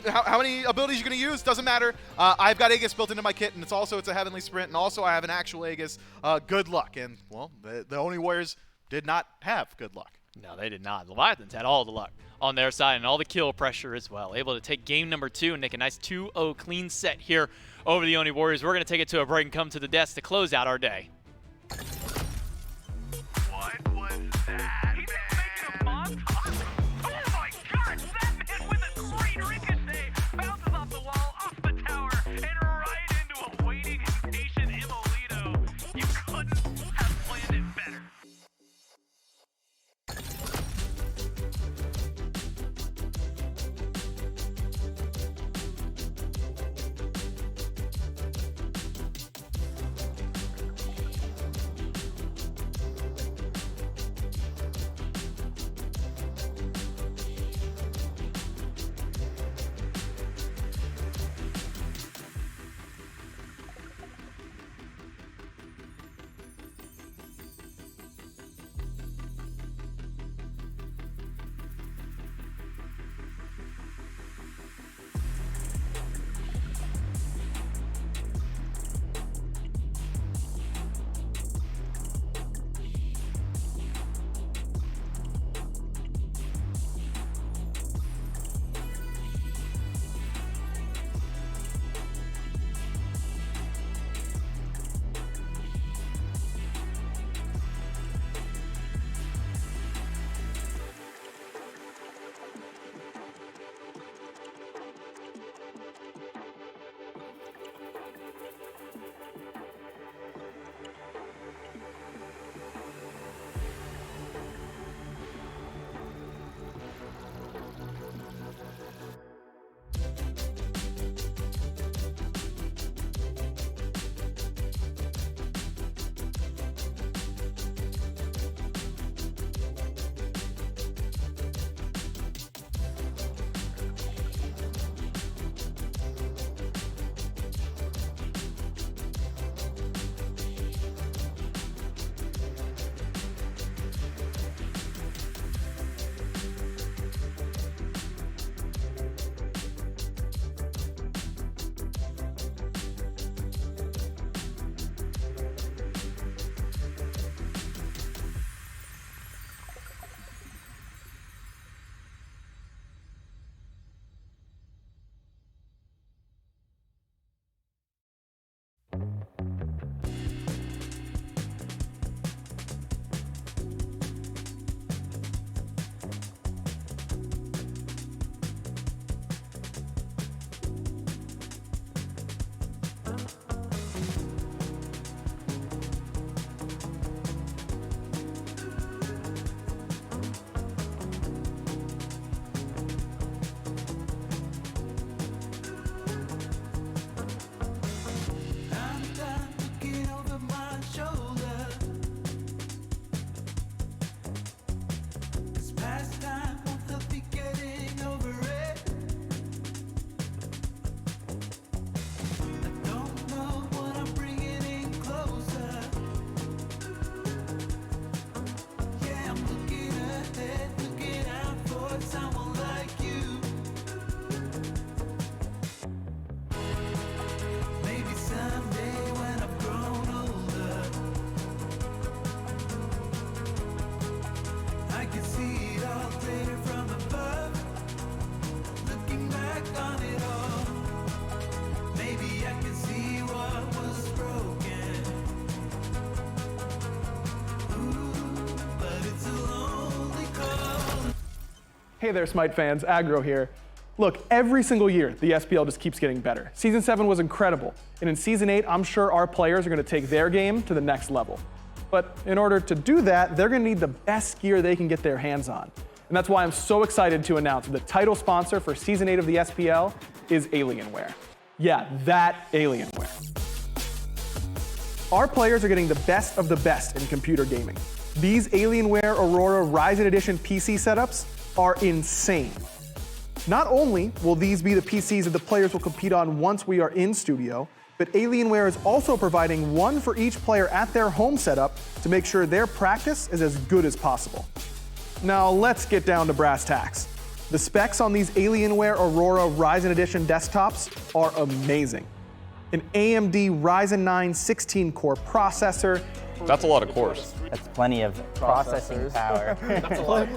how many abilities you're going to use, doesn't matter. I've got Aegis built into my kit, and it's a Heavenly Sprint, and also I have an actual Aegis. Good luck. And, well, the Oni Warriors did not have good luck. No, they did not. Leviathans had all the luck on their side and all the kill pressure as well. Able to take game number 2 and make a nice 2-0 clean set here over the Oni Warriors. We're going to take it to a break and come to the desk to close out our day. What was that? He's making a montage. Oh my God! That man with a great ricochet bounces off the wall, off the tower, and right into a waiting, impatient Imolito. You couldn't have planned it better. Hey there, SMITE fans, Aggro here. Look, every single year, the SPL just keeps getting better. Season 7 was incredible, and in Season 8, I'm sure our players are going to take their game to the next level. But in order to do that, they're going to need the best gear they can get their hands on. And that's why I'm so excited to announce the title sponsor for Season 8 of the SPL is Alienware. Yeah, that Alienware. Our players are getting the best of the best in computer gaming. These Alienware Aurora Ryzen Edition PC setups are insane. Not only will these be the PCs that the players will compete on once we are in studio, but Alienware is also providing one for each player at their home setup to make sure their practice is as good as possible. Now let's get down to brass tacks. The specs on these Alienware Aurora Ryzen Edition desktops are amazing. An AMD Ryzen 9 16-core processor. That's a lot of cores. That's plenty of processing power.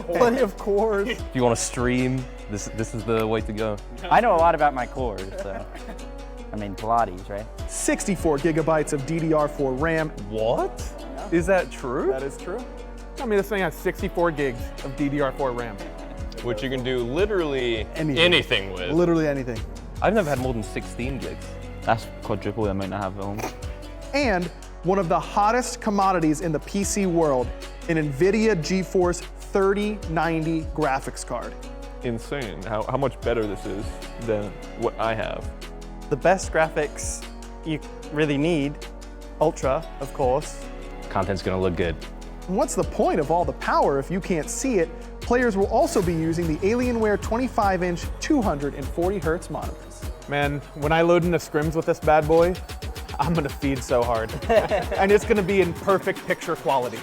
Plenty of cores. If you want to stream, this is the way to go. I know a lot about my cores, so. I mean, Pilates, right? 64 gigabytes of DDR4 RAM. What? Is that true? That is true. I mean, this thing has 64 gigs of DDR4 RAM. Which you can do literally anything with. Literally anything. I've never had more than 16 gigs. That's quadruple the amount I have at home. And one of the hottest commodities in the PC world, an NVIDIA GeForce 3090 graphics card. Insane how much better this is than what I have. The best graphics you really need, Ultra, of course. Content's gonna look good. What's the point of all the power if you can't see it? Players will also be using the Alienware 25-inch 240 Hz monitors. Man, when I load into scrims with this bad boy, I'm gonna feed so hard. And it's gonna be in perfect picture quality.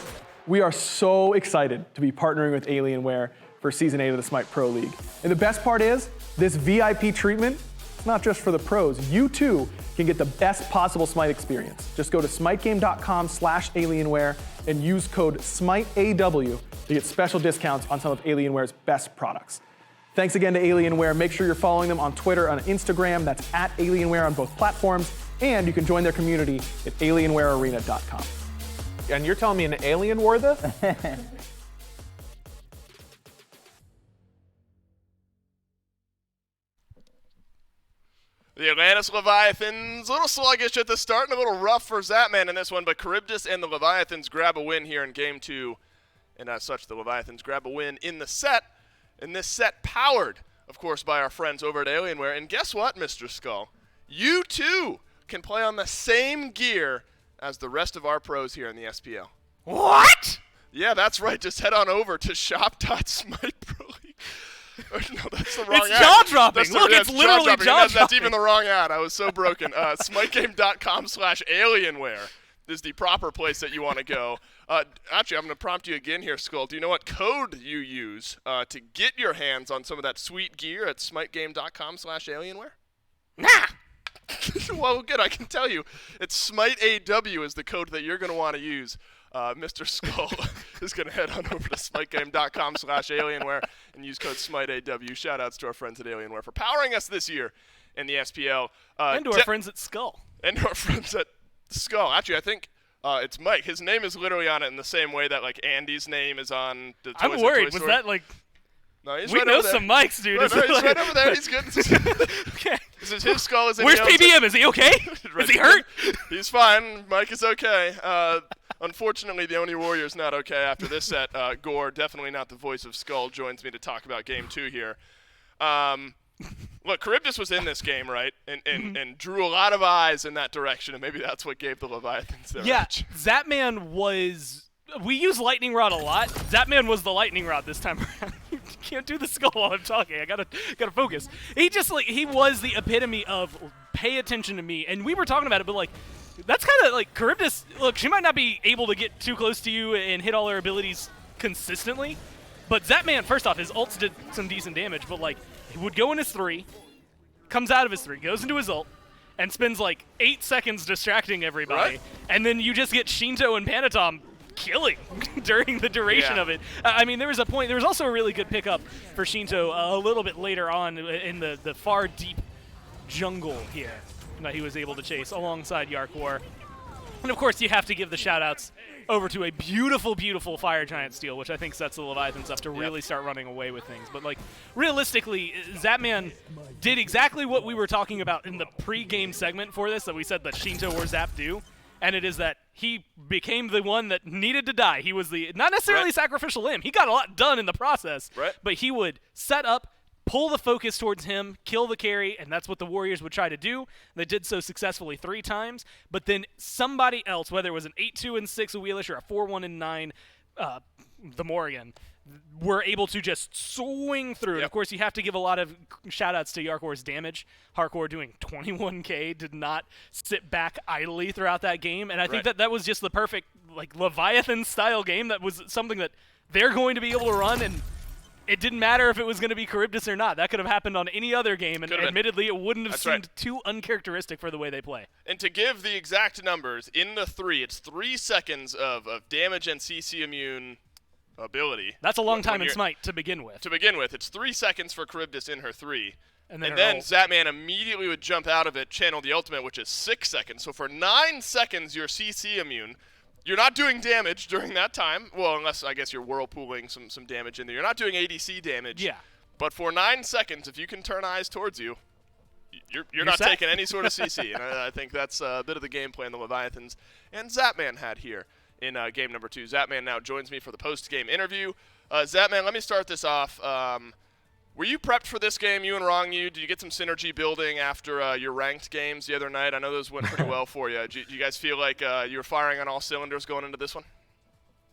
We are so excited to be partnering with Alienware for Season 8 of the SMITE Pro League. And the best part is, this VIP treatment, it's not just for the pros. You too can get the best possible SMITE experience. Just go to smitegame.com/Alienware and use code SMITEAW to get special discounts on some of Alienware's best products. Thanks again to Alienware. Make sure you're following them on Twitter and Instagram. That's @Alienware on both platforms. And you can join their community at alienwarearena.com. And you're telling me an alien wore this? The Atlantis Leviathans, a little sluggish at the start and a little rough for Zapman in this one, but Charybdis and the Leviathans grab a win here in Game 2. And as such, the Leviathans grab a win in the set. And this set powered, of course, by our friends over at Alienware. And guess what, Mr. Skull? You too can play on the same gear as the rest of our pros here in the SPL. What? Yeah, that's right. Just head on over to shop.smiteproleague. No, that's the wrong ad. It's jaw-dropping. Look, it's literally jaw-dropping. That's even the wrong ad. I was so broken. Smitegame.com/Alienware is the proper place that you want to go. Actually, I'm going to prompt you again here, Skull. Do you know what code you use to get your hands on some of that sweet gear at smitegame.com/Alienware? Nah. Well, good. I can tell you. It's SMITEAW is the code that you're going to want to use. Mr. Skull is going to head on over to smitegame.com/Alienware and use code SMITEAW. Shout-outs to our friends at Alienware for powering us this year in the SPL. And to our friends at Skull. And to our friends at Skull. Actually, I think it's Mike. His name is literally on it in the same way that, like, Andy's name is on the Toys I'm and worried. Toy Was Story. that, like... No, he's we right know over there. some mics, dude. No, he's right over there. He's good. Okay. This is his Skull. Is in Where's Yale's. PBM? Is he okay? Is he hurt? He's fine. Mike is okay. Unfortunately, the Oni Warrior's not okay after this set. Gore, definitely not the voice of Skull, joins me to talk about Game 2 here. Look, Charybdis was in this game, right? And drew a lot of eyes in that direction, and maybe that's what gave the Leviathans their edge. Zapman was... We use Lightning Rod a lot. Zapman was the Lightning Rod this time around. You can't do the Skull while I'm talking. I gotta focus. He just, like, he was the epitome of pay attention to me. And we were talking about it, but, like, that's kind of, like, Charybdis, look, she might not be able to get too close to you and hit all her abilities consistently. But Zapman, first off, his ults did some decent damage, but, like, he would go in his 3, comes out of his 3, goes into his ult, and spends, like, 8 seconds distracting everybody. Right. And then you just get Shinto and Panatom killing during the duration of it. I mean, there was a point. There was also a really good pickup for Shinto a little bit later on in the far deep jungle here that he was able to chase alongside Yarkor. And of course, you have to give the shout-outs over to a beautiful, beautiful Fire Giant Steel, which I think sets the Leviathans up to really start running away with things. But, like, realistically, Zapman did exactly what we were talking about in the pre-game segment for this, that we said that Shinto or Zap do. And it is that he became the one that needed to die. He was the, not necessarily sacrificial limb. He got a lot done in the process. Right. But he would set up, pull the focus towards him, kill the carry, and that's what the Warriors would try to do. They did so successfully 3 times. But then somebody else, whether it was an 8-2 and 6 Wheelish or a 4-1 and 9 the Morrigan, were able to just swing through. And of course, you have to give a lot of shout-outs to Yarkor's damage. Hardcore doing 21k, did not sit back idly throughout that game. And I think that was just the perfect, like, Leviathan-style game. That was something that they're going to be able to run. And it didn't matter if it was going to be Charybdis or not. That could have happened on any other game, and admittedly, it wouldn't have seemed too uncharacteristic for the way they play. And to give the exact numbers, in the 3, it's 3 seconds of damage and CC immune ability. That's a long time in Smite to begin with. To begin with, it's 3 seconds for Charybdis in her 3. And then Zatman immediately would jump out of it, channel the ultimate, which is 6 seconds. So for 9 seconds, you're CC immune. You're not doing damage during that time. Well, unless, I guess, you're whirlpooling some damage in there. You're not doing ADC damage. Yeah. But for 9 seconds, if you can turn eyes towards you, you're not taking any sort of CC. And I think that's a bit of the game plan the Leviathans and Zatman had here in game number 2. Zatman now joins me for the post-game interview. Zatman, let me start this off. Were you prepped for this game, you and Rongyu? Did you get some synergy building after your ranked games the other night? I know those went pretty well for you. Do you guys feel like you were firing on all cylinders going into this one?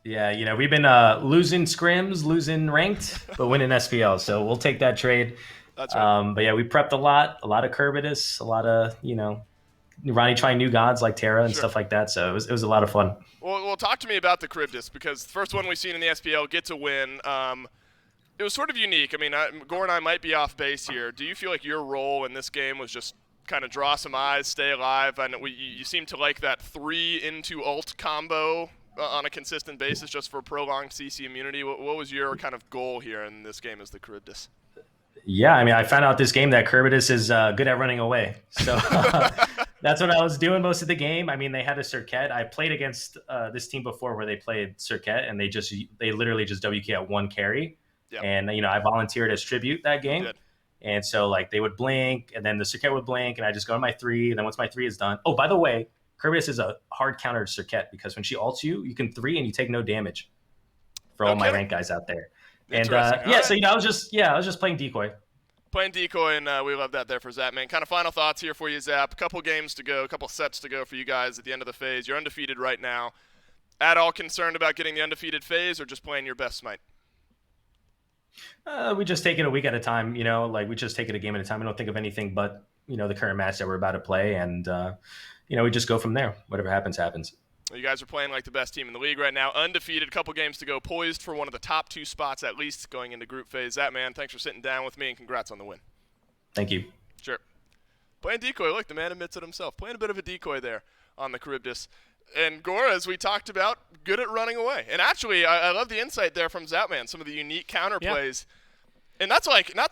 Yeah, we've been losing scrims, losing ranked, but winning SPL, so we'll take that trade. That's right. But yeah, we prepped a lot of Charybdis, a lot of, Ronnie trying new gods like Terra and stuff like that, so it was a lot of fun. Well, talk to me about the Charybdis, because the first one we've seen in the SPL gets a win. It was sort of unique. I mean, Gore and I might be off base here. Do you feel like your role in this game was just kind of draw some eyes, stay alive? And you seem to like that 3 into ult combo on a consistent basis just for prolonged CC immunity. What was your kind of goal here in this game as the Charybdis? Yeah, I mean, I found out this game that Charybdis is good at running away. So that's what I was doing most of the game. I mean, they had a Circuit. I played against this team before where they played Circuit, and they literally just WK at 1 carry. Yep. And, I volunteered as tribute that game. Good. And so, they would blink, and then the Circuit would blink, and I just go to my 3, and then once my 3 is done. Oh, by the way, Charybdis is a hard counter Circuit because when she ults you, you can 3 and you take no damage for all my rank guys out there. And, so, I was just playing decoy. Playing decoy, and we love that there for Zatman. Kind of final thoughts here for you, Zap. A couple games to go, a couple sets to go for you guys at the end of the phase. You're undefeated right now. At all concerned about getting the undefeated phase or just playing your best Smite? We just take it a week at a time, we just take it a game at a time. I don't think of anything but, the current match that we're about to play. And, we just go from there. Whatever happens, happens. Well, you guys are playing like the best team in the league right now. Undefeated, a couple games to go. Poised for one of the top 2 spots at least going into group phase. Zatman, thanks for sitting down with me and congrats on the win. Thank you. Sure. Playing decoy. Look, the man admits it himself. Playing a bit of a decoy there on the Charybdis. And Gore, as we talked about, good at running away. And actually, I love the insight there from Zatman, some of the unique counterplays. Yeah. And that's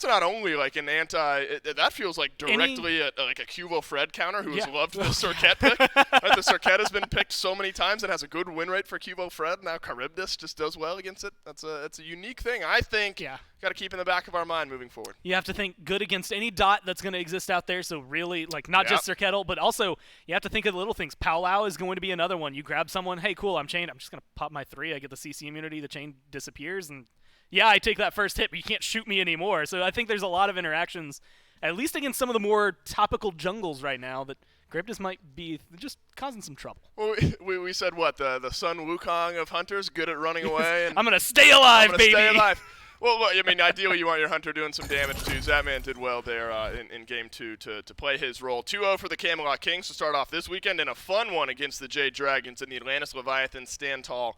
not only an that feels like directly a Cuvo Fred counter who has loved the Circuit pick. Right? The Circuit has been picked so many times and has a good win rate for Cuvo Fred. Now Charybdis just does well against it. It's a unique thing. I think got to keep in the back of our mind moving forward. You have to think good against any dot that's going to exist out there. So really, not just Circuit, but also you have to think of the little things. Powwow is going to be another one. You grab someone, hey, cool, I'm chained. I'm just going to pop my 3. I get the CC immunity. The chain disappears, and I take that first hit, but you can't shoot me anymore. So I think there's a lot of interactions, at least against some of the more topical jungles right now, that Charybdis might be just causing some trouble. Well, we said what? The Sun Wukong of hunters, good at running away. And I'm going to stay alive, baby. Stay alive. Well, look, I mean, ideally you want your hunter doing some damage too. Zatman did well there in game 2 to play his role. 2-0 for the Camelot Kings to start off this weekend, and a fun one against the Jade Dragons, and the Atlantis Leviathans stand tall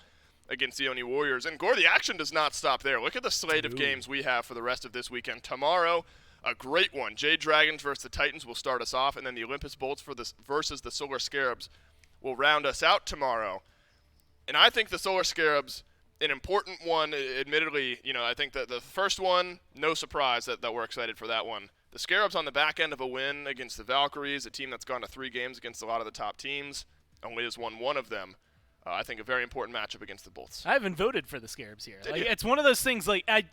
against the Oni Warriors. And Gore, the action does not stop there. Look at the slate of games we have for the rest of this weekend. Tomorrow, a great one. Jade Dragons versus the Titans will start us off, and then the Olympus Bolts versus the Solar Scarabs will round us out tomorrow. And I think the Solar Scarabs, an important one, admittedly, I think that the first one, no surprise that we're excited for that one. The Scarabs on the back end of a win against the Valkyries, a team that's gone to 3 games against a lot of the top teams, only has won 1 of them. I think a very important matchup against the Bolts. I haven't voted for the Scarabs here. It's one of those things. I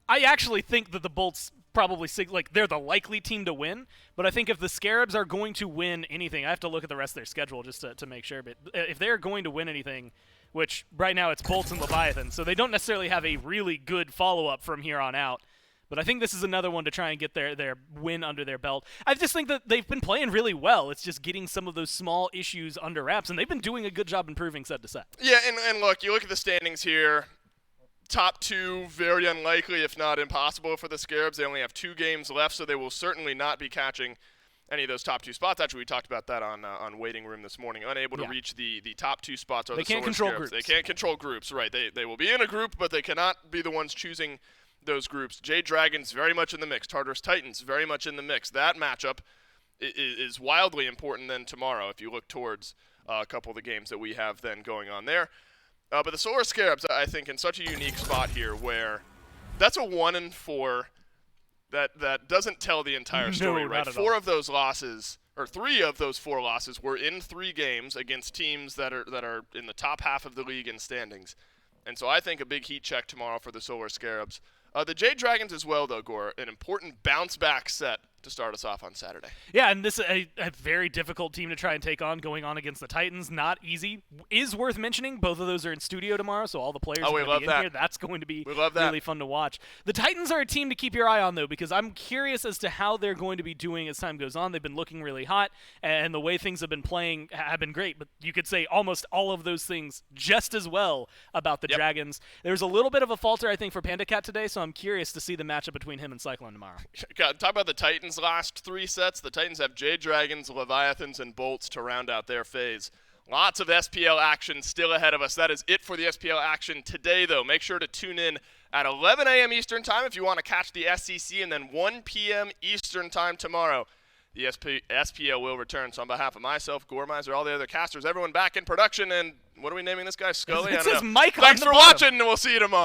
actually think that the Bolts probably they're the likely team to win. But I think if the Scarabs are going to win anything, I have to look at the rest of their schedule just to make sure. But if they're going to win anything, which right now it's Bolts and Leviathan, so they don't necessarily have a really good follow-up from here on out. But I think this is another one to try and get their win under their belt. I just think that they've been playing really well. It's just getting some of those small issues under wraps, and they've been doing a good job improving set to set. Yeah, and look, you look at the standings here. Top 2, very unlikely, if not impossible for the Scarabs. They only have 2 games left, so they will certainly not be catching any of those top 2 spots. Actually, we talked about that on Waiting Room this morning. Unable to reach the top 2 spots are the Solar Scarabs. They can't control groups, right. They will be in a group, but they cannot be the ones choosing those groups. Jade Dragons very much in the mix. Tartarus Titans very much in the mix. That matchup is wildly important then tomorrow if you look towards a couple of the games that we have then going on there. But the Solar Scarabs, I think, in such a unique spot here where that's a 1-4 that doesn't tell the entire story, No, right? not at all. 4 of those losses, or 3 of those 4 losses, were in 3 games against teams that are in the top half of the league in standings. And so I think a big heat check tomorrow for the Solar Scarabs. The Jade Dragons as well, though, Gore, an important bounce-back set to start us off on Saturday. Yeah, and this is a very difficult team to try and take on going on against the Titans. Not easy. Is worth mentioning, both of those are in studio tomorrow, so all the players are going to be in here. That's going to be really fun to watch. The Titans are a team to keep your eye on, though, because I'm curious as to how they're going to be doing as time goes on. They've been looking really hot, and the way things have been playing have been great, but you could say almost all of those things just as well about the Dragons. There's a little bit of a falter, I think, for Panda Cat today, so I'm curious to see the matchup between him and Cyclone tomorrow. God, talk about the Titans' last 3 sets. The Titans have Jade Dragons, Leviathans, and Bolts to round out their phase. Lots of SPL action still ahead of us. That is it for the SPL action today, though. Make sure to tune in at 11 a.m. Eastern Time if you want to catch the SEC, and then 1 p.m. Eastern Time tomorrow. The SPL will return. So on behalf of myself, Gore Miser, all the other casters, everyone back in production, and what are we naming this guy? Scully? It says Mike on Thanks the for bottom. watching, and we'll see you tomorrow.